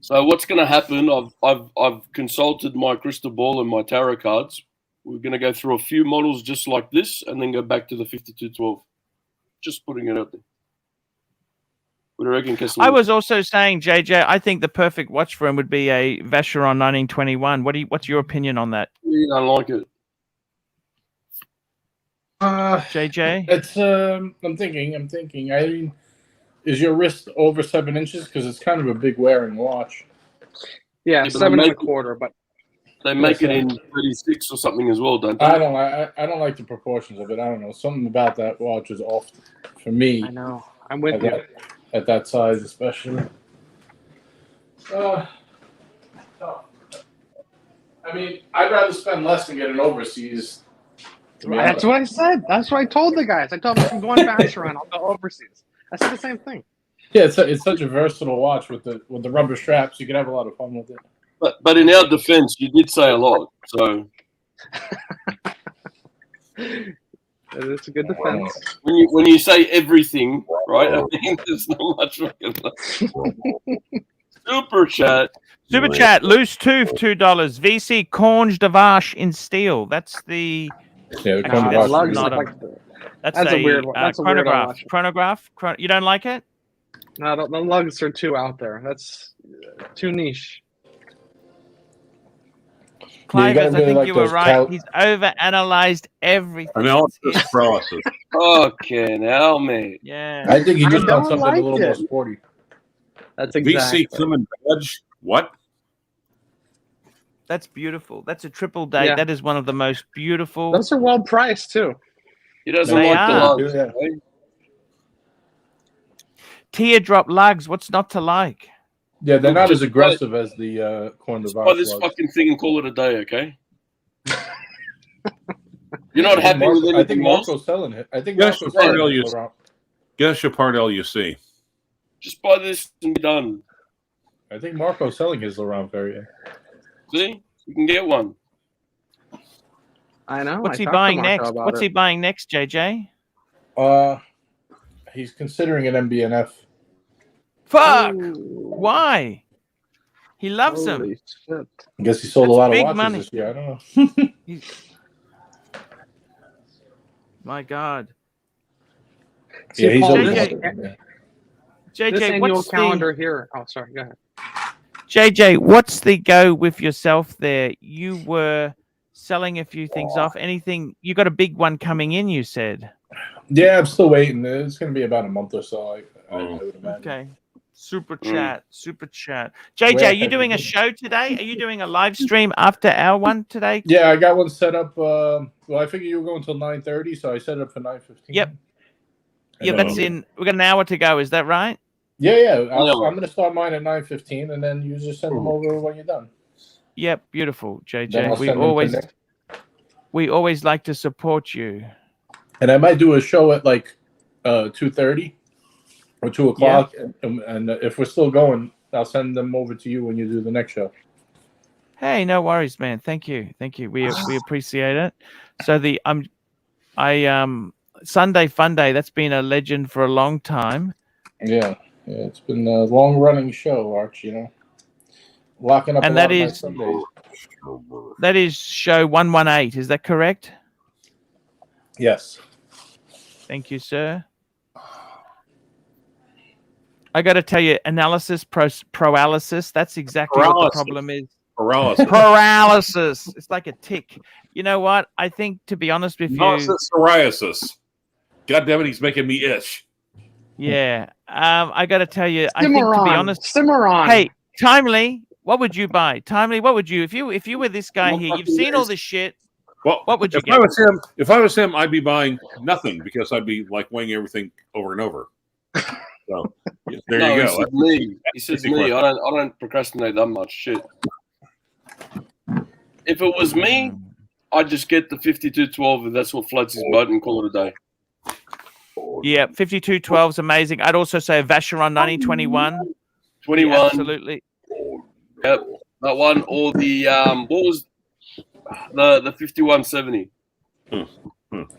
So what's going to happen? I've consulted my crystal ball and my tarot cards. We're going to go through a few models just like this, and then go back to the 5212. Just putting it out there. What do you reckon, Kessler? I was also saying, JJ, I think the perfect watch for him would be a Vacheron 1921. What's your opinion on that? Yeah, I like it. JJ? It's I'm thinking. I mean, is your wrist over 7 inches? Because it's kind of a big wearing watch. Yeah, but 7.25. But they make it in 36 or something as well, don't they? I don't like the proportions of it. I don't know. Something about that watch is off for me. I know. I'm with you. At that size, especially. I mean, I'd rather spend less than get an overseas. That's what I said. That's what I told the guys. I told them if I'm going faster around, I'll go overseas. I said the same thing. Yeah, it's such a versatile watch with the rubber straps. You can have a lot of fun with it. But in our defense, you did say a lot. So it's a good defense. when you say everything, right? I mean, there's not much. Super chat. Super chat, loose tooth, $2. VC Cornge de Vache in steel. That's the. Yeah, That's a weird one. That's a weird chronograph. Chronograph. You don't like it? No, the lugs are too out there. That's too niche. Clivers, I think you were right. He's overanalyzed everything. Analysis paralysis. Okay, now, mate. Yeah. I think you just want something a little more sporty. That's exactly. VC Clement badge. What? That's beautiful. That's a triple date. Yeah. That is one of the most beautiful. Those are well priced too. He doesn't They like are. the lugs. Yeah. Right? Teardrop lugs. What's not to like? Yeah, they're not as aggressive as the Corn de Vache. Buy this fucking thing and call it a day, okay? You're not happy with anything I think else? Marco's selling it. I think Yes, Marco's part selling it. LUC. Guess your part LUC. Just buy this and be done. I think Marco's selling his Laurent Ferrier. See? You can get one. I know. What's I he talked to buying Marco next? about What's it. he buying next, JJ? He's considering an MBNF. Fuck! Ooh. Why? He loves them. Holy shit. I guess he sold That's a lot of big watches money. this year. I don't know. My God. Yeah, he's Paul, always JJ, yeah. JJ, this annual what's calendar here. Oh, sorry. Go ahead. JJ, what's the go with yourself there? You were selling a few things off. Anything? You got a big one coming in, you said. Yeah, I'm still waiting. It's going to be about a month or so. I would imagine. Okay. Super chat. JJ, you doing a show today? Are you doing a live stream after our one today? Yeah, I got one set up. Well, I figured you were going until 9:30, so I set it up for 9:15. Yep. Yeah, that's in. We've got an hour to go. Is that right? Yeah. I'm going to start mine at 9:15, and then you just send them over when you're done. Yep. Beautiful, Then JJ. I'll send them We always like to support you. And I might do a show at like 2:30 or 2 o'clock, and if we're still going, I'll send them over to you when you do the next show. Hey, no worries, man. Thank you. We appreciate it. So Sunday Fun Day, that's been a legend for a long time. Yeah, it's been a long-running show, Arch. Locking up. And a lot of my Sundays. That is show 118. Is that correct? Yes. Thank you, sir. I got to tell you, analysis paralysis. That's exactly what the problem is. Paralysis. It's like a tick. You know what? I think, to be honest with you, psoriasis. God damn it, he's making me itch. Yeah. I got to tell you, I think, to be honest, Cimarron. Hey, Timely, what would you buy? Timely, what would you if you were this guy here? You've seen all this shit. Well, what would you get? If I was him, I'd be buying nothing because I'd be like weighing everything over and over. So there you go. He says me. I don't procrastinate that much. Shit. If it was me, I'd just get the 5212 if that's what floats his boat and call it a day. Yeah, 5212 is amazing. I'd also say a Vacheron 9021. 21. Yeah, absolutely. Yep, that one or the what was the 5170.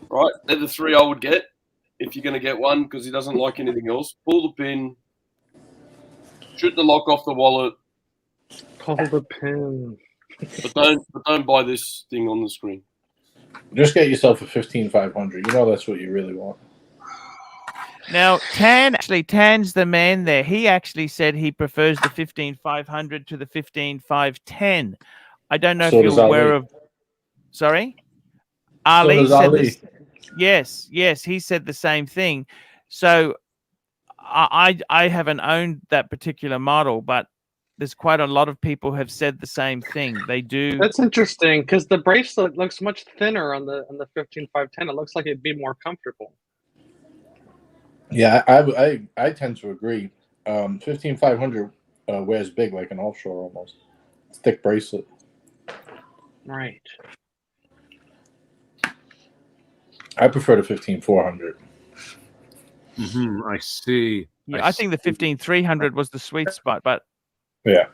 Right, they're the three I would get if you're going to get one because he doesn't like anything else. Pull the pin, shoot the lock off the wallet. Pull the pin. But don't buy this thing on the screen. Just get yourself a 15500. That's what you really want. Now, Tan's the man there. He actually said he prefers the 15500 to the 15510. I don't know if you're aware of. Sorry, Ali said this. Yes, he said the same thing. So I haven't owned that particular model, but there's quite a lot of people have said the same thing. They do. That's interesting because the bracelet looks much thinner on the 15510. It looks like it'd be more comfortable. Yeah, I tend to agree. 15500 wears big like an offshore almost. Thick bracelet. Right. I prefer the 15400. I see. Yeah, I think the 15300 was the sweet spot, but Yeah.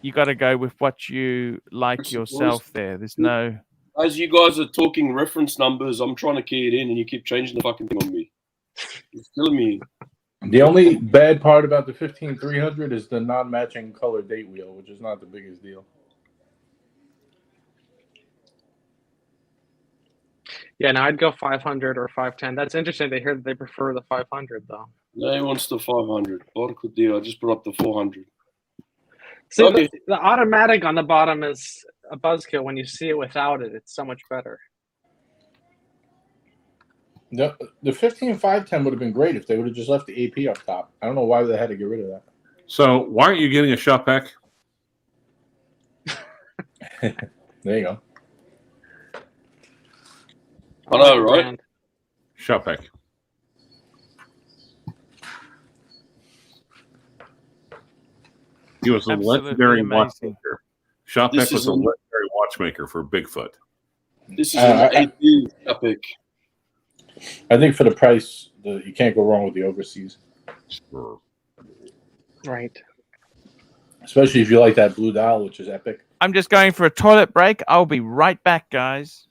you got to go with what you like yourself there. There's no... As you guys are talking reference numbers, I'm trying to key it in, and you keep changing the fucking thing on me. It's killing me. The only bad part about the 15300 is the non-matching color date wheel, which is not the biggest deal. Yeah, no, I'd go 500 or 510. That's interesting to hear that they prefer the 500 though. No, he wants the 500. What a good deal. I just brought up the 400. See, Okay. the automatic on the bottom is a buzzkill. When you see it without it, it's so much better. The 15510 would have been great if they would have just left the AP up top. I don't know why they had to get rid of that. So why aren't you getting a shop pack? There you go. I know, right? Shop pack. He was a Absolutely legendary amazing. watchmaker. Shop This pack was is a an- legendary watchmaker for Bigfoot. This is an AP epic. I think for the price, you can't go wrong with the overseas. Right. Especially if you like that blue dial, which is epic. I'm just going for a toilet break. I'll be right back, guys.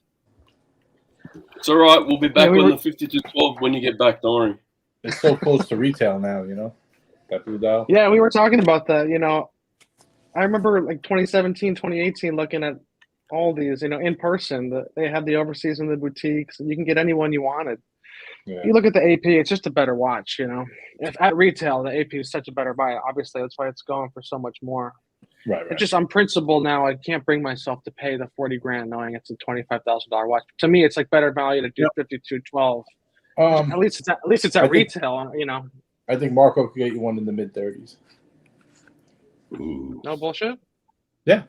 It's all right. We'll be back we on were- the 5212 when you get back. Don't worry. It's so close to retail now, you know? That blue dial. Yeah, we were talking about that. You know, I remember like 2017, 2018, looking at all these, you know, in person. They had the overseas in the boutiques, and you can get anyone you wanted. Yeah. You look at the AP; it's just a better watch. You know, if at retail the AP is such a better buy. Obviously, that's why it's going for so much more. Right. It's just on principle now. I can't bring myself to pay the $40,000 knowing it's a $25,000 watch. To me, it's like better value to do 5212. At least it's at I think- retail. You know, I think Marco could get you one in the mid-30s. no bullshit. Yeah.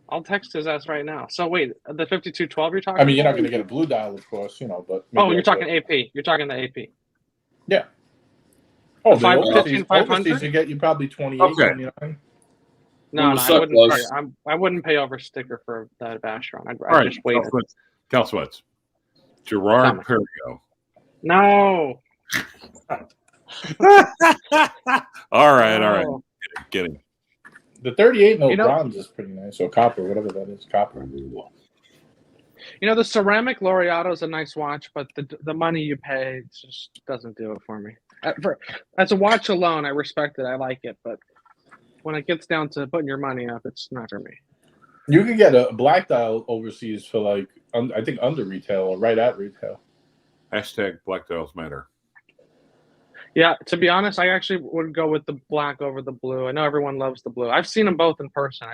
I'll text his ass right now. So wait, the 5212 you're talking? I mean, you're not about? going to get a blue dial, of course, you know, but... Oh, maybe you're that's talking AP. You're talking the AP. Yeah. Oh, the 15,500? overseas you get you probably 28, Okay. 29. No, What's I up, wouldn't. guys? I wouldn't pay over sticker for that Vacheron. I'd All right, just wait. Cal Sweats. Gerard Comment. Perrigo. No. All right. No. Getting. The 38 mil You know- bronze is pretty nice, or copper, whatever that is, copper. You know, the ceramic Laureato is a nice watch, but the money you pay just doesn't do it for me. As a watch alone, I respect it. I like it, but when it gets down to putting your money up, it's not for me. You can get a black dial overseas for like, I think under retail or right at retail. Hashtag Black Dials Matter. Yeah, to be honest, I actually would go with the black over the blue. I know everyone loves the blue. I've seen them both in person.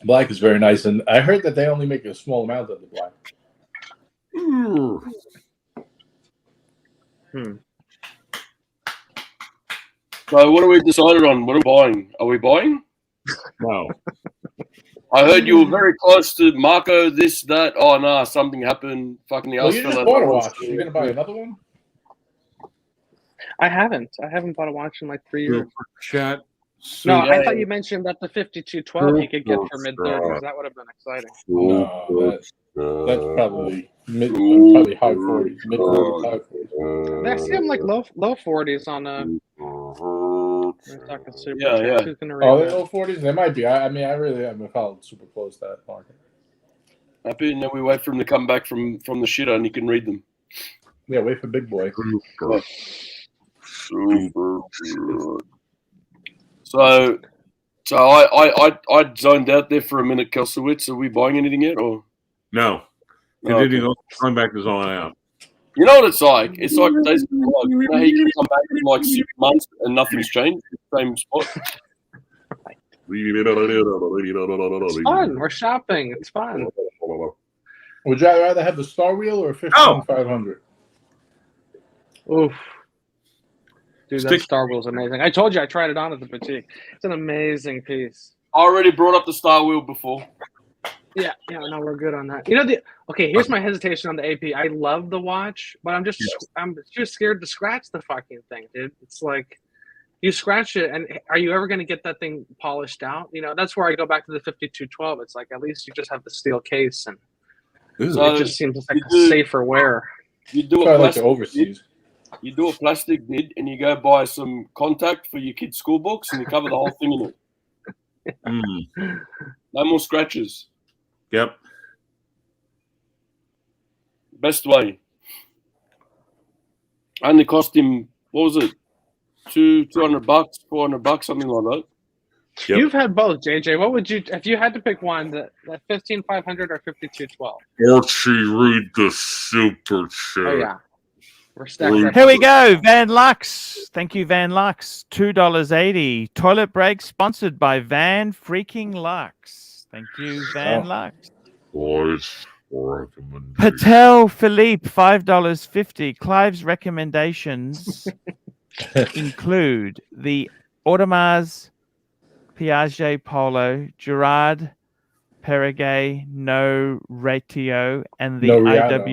Black is very nice, and I heard that they only make a small amount of the black. So what are we decided on? What are we buying? Are we buying? No. I heard you were very close to Marco, this, that. Oh, no, something happened. Fucking the Well, ass you fell just out bought a of my watch. sleeve. You're going to buy another one? I haven't bought a watch in like 3 years. Chat. No, Yeah, I thought yeah. you mentioned that the 5212 you could get for mid-30s. That would have been exciting. No, that's probably probably high 40s, mid 40s, high 40s. I see them like low 40s on we're talking super Yeah, chat. yeah. Who's gonna read Oh, they're that? low 40s? They might be. I mean, I really haven't followed super close to that market. Happy, and then we wait for him to come back from the shitter and you can read them. Yeah, wait for Big Boy. Super good. So I zoned out there for a minute, Kelsowitz. Are we buying anything yet? Or No. Oh, Continue going back to zone out. you know what it's like? It's like days of life. You know how you can come back in like 6 months and nothing's changed? Same spot. It's fun. We're shopping. It's fun. Would you rather have the Star Wheel or a 15500? Oof. Dude, that Stick- Star Wheel's amazing. I told you I tried it on at the boutique. It's an amazing piece. I already brought up the Star Wheel before. Yeah, no, we're good on that. You know, okay, here's my hesitation on the AP. I love the watch, but I'm just scared to scratch the fucking thing, dude. It's like you scratch it, and are you ever going to get that thing polished out? You know, that's where I go back to the 5212. It's like at least you just have the steel case, and So it just seems like a safer wear. You do I a like the plastic overseas. you do a plastic lid, and you go buy some contact for your kids' school books, and you cover the whole thing in it. No more scratches. Yep. Best way. Only cost him, what was it? $200, $400, something like that. Yep. You've had both, JJ. What would you, if you had to pick one, the 15500 or 5212? Archie, read the super chat. Oh yeah, we're stacked up. Here we go. Van Lux. Thank you, Van Lux. $2.80. Toilet break sponsored by Van freaking Lux. Thank you, Van Lux. Boys, recommendation. Patek Philippe, $5.50. Clive's recommendations include the Audemars Piaget Polo, Gerard Perregay No Ratio, and the Riado,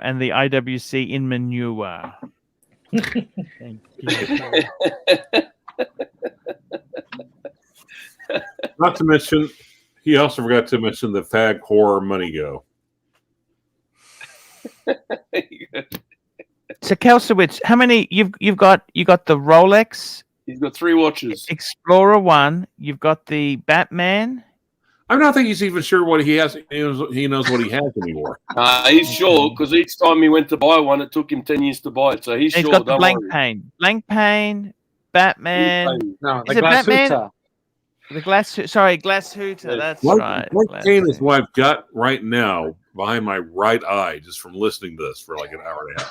and the IWC in manure. Thank you. Not to mention, he also forgot to mention the Fag Horror Money Go. So Kelsowitz, how many you've got? You got the Rolex. He's got 3 watches. Explorer 1. You've got the Batman. I don't think he's even sure what he has. He knows what he has anymore. He's sure, because each time he went to buy one, it took him 10 years to buy it. So he's He's sure. got the Don't blank worry. pane. Blank pane. Batman. No, Is the it Batman? Glashütte. The Glashütte. That's right. Blank cane is what I've got right now behind my right eye, just from listening to this for like an hour and a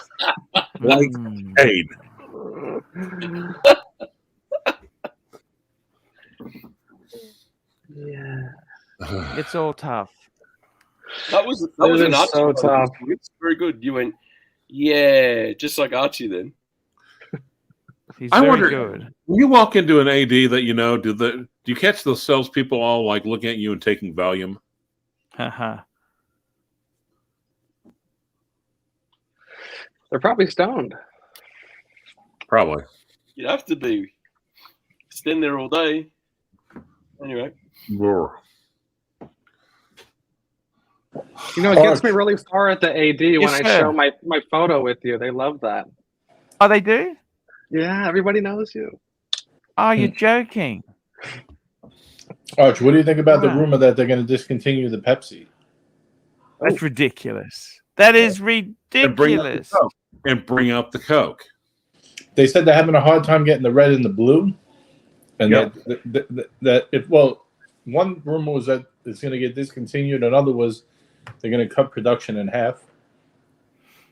half. Blank cane. Yeah. It's all tough. That was It an is Archie. so tough. It's very good. You went, yeah, just like Archie then. He's I very wonder, good. when you walk into an AD that you know, do you catch those salespeople all like looking at you and taking Valium? Haha. They're probably stoned. Probably. You'd have to be. Stand there all day. Anyway. Roar. You know, it gets me really far at the AD when Yes, I sir. show my photo with you. They love that. Oh, they do? Yeah, everybody knows you. Oh, you're joking. Arch, what do you think about the Wow. rumor that they're going to discontinue the Pepsi? That's ridiculous. That is ridiculous. And bring out the Coke. They said they're having a hard time getting the red and the blue, and Yep. that if one rumor was that it's going to get discontinued, another was they're going to cut production in half,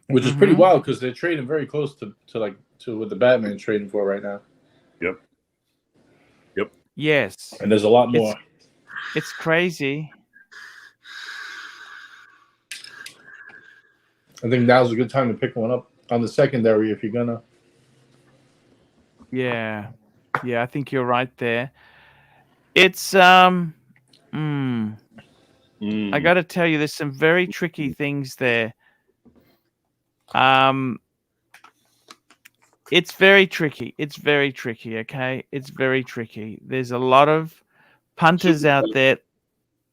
which is pretty wild because they're trading very close to what the Batman's trading for right now. Yep. Yes. And there's a lot more. It's crazy. I think now's a good time to pick one up on the secondary if you're gonna. Yeah. Yeah, I think you're right there. It's I got to tell you, there's some very tricky things there. It's very tricky. It's very tricky, okay? It's very tricky. There's a lot of punters out there.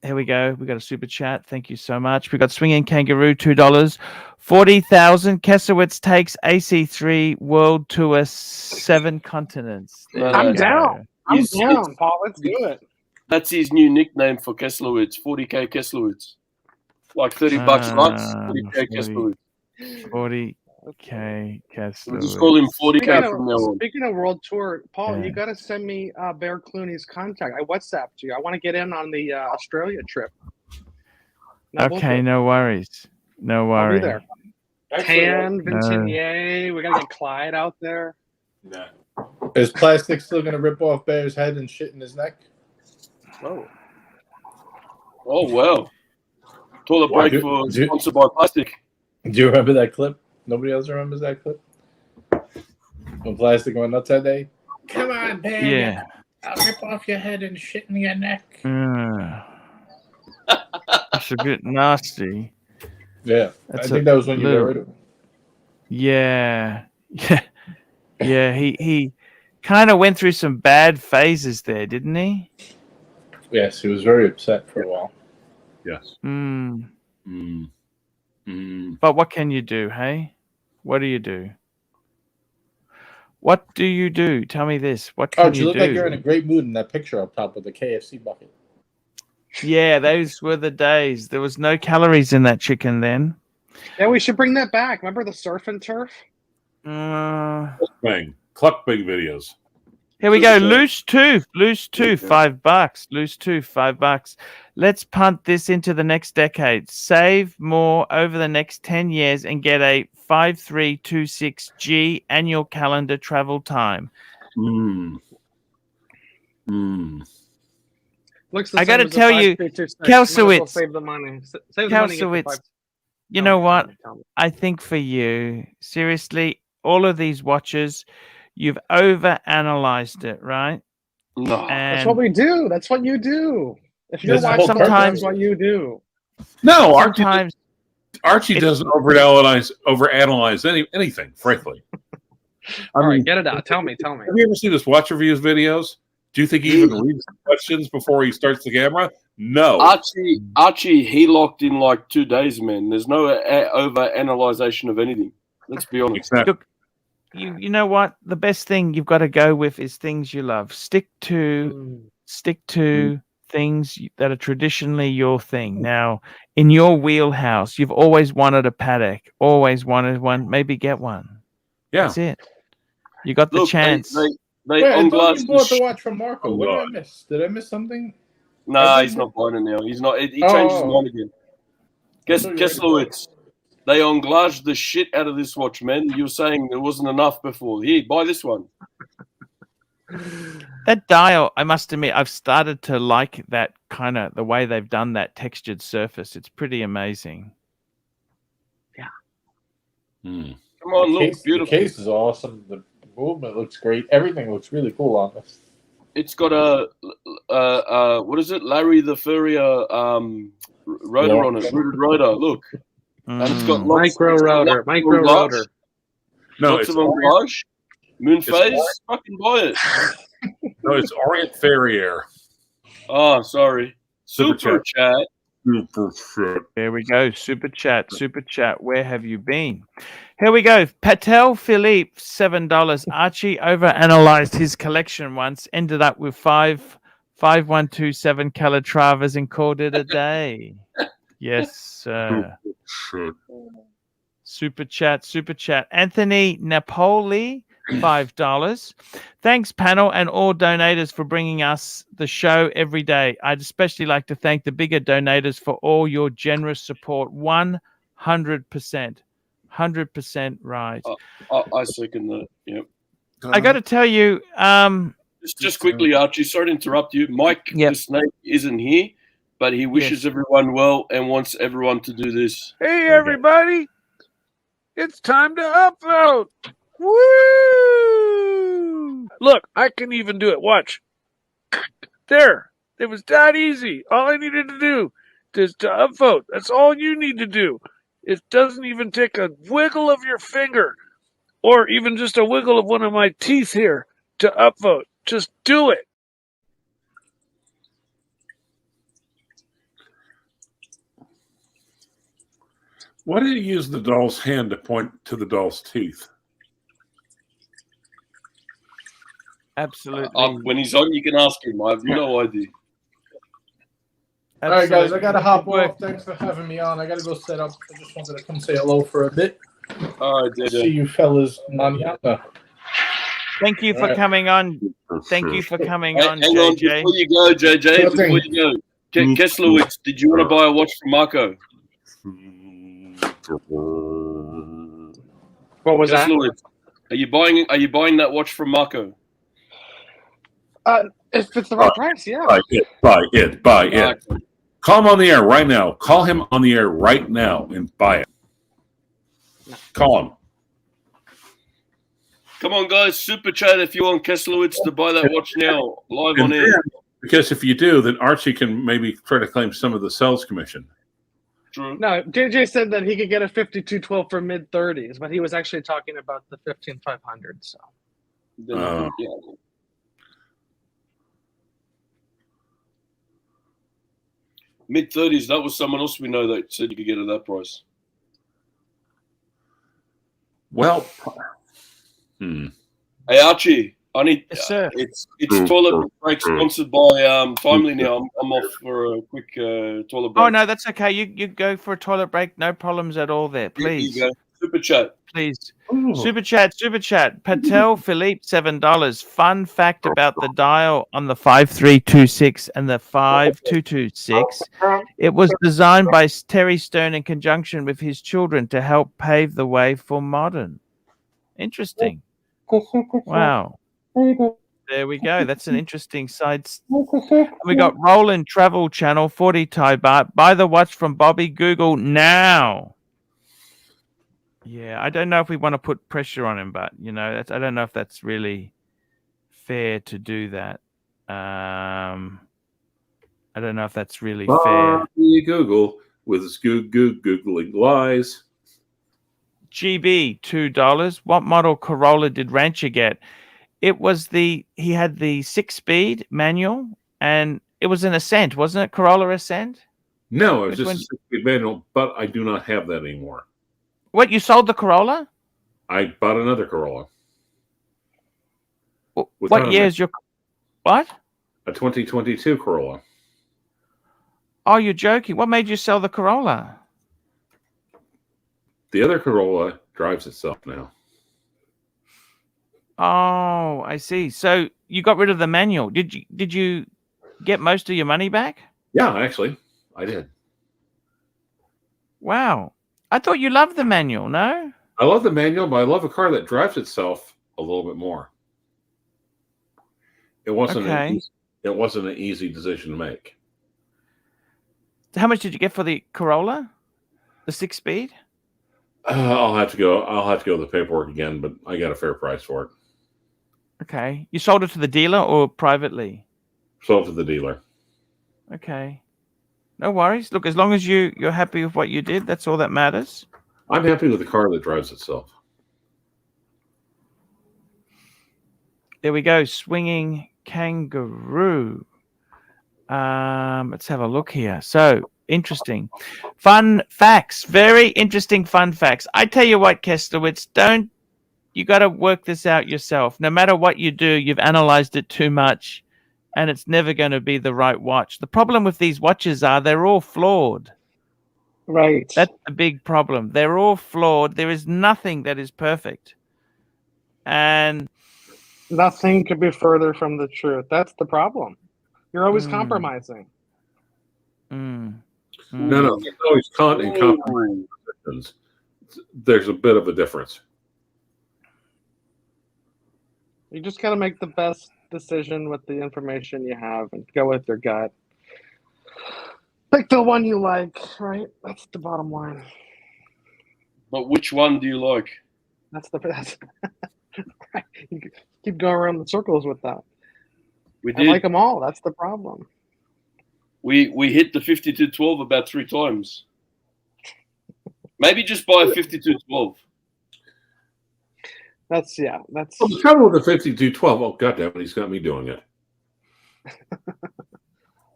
Here we go. We got a super chat. Thank you so much. We got Swinging Kangaroo, $2. 40,000. Kesowitz takes AC3 World Tour 7 continents. There I'm we go. down. I'm It's- down, Paul. Let's do it. That's his new nickname for Kesslowitz, 40K Kesslowitz. Like $30 bucks, 40K 40. Kesslowitz. 40K We'll just call him 40K from now on. Speaking of World Tour, Paul, Yeah. you got to send me Bear Clooney's contact. I WhatsApped you. I want to get in on the Australia trip. No Okay, bullshit. no worries. No I'll be worries. there. Tan, Vincentier. We got to get Clyde out there. Is Plastic still gonna rip off Bear's head and shit in his neck? Oh, wow. Toilet break for sponsored by plastic. Do you remember that clip? Nobody else remembers that clip? When Plastic went nuts that day? Come on, man. Yeah. I'll rip off your head and shit in your neck. That's a bit nasty. Yeah. I think that was when you got rid of him. Yeah. Yeah. He kind of went through some bad phases there, didn't he? Yes, he was very upset for a while. Yes. But what can you do, hey? What do you do? What do you do? Tell me this. What can you look like you're in a great mood in that picture up top with the KFC bucket. Yeah, those were the days. There was no calories in that chicken then. Yeah, we should bring that back. Remember the surf and turf? Bang. Cluck big videos. Here we go. Loose tooth. $5. Loose tooth, $5. Let's punt this into the next decade. Save more over the next 10 years and get a 5326G annual calendar travel time. I got to tell you, Kelsowitz. Save the money. Save the money. Kelsowitz. You know what? I think for you, seriously, all of these watches, you've over-analyzed it, right? No. That's what we do. That's what you do. If you're watching, sometimes that's what you do. No, sometimes Archie doesn't overanalyze anything, frankly. All right, get it out. Tell me. Have you ever seen his watch reviews videos? Do you think he even reads the questions before he starts the camera? No. Archie, he locked in like 2 days, man. There's no over-analyzation of anything. Let's be honest. Exactly. Look, you know what? The best thing you've got to go with is things you love. Stick to things that are traditionally your thing. Now, in your wheelhouse, you've always wanted a Patek, always wanted one. Maybe get one. Yeah, that's it. You got the chance. Wait, I thought you bought the watch from Marco. What did I miss? Did I miss something? No, he's not buying it now. He's not. He changed his mind again. Kesslerwitz. They englazed the shit out of this watch, man. You were saying there wasn't enough before. Here, buy this one. That dial, I must admit, I've started to like that kind of the way they've done that textured surface. It's pretty amazing. Yeah. Come on, look, beautiful. The case is awesome. The movement looks great. Everything looks really cool on this. It's got a what is it? Larry the Furrier rotor on it. Rooted rotor. Look. And it's got micro rotor. No, lots of englage. Moon phase. Fucking buy it. No, it's Orient Ferrier. Oh, sorry. Super chat. There we go. Super chat. Where have you been? Here we go. Patek Philippe, $7. Archie overanalyzed his collection once, ended up with 5127 Calatravas and called it a day. Yes, sir. Super chat. Anthony Napoli, $5. Thanks, panel, and all donators for bringing us the show every day. I'd especially like to thank the bigger donators for all your generous support. 100%. 100% right. I second that. Yep. I got to tell you, just quickly, Archie. Sorry to interrupt you. Mike the Snake isn't here, but he wishes everyone well and wants everyone to do this. Hey, everybody! It's time to upvote. Woo! Look, I can even do it. Watch. There. It was that easy. All I needed to do is to upvote. That's all you need to do. It doesn't even take a wiggle of your finger or even just a wiggle of one of my teeth here to upvote. Just do it. Why did he use the doll's hand to point to the doll's teeth? Absolutely. When he's on, you can ask him. I have no idea. All right, guys, I got to hop off. Thanks for having me on. I got to go set up. I just wanted to come say hello for a bit. All right, see you fellas manana. Thank you for coming on. Thank you for coming on, hang JJ. on, before you go, JJ, before you go, Kesslowitz, did you want to buy a watch from Marco? What was that? Are you buying that watch from Marco? If it's the right price, yeah. Buy it. Call him on the air right now. Call him on the air right now and buy it. Call him. Come on, guys. Super chat if you want Keselowitz to buy that watch now, live on air. Because if you do, then Archie can maybe try to claim some of the sales commission. True. No, JJ said that he could get a 5212 for mid-30s, but he was actually talking about the 15500. So. Then, yeah. Mid-30s, that was someone else we know that said you could get it at that price. Well, Hey, Archie, I need. Yes, sir. It's toilet break sponsored by Timely now. I'm off for a quick toilet break. Oh no, that's okay. You go for a toilet break. No problems at all there. Please. Here you go. Super chat. Please. Super chat. Patek Philippe, $7. Fun fact about the dial on the 5326 and the 5226. It was designed by Terry Stone in conjunction with his children to help pave the way for modern. Interesting. Wow. There we go. That's an interesting side. We got Roland Travel Channel, 40 Thai baht. Buy the watch from Bobby Google now. Yeah, I don't know if we want to put pressure on him, but I don't know if that's really fair to do that. I don't know if that's really fair. Bobby Google with his googling lies. GB, $2. What model Corolla did Rancher get? It was he had the 6-speed manual, and it was an Ascent, wasn't it? Corolla Ascent? No, it was just a 6-speed manual, but I do not have that anymore. What, you sold the Corolla? I bought another Corolla. What year is your... What? A 2022 Corolla. Oh, you're joking. What made you sell the Corolla? The other Corolla drives itself now. Oh, I see. So you got rid of the manual. Did you get most of your money back? Yeah, actually, I did. Wow. I thought you loved the manual, no? I love the manual, but I love a car that drives itself a little bit more. It wasn't an easy decision to make. How much did you get for the Corolla? The 6-speed? I'll have to go the paperwork again, but I got a fair price for it. Okay. You sold it to the dealer or privately? Sold to the dealer. Okay. No worries. Look, as long as you're happy with what you did, that's all that matters. I'm happy with the car that drives itself. There we go. Swinging Kangaroo. Let's have a look here. So, interesting. Fun facts. Very interesting fun facts. I tell you what, Keselowitz, you got to work this out yourself. No matter what you do, you've analyzed it too much, and it's never going to be the right watch. The problem with these watches they're all flawed. Right. That's the big problem. They're all flawed. There is nothing that is perfect. And nothing could be further from the truth. That's the problem. You're always compromising. No, it's always compromising. There's a bit of a difference. You just got to make the best decision with the information you have and go with your gut. Pick the one you like, right? That's the bottom line. But which one do you like? That's right. You keep going around in circles with that. I like them all. That's the problem. We hit the 5212 about 3 times. Maybe just buy a 5212. That's the trouble with the 5212. Oh, goddamn, he's got me doing it.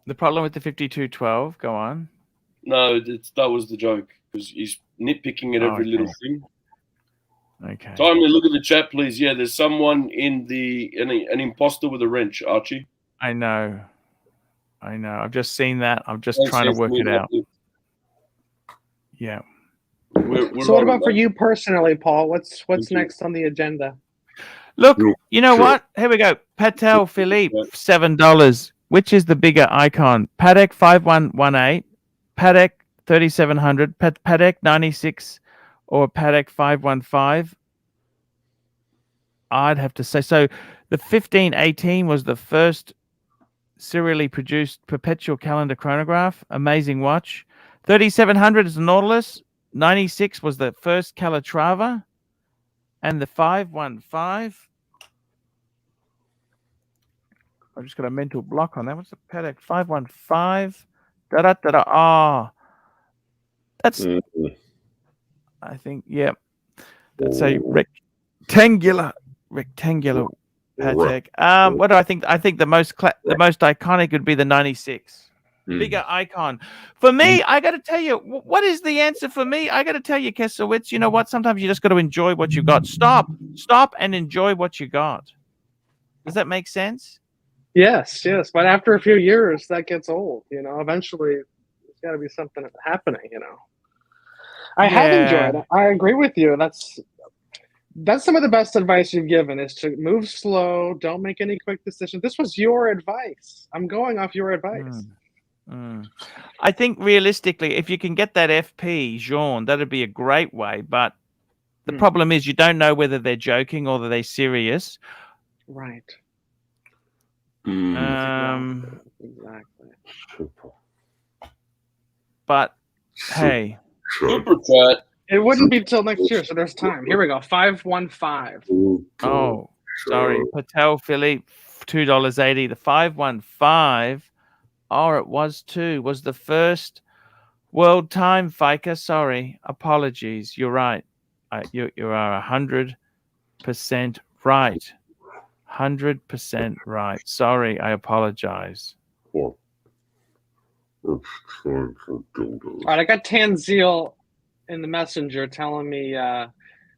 The problem with the 5212, go on. No, that was the joke, because he's nitpicking at every little thing. Okay. Timely, look at the chat, please. Yeah, there's someone in an imposter with a wrench, Archie. I know. I've just seen that. I'm just trying to work it out. Yeah. So what about for you personally, Paul? What's next on the agenda? Look, you know what? Here we go. Patek Philippe, $7. Which is the bigger icon? Patek 5118, Patek 3700, Patek 96, or Patek 515? I'd have to say. So the 1518 was the first serially produced perpetual calendar chronograph. Amazing watch. 3700 is the Nautilus. 96 was the first Calatrava. And the 515. I just got a mental block on that. What's the Patek? 515. Da-da-da-da. Ah. That's, I think, yeah. That's a rectangular Patek. What do I think? I think the most iconic would be the 96. Bigger icon. For me, I got to tell you, what is the answer for me? I got to tell you, Kesowitz, you know what? Sometimes you just got to enjoy what you got. Stop and enjoy what you got. Does that make sense? Yes. But after a few years, that gets old. Eventually, there's got to be something happening. I have enjoyed it. I agree with you. That's some of the best advice you've given is to move slow. Don't make any quick decisions. This was your advice. I'm going off your advice. I think realistically, if you can get that FP, Jean, that'd be a great way. But the problem is you don't know whether they're joking or they're serious. Right. Exactly. But hey. Super chat. It wouldn't be till next year, so there's time. Here we go. 515. Oh, sorry. Patek Philippe, $2.80. The 515. Oh, it was too. Was the first world time, Fika. Sorry. Apologies. You're right. You are 100% right. 100% right. Sorry. I apologize. All right. I got Tanzil in the messenger telling me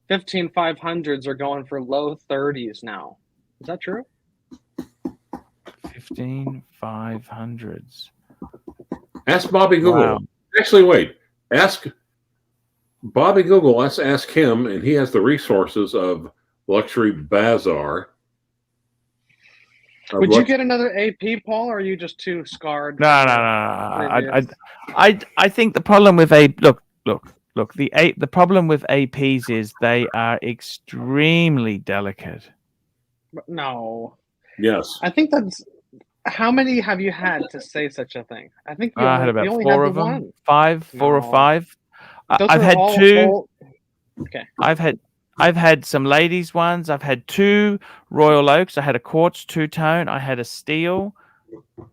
15500s are going for low 30s now. Is that true? 15500s. Ask Bobby Google. Wow. Actually, wait. Ask Bobby Google. Let's ask him, and he has the resources of Luxury Bazaar. Would you get another AP, Paul, or are you just too scarred? No. I think the problem with look. The problem with APs is they are extremely delicate. No. Yes. I think that's. How many have you had to say such a thing? I think I had about 4 of them. One. 4 or 5. I've had 2. Okay. I've had some ladies ones. Couple of 2 Royal Oaks. I had a quartz 2-tone. I had a steel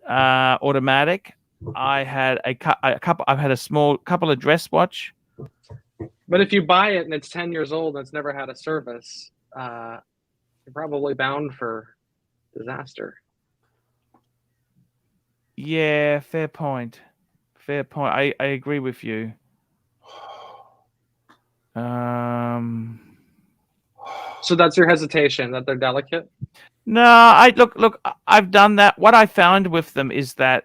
automatic. I had a couple. I've had a small couple of dress watch. But if you buy it and it's 10 years old and it's never had a service, you're probably bound for disaster. Yeah, fair point. I agree with you. So that's your hesitation that they're delicate? No, look. I've done that. What I found with them is that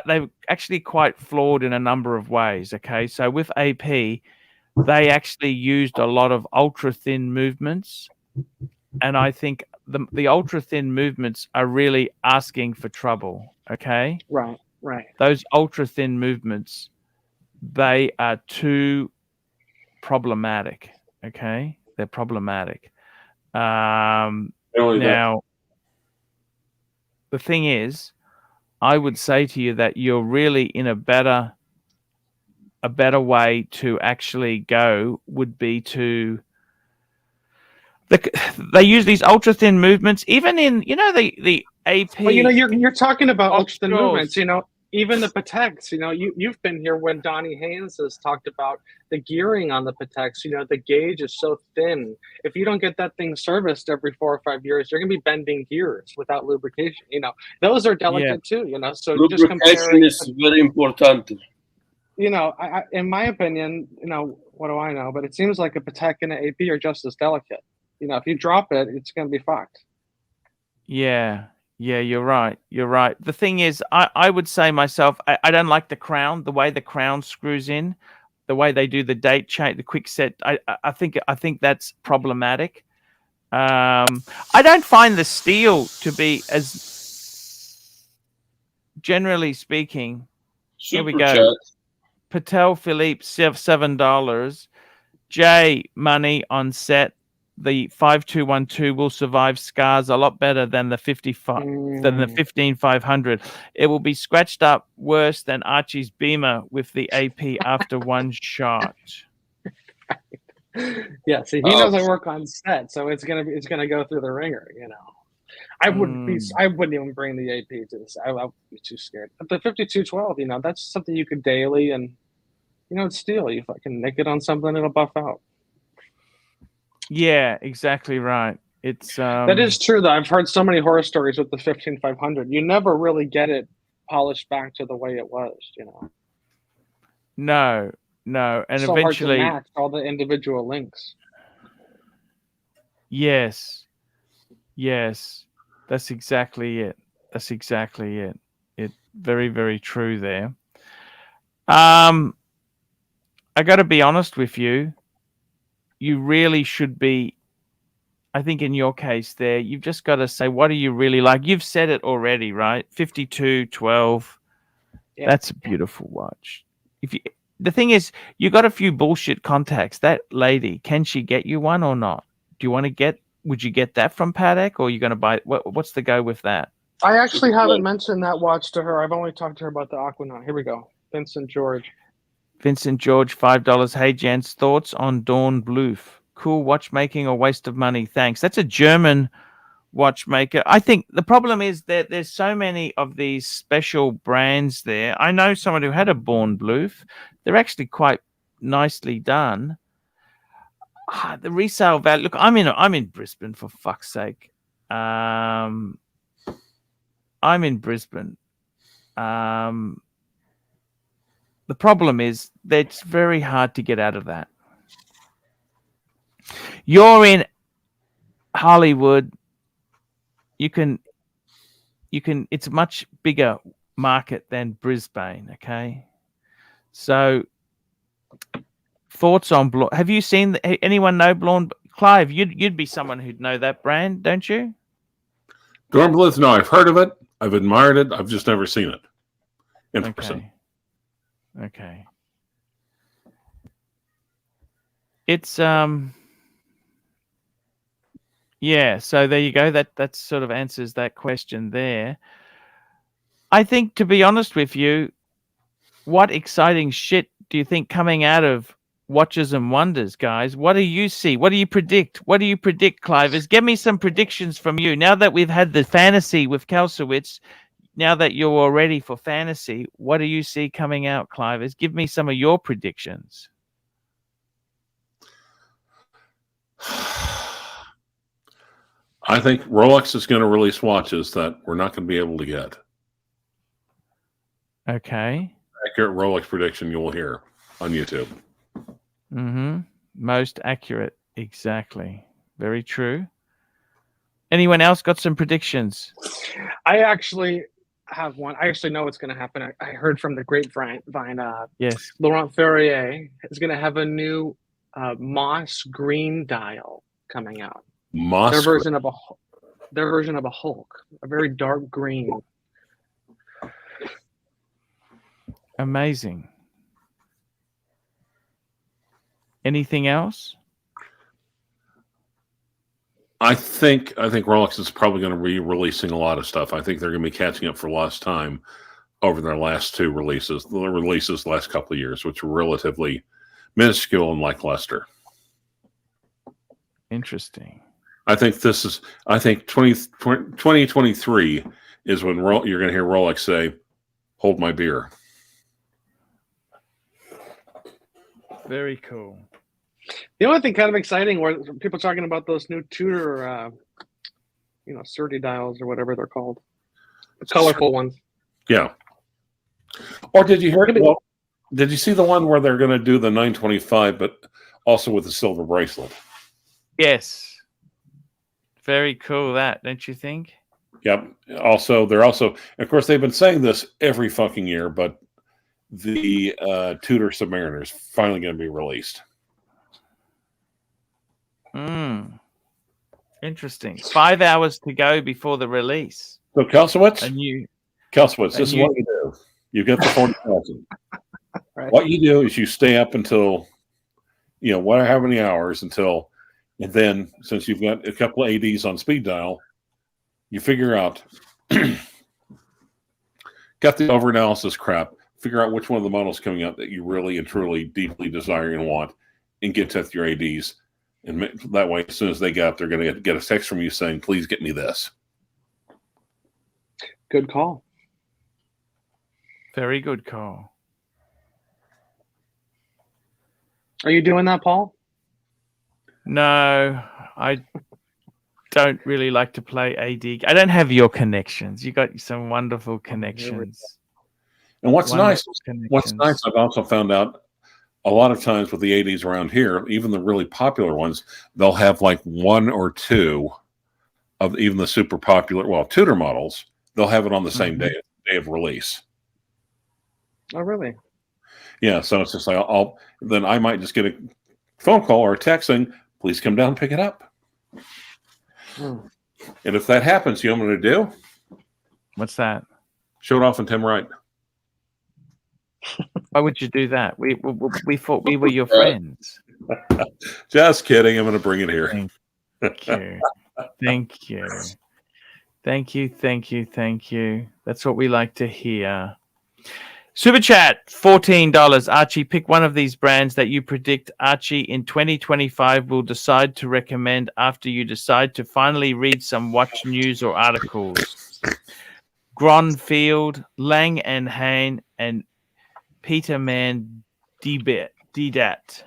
they're actually quite flawed in a number of ways. Okay, so with AP, they actually used a lot of ultra thin movements, and I think the ultra thin movements are really asking for trouble. Okay, right. Those ultra thin movements, they are too problematic. Okay, they're problematic. Now, the thing is, I would say to you that you're really in a better way to actually go would be to they use these ultra thin movements even in the AP. Well, you're talking about ultra thin movements. Even the Pateks. You've been here when Donnie Haynes has talked about the gearing on the Pateks. The gauge is so thin. If you don't get that thing serviced every 4 or 5 years, you're going to be bending gears without lubrication. Those are delicate too. So lubrication is very important. I in my opinion, what do I know? But it seems like a Patek and an AP are just as delicate. If you drop it, it's going to be fucked. Yeah, you're right. The thing is, I would say myself, I don't like the crown, the way the crown screws in, the way they do the date change, the quick set. I think that's problematic. I don't find the steel to be as, generally speaking. Here we go. Chat. Patek Philippe $7. J Money on set the 5212 will survive scars a lot better than the 15500. It will be scratched up worse than Archie's Beamer with the AP after one shot. Yeah, see, he knows I work on set, so it's gonna go through the ringer, you know. I wouldn't even bring the AP to this. I would be too scared. But the 5212, you know, that's something you could daily, and you know, it's steel. You fucking nick it on something, it'll buff out. Yeah, exactly right. It's that is true though. I've heard so many horror stories with the 15500. You never really get it polished back to the way it was, you know. No, and so eventually hard to match all the individual links. Yes. That's exactly it. It very, very true there. I got to be honest with you. You really should be, I think in your case there, you've just got to say, what do you really like? You've said it already, right? 5212. Yeah. That's a beautiful watch. The thing is, you got a few bullshit contacts. That lady, can she get you one or not? Do you want to get? Would you get that from Patek, or are you going to buy? What's the go with that? I actually haven't mentioned that watch to her. I've only talked to her about the Aquanaut. Here we go. Vincent George, $5. Hey, gents, thoughts on Dawn Bloof? Cool watchmaking or waste of money? Thanks. That's a German watchmaker. I think the problem is that there's so many of these special brands there. I know someone who had a Dawn Bloof. They're actually quite nicely done. The resale value. Look, I'm in Brisbane, for fuck's sake. I'm in Brisbane. The problem is that it's very hard to get out of that. You're in Hollywood. You can. It's a much bigger market than Brisbane. Okay, so. Thoughts on Blonde? Have you seen anyone know Blonde? Clive, you'd be someone who'd know that brand, don't you? Dawn Bloof, no, I've heard of it. I've admired it. I've just never seen it in person. Okay. It's yeah. So there you go. That sort of answers that question there. I think, to be honest with you, what exciting shit do you think coming out of Watches and Wonders, guys? What do you see? What do you predict? Clive? Give me some predictions from you. Now that we've had the fantasy with Kalsowitz, now that you're all ready for fantasy, what do you see coming out, Clive? Give me some of your predictions. I think Rolex is going to release watches that we're not going to be able to get. Okay. Accurate Rolex prediction you will hear on YouTube. Most accurate. Exactly. Very true. Anyone else got some predictions? I actually have one. I actually know what's going to happen. I heard from the grapevine. Yes. Laurent Ferrier is going to have a new moss green dial coming out. Their version of a Hulk, a very dark green. Amazing. Anything else? I think Rolex is probably going to be releasing a lot of stuff. I think they're going to be catching up for lost time over their last two releases. The releases the last couple of years, which were relatively minuscule and lackluster. Interesting. I think 2023 is when you're going to hear Rolex say, "Hold my beer." Very cool. The only thing kind of exciting were people talking about those new Tudor, Surrey dials or whatever they're called, the colorful ones. Yeah. Or did you hear? Well, did you see the one where they're going to do the 925, but also with the silver bracelet? Yes. Very cool. That, don't you think? Yep. They're also, of course, they've been saying this every fucking year, but the Tudor Submariner is finally going to be released. Interesting. 5 hours to go before the release. So Kalsowitz, this is what you do. You get the 40,000. Right. What you do is you stay up until, however many hours until And then, since you've got a couple of ADs on speed dial, you figure out, got the over-analysis crap, figure out which one of the models coming out that you really and truly deeply desire and want, and get to your ADs. And that way, as soon as they get up, they're going to get a text from you saying, please get me this. Good call. Very good call. Are you doing that, Paul? No, I don't really like to play AD. I don't have your connections. You got some wonderful connections. And what's nice, connections. I've also found out a lot of times with the ADs around here, even the really popular ones, they'll have like one or two of even the super popular, well, Tudor models. They'll have it on the same day of release. Oh, really? Yeah, so it's just like then I might just get a phone call or a text saying, please come down and pick it up. And if that happens, you know what I'm going to do? What's that? Show it off on Tim Wright. Why would you do that? We thought we were your friends. Just kidding. I'm going to bring it here. Thank you. Thank you. Thank you. Thank you. Thank you. That's what we like to hear. Super chat, $14. Archie, pick one of these brands that you predict Archie in 2025 will decide to recommend after you decide to finally read some watch news or articles. Gronfield, Lang and Hain, and Peterman Didat.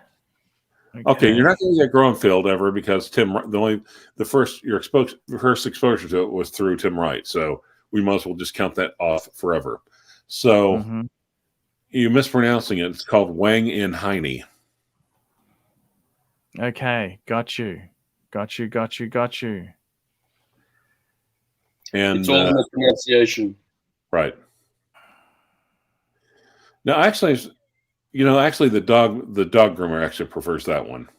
Okay, you're not going to get Gronfield ever because the first exposure to it was through Tim Wright, so we might as well just count that off forever. So you're mispronouncing it. It's called Wang and Heine. Okay, got you. And it's all in the pronunciation, right? Now, actually, the dog groomer actually prefers that one.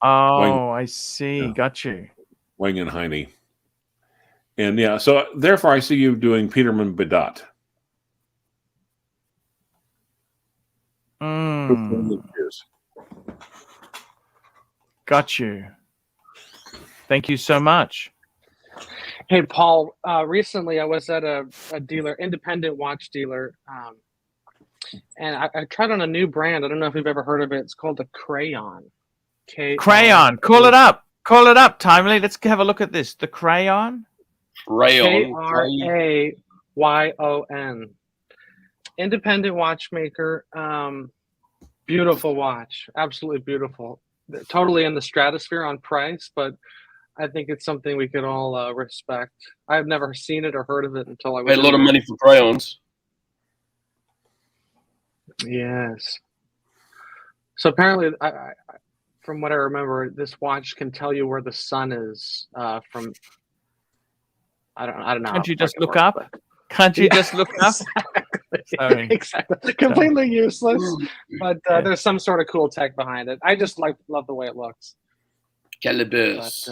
Oh, I see. Yeah. Got you. Wang and Heine. And yeah, so therefore I see you doing Peterman Bidat. Got you. Thank you so much. Hey, Paul, recently I was at a dealer, independent watch dealer, and I tried on a new brand. I don't know if you've ever heard of it. It's called the Crayon. Crayon. Call it up. Call it up, Timely. Let's have a look at this. The Crayon. Krayon. Independent watchmaker. Beautiful watch. Absolutely beautiful. Totally in the stratosphere on price, but I think it's something we could all respect. I've never seen it or heard of it until I was paid a lot of money for crayons. Yes. So apparently, from what I remember, this watch can tell you where the sun is from. I don't know. Can't you just look up? Can't you just look up? Sorry. Exactly. Completely useless, but there's some sort of cool tech behind it. I just love the way it looks. Calibers.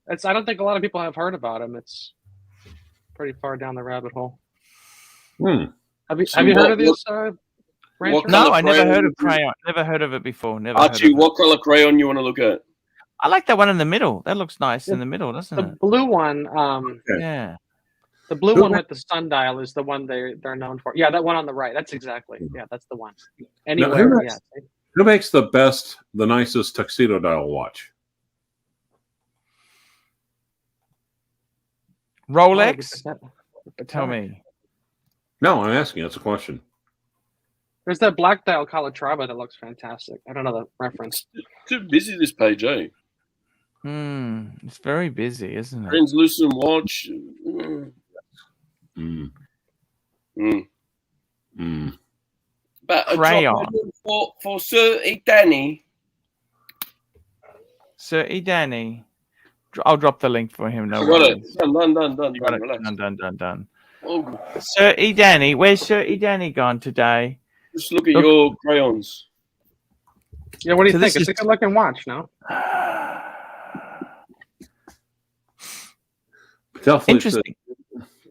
But I don't think a lot of people have heard about him. It's pretty far down the rabbit hole. Have you heard of this? No, I never heard of Crayon. Never heard of it before. Archie, what color crayon you want to look at? I like that one in the middle. That looks nice in the middle, doesn't it? The blue one. Yeah. The blue one with the sundial is the one they're known for. Yeah, that one on the right. That's exactly. Yeah, that's the one. Anywhere. Who makes the nicest tuxedo dial watch? Rolex? Tell me. No, I'm asking. That's a question. There's that black dial Calatrava that looks fantastic. I don't know the reference. Too busy this page, eh? It's very busy, isn't it? Translucent watch. But Crayon. For Sir Danny. Sir Danny. I'll drop the link for him. No worries. Done. You got it. Done. Oh. Sir Danny, where's Sir Danny gone today? Just look at your crayons. Yeah, what do you think? It's a good looking watch, no? Interesting.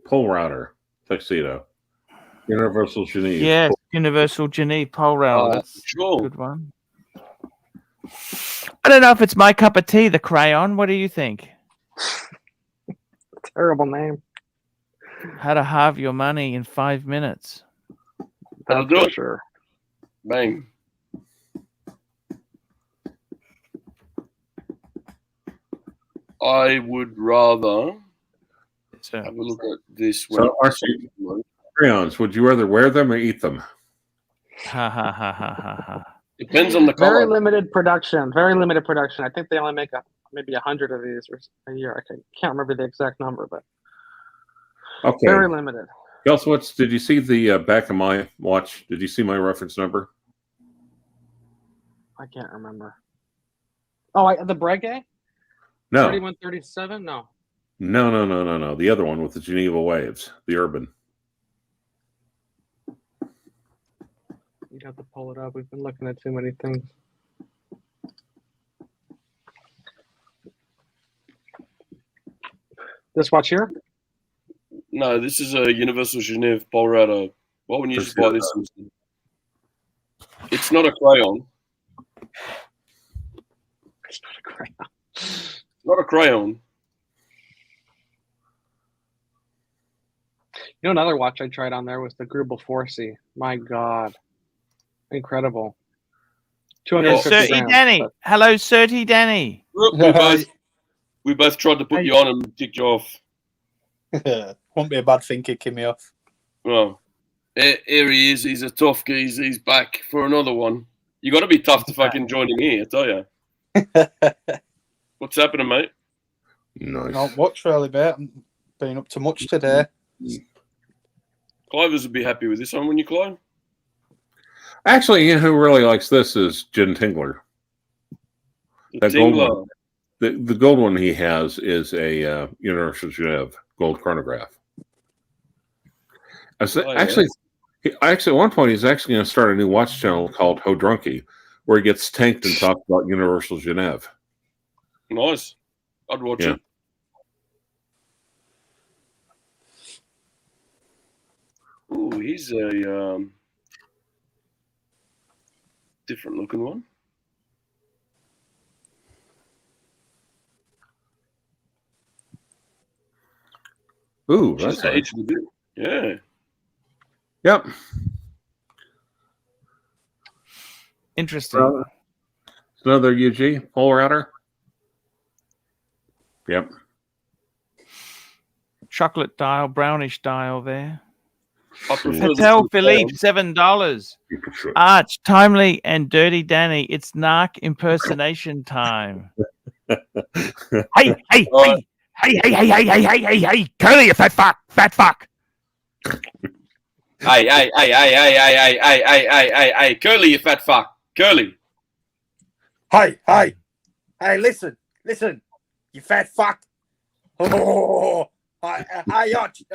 Pole router tuxedo. Universal Geneve. Yes, Universal Geneve pole router. That's sure. a good one. I don't know if it's my cup of tea, the crayon. What do you think? Terrible name. How to halve your money in 5 minutes. That'll That's do for it. sure. Bang. I would rather So, have a look at this So, one. Archie, crayons, would you rather wear them or eat them? ha ha ha ha ha ha. Depends on the Very color. limited production. Very limited production. I think they only make maybe 100 of these a year. I can't remember the exact number, but Okay. very limited. Gelsowitz, did you see the back of my watch? Did you see my reference number? I can't remember. Oh, the Breguet? No. 3137? No. No. The other one with the Geneva waves, the Urban. You'd have to pull it up. We've been looking at too many things. This watch here? No, this is a Universal Genève Polrado. Why wouldn't you just buy this instead? It's not a crayon. It's not a crayon. Not a crayon. You know, another watch I tried on there was the Grubel 4C. My God. Incredible. 250 Sirty grams. Danny. Hello, Sirty Danny. We both tried to put you on and ticked you off. Won't be a bad thing kicking me off. Well, here he is. He's a tough guy. He's back for another one. You got to be tough to fucking join him here, I tell you. What's happening, mate? Nice. Not much, really, mate. I'm been up to much today. Clivers would be happy with this one, wouldn't you, Clive? Actually, you know who really likes this is Jen Tingler. That gold one. The gold one he has is a Universal Genève gold chronograph. Actually, at one point, he's actually going to start a new watch channel called Ho Drunky, where he gets tanked and talks about Universal Genève. Nice. I'd watch it. Ooh, he's a different looking one. Ooh, that's nice. Yeah. Yep. Interesting. Another UG polar outer. Yep. Chocolate dial, brownish dial there. Patek Philippe, $7. Arch, Timely, and Dirty Danny. It's narc impersonation time. Hey, Curly, you fat fuck. Hey, Curly, you fat fuck. Curly. Hey, listen, you fat fuck. Oh, Archie,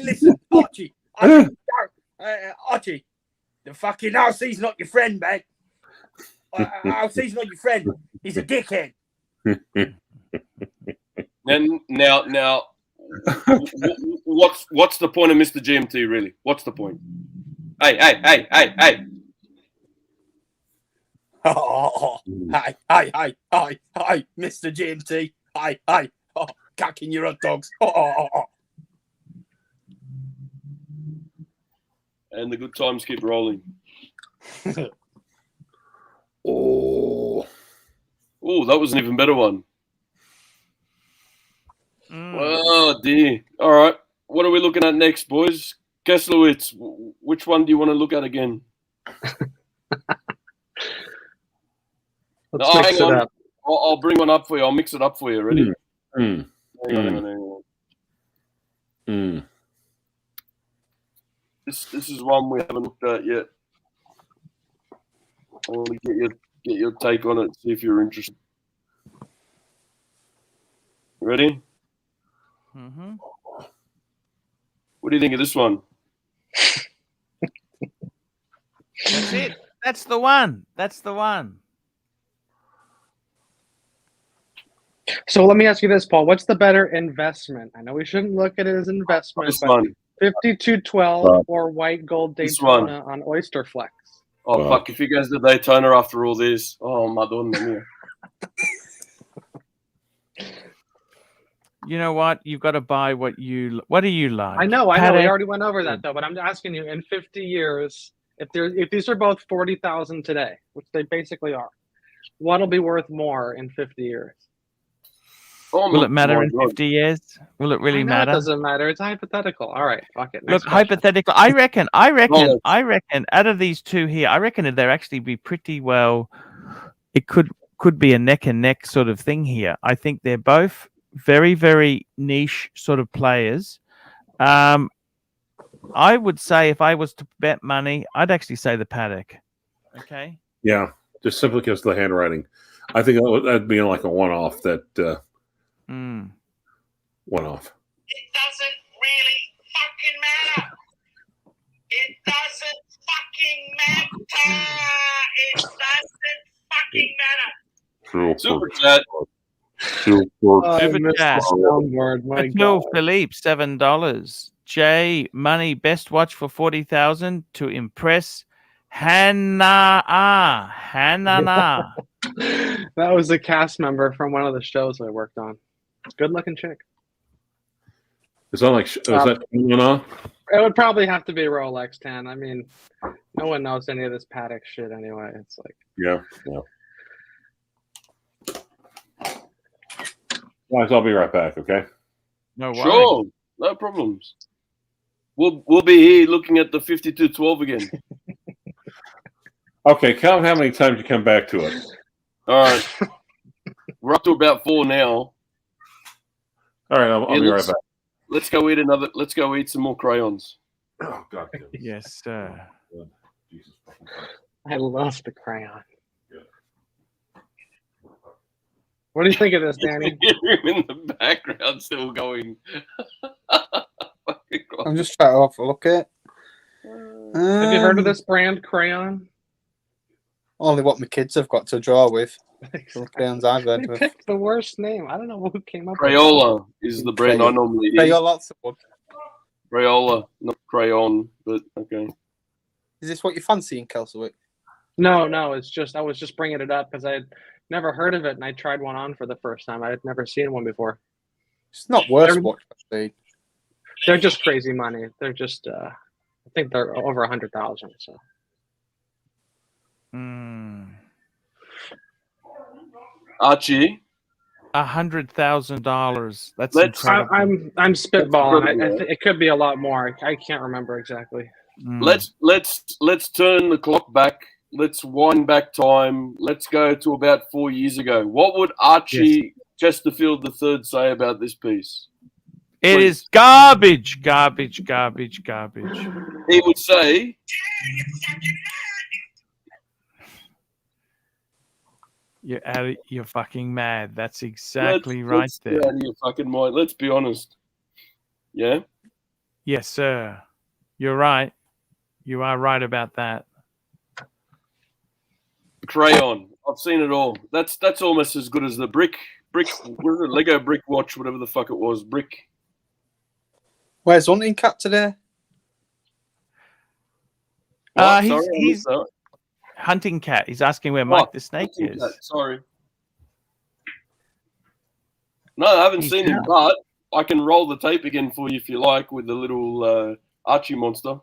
listen, Archie. Archie, the fucking RC's not your friend, man. RC's not your friend. He's a dickhead. And now, what's the point of Mr. GMT, really? What's the point? Hey. Hi, Mr. GMT. Hi. Oh, cacking your hot dogs. And the good times keep rolling. Oh, that was an even better one. Oh, dear. All right. What are we looking at next, boys? Kesslowitz, which one do you want to look at again? Let's mix it up. I'll bring one up for you. I'll mix it up for you. Ready? Hang on. This is one we haven't looked at yet. I want to get your take on it, see if you're interested. Ready? Mm-hmm. What do you think of this one? That's it. That's the one. So let me ask you this, Paul. What's the better investment? I know we shouldn't look at it as investment, This but one. 5212 or white gold Daytona on Oyster Flex? Oh, Wow. fuck. If he goes to Daytona after all this, oh, Madonna mia. You know what? You've got to buy what do you like? I know. We Patek? already went over that though. But I'm asking you, in 50 years, if these are both 40,000 today, which they basically are, what'll be worth more in 50 years? Oh, Will my- it matter my in God. 50 years? Will it really I know matter? It doesn't matter. It's hypothetical. All right. Fuck it. Look, Next question. hypothetical. I reckon. Rolex. Out of these two here, I reckon they're actually be pretty well. It could be a neck and neck sort of thing here. I think they're both very, very niche sort of players. I would say if I was to bet money, I'd actually say the Patek. Okay. Yeah, just simply because of the handwriting. I think that'd be like a one-off. One-off. It doesn't really fucking matter. It doesn't fucking matter. It doesn't fucking matter. Super chat. Super chat. Soundboard. My Patek God. Philippe, $7. J Money best watch for 40,000 to impress Hannah. That was a cast member from one of the shows I worked on. Good looking chick. Is that like is that going on? It would probably have to be Rolex 10. I mean, no one knows any of this Patek shit anyway. It's like, Yeah. Guys, I'll be right back. Okay. No worries. Sure. No problems. We'll be here looking at the 5212 again. Okay. Count how many times you come back to it. All right. We're up to about 4 now. All right. I'll be right back. Let's go eat some more crayons. Oh God. Yes, sir. Jesus. I love the crayon. What do you think of this, Danny? Hear him in the background still going. I'm just trying to have a look at it. Have you heard of this brand crayon? Only what my kids have got to draw with. The crayons I've They heard of. picked the worst name. I don't know who came up Crayola is the brand I normally use. Crayola, that's the one. Crayola, not crayon, but okay. Is this what you fancy in Kelswick? No, it's just I was just bringing it up because I had never heard of it and I tried one on for the first time. I had never seen one before. It's not worth watching. They're just crazy money. They're just I think they're over 100,000. So. Archie, $100,000. That's Let's- incredible. I'm spitballing. It could be a lot more. I can't remember exactly. let's turn the clock back. Let's wind back time. Let's go to about 4 years ago. What would Archie Chesterfield III say about this piece? It is garbage, garbage, garbage, garbage. He would say, You're fucking mad. That's exactly let's right there. Get out of your fucking mind. Let's be honest. Yeah? Yes, sir. You're right. You are right about that. Crayon. I've seen it all. That's almost as good as the brick, what is it, Lego brick watch, whatever the fuck it was. Brick. Where's Hunting Cat today? What? He's- Sorry, I he's- missed that. Hunting Cat. He's asking where Mike Oh, the Snake Hunting is. Cat, sorry. No, I haven't He's seen him, out. but I can roll the tape again for you if you like with the little Archie monster.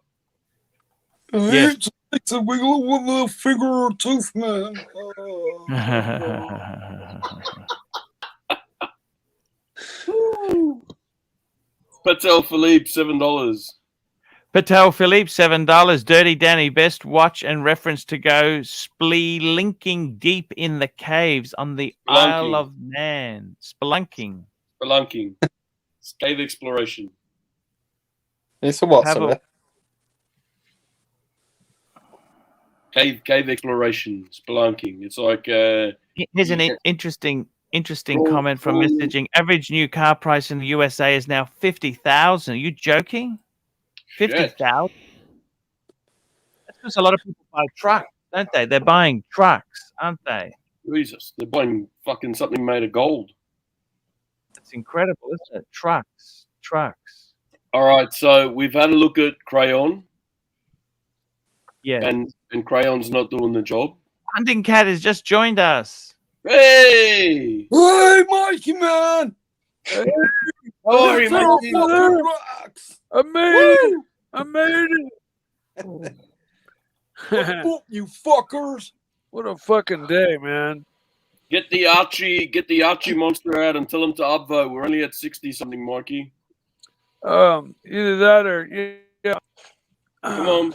Yes. It's a wiggle with a finger or tooth, man. Patek Philippe, $7. Patek Philippe, $7. Dirty Danny, best watch and reference to go spelunking deep in the caves on the Isle of Man. Spelunking. Spelunking. Cave exploration. It's a what, Have a- sorry? Cave exploration. Spelunking. It's like... Here's an interesting comment from messaging. Average new car price in the USA is now 50,000. Are you joking? 50,000? That's because a lot of people buy trucks, don't they? They're buying trucks, aren't they? Jesus. They're buying fucking something made of gold. That's incredible, isn't it? Trucks. All right, so we've had a look at crayon. Yeah. And and crayon's not doing the job. Hunting Cat has just joined us. Hey! Hey, Mikey, man! How are you, Mikey? Rocks! I made it! I made it! Fuck you fuckers! What a fucking day, man. Get the Archie monster out and tell him to upvote. We're only at 60 something, Mikey. Either that or yeah. Come on.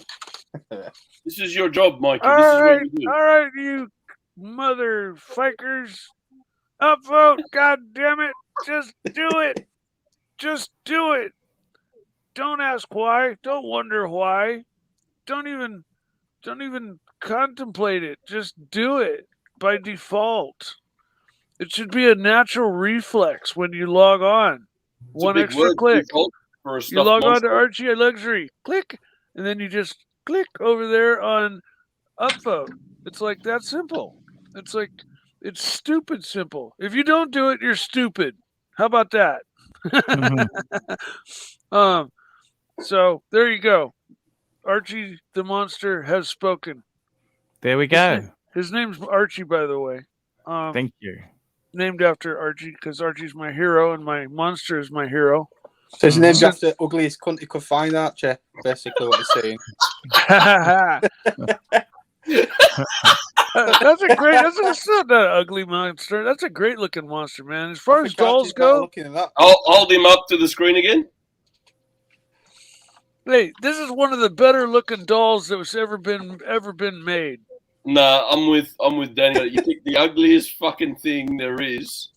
This is your job, Mikey. All This is right, what you do. all right, you motherfuckers. Upvote, god damn it. Just do it. Just do it. Don't ask why. Don't wonder why. Don't even contemplate it. Just do it by default. It should be a natural reflex when you log on. It's a One big extra word, click. default, for a You stuffed log on monster. to Archieluxury, click, and then you just click over there on upvote. It's like that simple. It's like, it's stupid simple. If you don't do it, you're stupid. How about that? So there you go. Archie the monster has spoken. There we go. His name's Archie, by the way. Thank you. Named after Archie because Archie's my hero and my monster is my hero. So it's named after ugliest cunt you could find, Archie. Basically, what you're saying. That's a great. That's not that ugly monster. That's a great looking monster, man. As far as dolls go, I'll hold him up to the screen again. hey, this is one of the better looking dolls that was ever been made. Nah, I'm with Daniel. You picked the ugliest fucking thing there is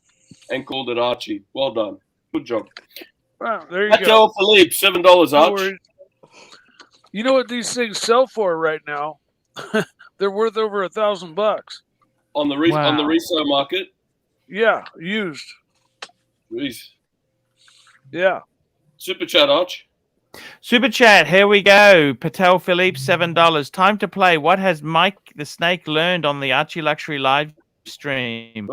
and called it Archie. Well done. Good job. Wow, there you go. Patek Philippe, $7, No Arch. worries. You know what these things sell for right now? They're worth over $1,000 on the resale market. Yeah, used. Jeez. Yeah. Super chat, Arch. Super chat, here we go. Patek Philippe, $7. Time to play. What has Mike the Snake learned on the Archie Luxury live stream?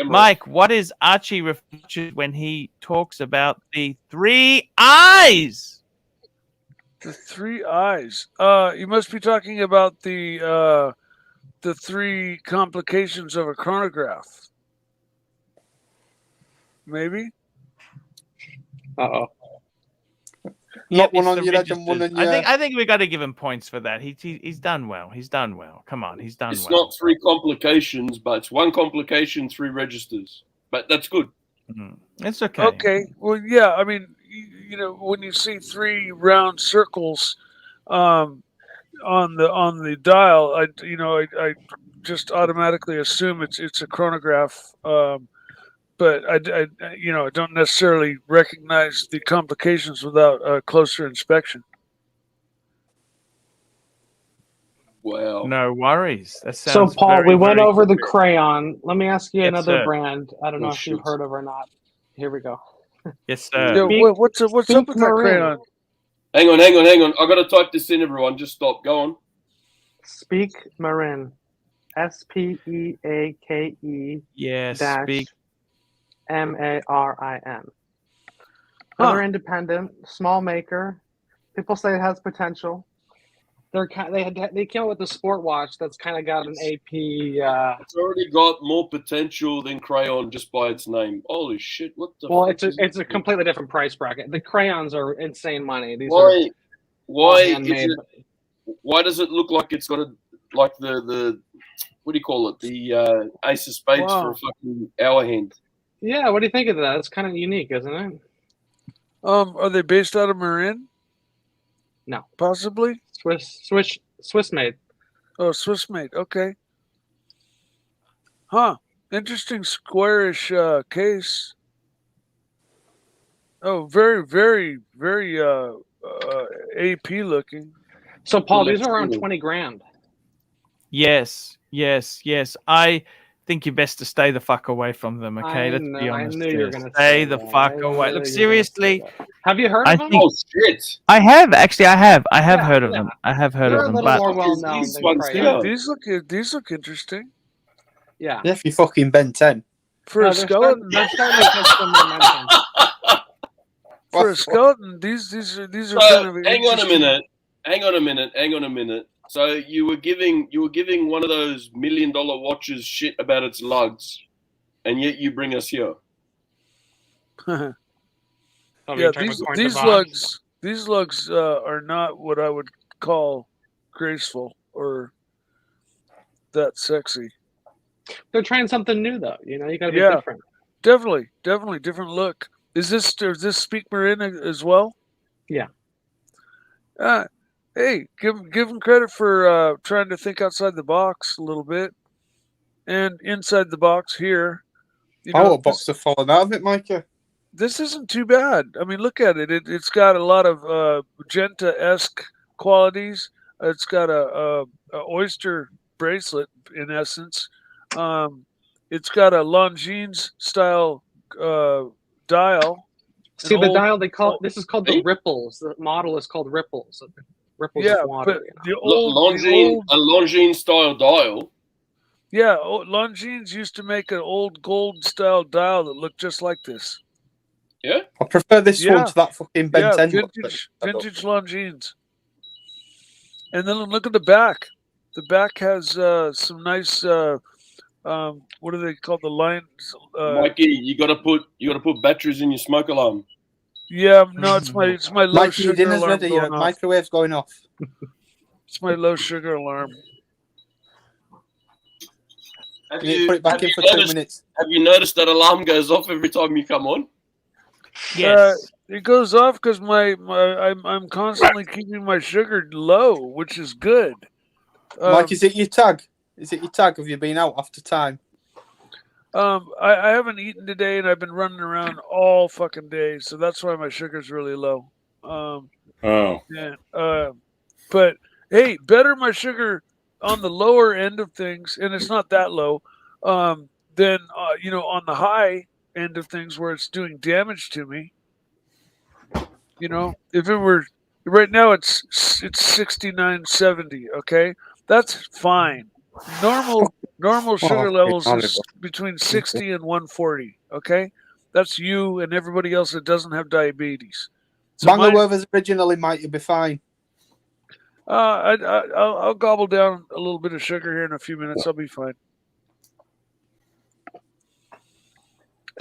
Mike, what is Archie referring to when he talks about the 3 eyes? The 3 eyes. You must be talking about the 3 complications of a chronograph. Maybe. Uh-oh. Yep, one on it's your the head and one on your... I think we got to give him points for that. He's done well. He's done well. Come on, he's done It's well. not 3 complications, but it's 1 complication, 3 registers. But that's good. It's okay. Okay. Well, yeah. I mean, you know, when you see 3 round circles on the dial, I just automatically assume it's a chronograph. But I don't necessarily recognize the complications without a closer inspection. Wow. No worries. That So, sounds Paul, very, we went very over the good. crayon. Let me ask you Yes, another sir. brand. I don't know Oh, if you've shit. heard of or not. Here we go. Yes, sir. Yeah, what's up with that crayon? Hang on. I got to type this in, everyone. Just stop. Go on. Speak Marin. SPEAKE Yes, dash speak. MARIN. They're independent, small maker. People say it has potential. They came out with a sport watch that's kind of got an AP. It's already got more potential than crayon just by its name. Holy shit! What the? Well, fuck it's a completely different price bracket. The crayons are insane money. These Why? are Why handmade. is it? Why does it look like it's got a like the what do you call it? The ace of spades for a fucking hour hand. Yeah, what do you think of that? It's kind of unique, isn't it? Are they based out of Marin? No, possibly Swiss made. Oh, Swiss made. Okay. Huh. Interesting squarish case. Oh, very, very, very AP looking. So, Paul, these are around 20 grand. Yes. I think you're best to stay the fuck away from them. Okay, let's be honest. I knew you were going to stay the fuck away. Look, seriously. Have you heard of them? Oh shit! I have actually. I have heard of them. I have heard They're of them. a little But more well known than crayon. These look interesting. Yeah. If you fucking Ben 10. For a skeleton, they're starting to get some momentum. For a skeleton, these are So, kind of hang on a interesting. minute. So you were giving one of those $1 million watches shit about its lugs, and yet you bring us here. Oh, Yeah, you're talking about these lugs are not what I would call graceful or that sexy. They're trying something new, though. You know, you got to be Yeah. different. Definitely different look. Does this speak Marin as well? Yeah. Hey, give him credit for trying to think outside the box a little bit, and inside the box here. You know, Oh, a box have fallen out of it, Micah. This isn't too bad. I mean, look at it. It's got a lot of magenta-esque qualities. It's got a oyster bracelet in essence. It's got a Longines style dial. See, the dial this is called the Ripples. The model is called Ripples. Ripples Yeah, of water. but You know? A Longines style dial. Yeah, Longines used to make an old gold style dial that looked just like this. Yeah, I prefer this one to that fucking Ben 10. Vintage Longines. And then look at the back. The back has some nice. What are they called? The lines. Mikey, you gotta put batteries in your smoke alarm. Yeah, no, it's my low Mikey, your sugar dinner's alarm ready. going Your off. microwave's going off. It's my low sugar alarm. Have You put it back in for 2 minutes. Have you noticed that alarm goes off every time you come on? Yes. It goes off because I'm constantly keeping my sugar low, which is good. Mike, is it your tag? Is it your tag? Have you been out after time? I haven't eaten today, and I've been running around all fucking day, so that's why my sugar's really low. Yeah. But hey, better my sugar on the lower end of things, and it's not that low, than on the high end of things where it's doing damage to me. You know, if it were right now, it's 69.70. Okay, that's fine. Normal sugar levels is between 60 and 140. Okay, that's you and everybody else that doesn't have diabetes. So Mango was originally might be fine. I'll gobble down a little bit of sugar here in a few minutes. I'll be fine.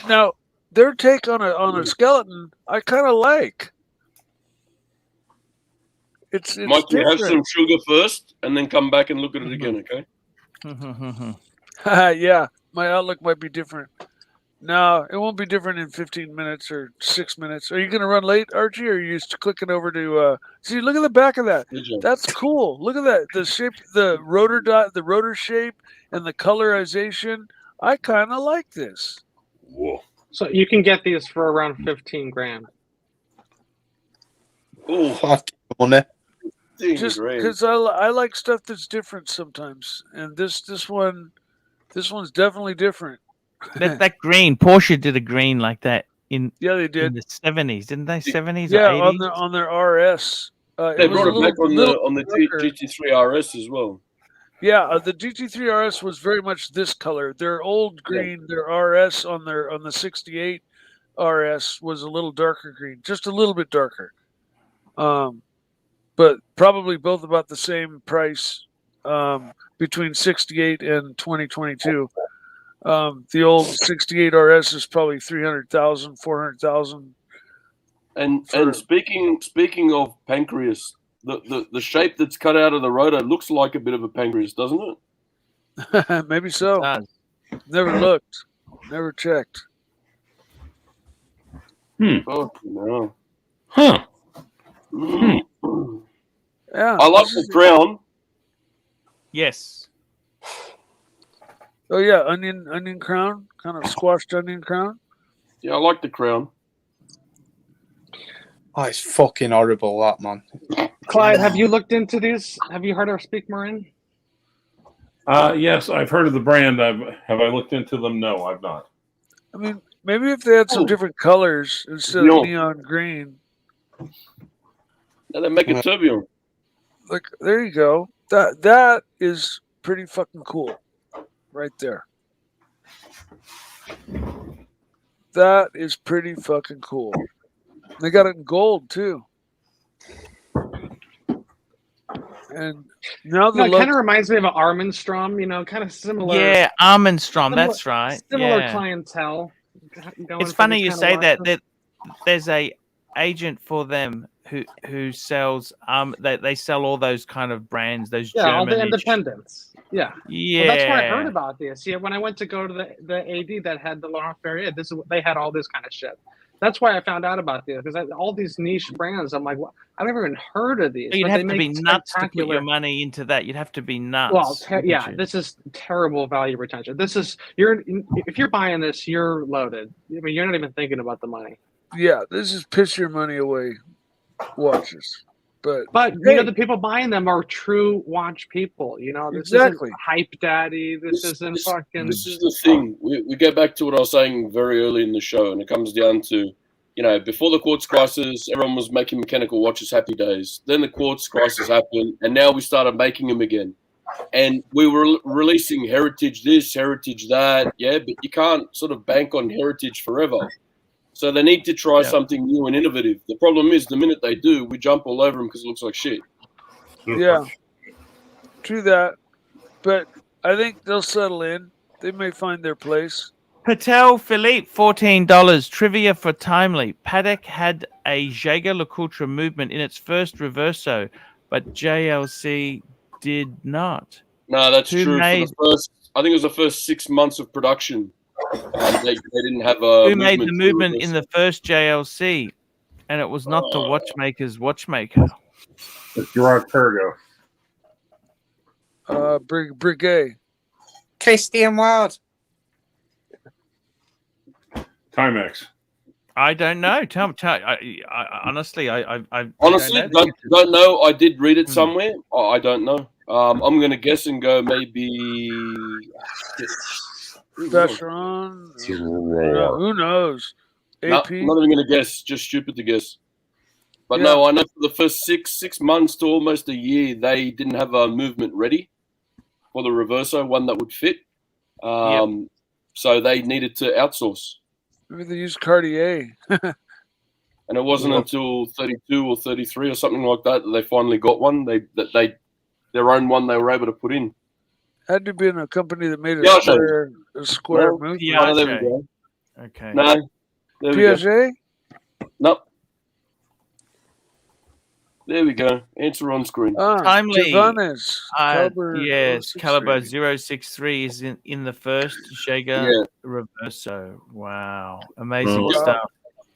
Now, their take on a skeleton, I kind of like. It's Mike, you different. have some sugar first, and then come back and look at it again, okay? Yeah, my outlook might be different. No, it won't be different in 15 minutes or 6 minutes. Are you going to run late, Archie, or are you just clicking over to... See, look at the back of that. That's cool. Look at that. The shape, the rotor shape, and the colorization. I kind of like this. Whoa. So you can get these for around 15 grand. Oh, just because I like stuff that's different sometimes, and this one's definitely different. that green, Porsche did a green like that in they did in the 70s, didn't they? 70s yeah, or 80s? on their RS. They brought it back on the GT3 RS as well. Yeah, the GT3 RS was very much this color. Their old green, their RS on the 68 RS was a little darker green, just a little bit darker. But probably both about the same price between 68 and 2022. The old 68 RS is probably 300,000, 400,000. And speaking of pancreas, the shape that's cut out of the rotor looks like a bit of a pancreas, doesn't it? Maybe so. Never looked. Never checked. Oh, no. Huh. Yeah. I like the crown. Yes. Oh yeah, onion crown, kind of squashed onion crown. Yeah, I like the crown. Oh, it's fucking horrible, that, man. Clyde, have you looked into these? Have you heard of Speak Marin? Yes, I've heard of the brand. Have I looked into them? No, I've not. I mean, maybe if they had some different colors instead of neon green. Now they make a tourbillon. Like, there you go. That is pretty fucking cool, right there. That is pretty fucking cool. They got it in gold too. And now the No, it look, kind of reminds me of an Armstrong, you know, kind of similar. Yeah, Armstrong. similar, That's right. Similar Yeah. clientele. Going It's for funny these you kind of say that. watches. There's a agent for them who sells they sell all those kind of brands, those Yeah, all the Germanish. independents. Yeah. Yeah. Well, that's where I heard about this. Yeah, when I went to go to the AD that had the Laurent Ferrier, they had all this kind of shit. That's why I found out about this, because all these niche brands, I'm like, well, I've never even heard of these. You'd but have they to make be nuts to put spectacular. your money into that. You'd have to be nuts. Well, wouldn't yeah, you? this is terrible value retention. If you're buying this, you're loaded. I mean, you're not even thinking about the money. yeah, this is piss your money away watches. But you know, the people buying them are true watch people. You know, this Exactly. isn't hype daddy. This isn't fucking. This is the thing. We go back to what I was saying very early in the show, and it comes down to, you know, before the quartz crisis, everyone was making mechanical watches happy days. Then the quartz crisis happened, and now we started making them again. And we were releasing heritage this, heritage that, yeah, but you can't sort of bank on heritage forever. So they need to try something new and innovative. The problem is, the minute they do, we jump all over them because it looks like shit. yeah, true that. But I think they'll settle in. They may find their place. Patek Philippe, $14. Trivia for Timely. Patek had a Jaeger-LeCoultre movement in its first Reverso, but JLC did not. No, that's Who true. made- For the first, I think it was the first 6 months of production. They didn't have a Who made the to movement reverse in it. the first JLC? And it was not the watchmaker's watchmaker. It's Gerard Pergo. Brigade. Christian Ward. Timex. I don't know. Honestly, I Honestly, don't know. don't know. I did read it somewhere. I don't know. I'm going to guess and go maybe. Vacheron. Who knows? No, AP. I'm not even going to guess. Just stupid to guess. But Yeah. no, I know for the first six months to almost a year, they didn't have a movement ready for the Reverso, one that would fit. So they needed to outsource. Maybe they use Cartier. And it wasn't until 32 or 33 or something like that they finally got one. Their own one they were able to put in. Had to be in a company that made Piaget. a square No, movement. Oh, there we go. Okay. No. There we go. Piaget? Nope. There we go. Answer on screen. Timely. Javanes. Yes, Caliber 063 is in the first Jaeger Reverso. Wow. Amazing Oh. stuff.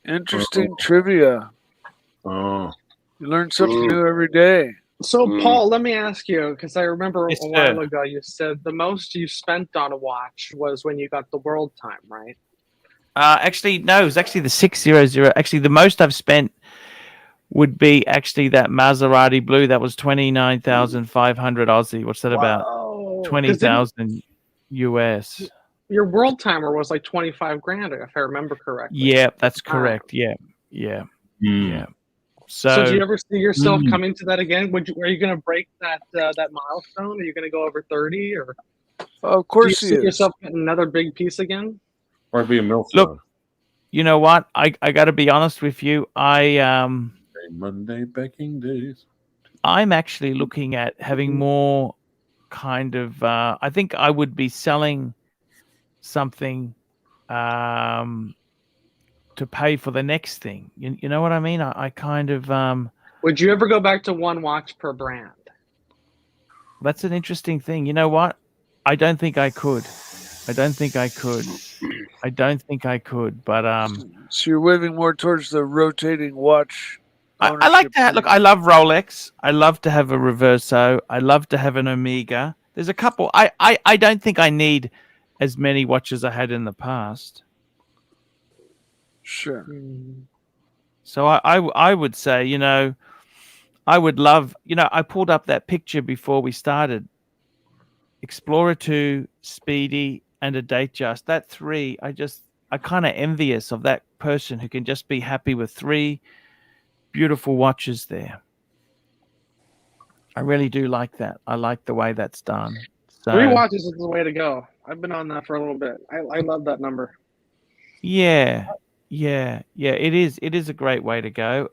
Interesting trivia. Oh. You learn something new every day. So, Paul, let me ask you, because I remember Yes, a while sir. ago you said the most you spent on a watch was when you got the world time, right? Actually, no, it was actually the 600. Actually, the most I've spent would be actually that Maserati blue. That was 29,500 Aussie. What's that about? 20,000 US. Your world timer was like 25 grand, if I remember correctly. Yeah, that's correct. Yeah. So do you ever see yourself coming to that again? Are you going to break that milestone? Are you going to go over 30? Or of course do you see yourself getting another big piece again? Or be a milk. Look, you know what? I got to be honest with you. Monday baking days. I'm actually looking at having more kind of. I think I would be selling something to pay for the next thing. You know what I mean? I kind of. Would you ever go back to one watch per brand? That's an interesting thing. You know what? I don't think I could. But So you're waving more towards the rotating watch. I like to look. I love Rolex. I love to have a Reverso. I love to have an Omega. There's a couple. I don't think I need as many watches I had in the past. Sure. So I would say, you know, I would love, you know, I pulled up that picture before we started. Explorer 2, Speedy, and a Datejust. That 3, I kind of envious of that person who can just be happy with 3 beautiful watches there. I really do like that. I like the way that's done. So, 3 watches is the way to go. I've been on that for a little bit. I love that number. Yeah. It is a great way to go.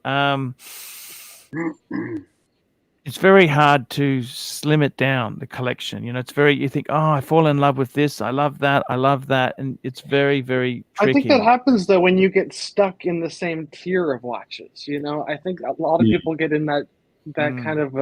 it's very hard to slim it down, the collection. You know, it's very, you think, oh, I fall in love with this. I love that. And it's very, very tricky. I think that happens though when you get stuck in the same tier of watches. You know, I think a lot of people get in that kind of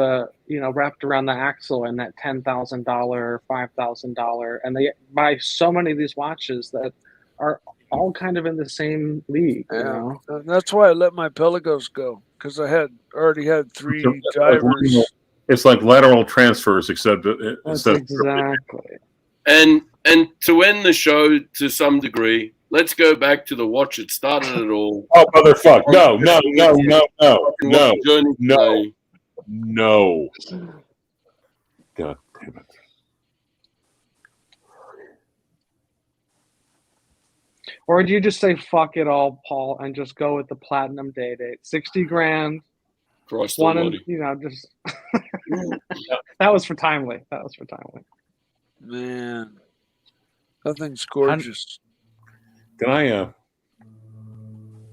wrapped around the axle and that $10,000, $5,000, and they buy so many of these watches that are all kind of in the same league. You know, And that's why I let my Pelagos go, because I already had 3 divers. It's like lateral transfers, except exactly. And to end the show to some degree, let's go back to the watch that started it all. Oh, motherfucker! No. God damn it! Or do you just say fuck it all, Paul, and just go with the platinum date? 60 grand. Christ one, almighty. just that was for timely. Man, that thing's gorgeous. Can I?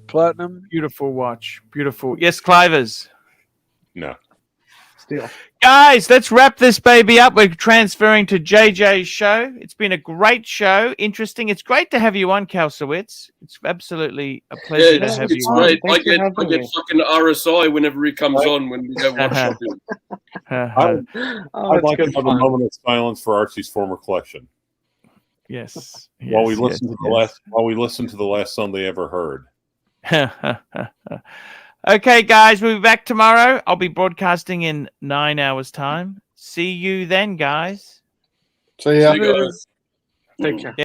Platinum. Beautiful watch. Beautiful. Yes, Clivers. No. Steal. Guys, let's wrap this baby up. We're transferring to JJ's show. It's been a great show. Interesting. It's great to have you on, Kalsowitz. It's absolutely a pleasure to have you on. Great. I get fucking RSI whenever he comes on when we go watch shopping. I'd like to have a moment of silence for Archie's former collection. Yes. While we listen to the last song they ever heard. Okay, guys, we'll be back tomorrow. I'll be broadcasting in 9 hours' time. See you then, guys. See ya. See you guys. Take care.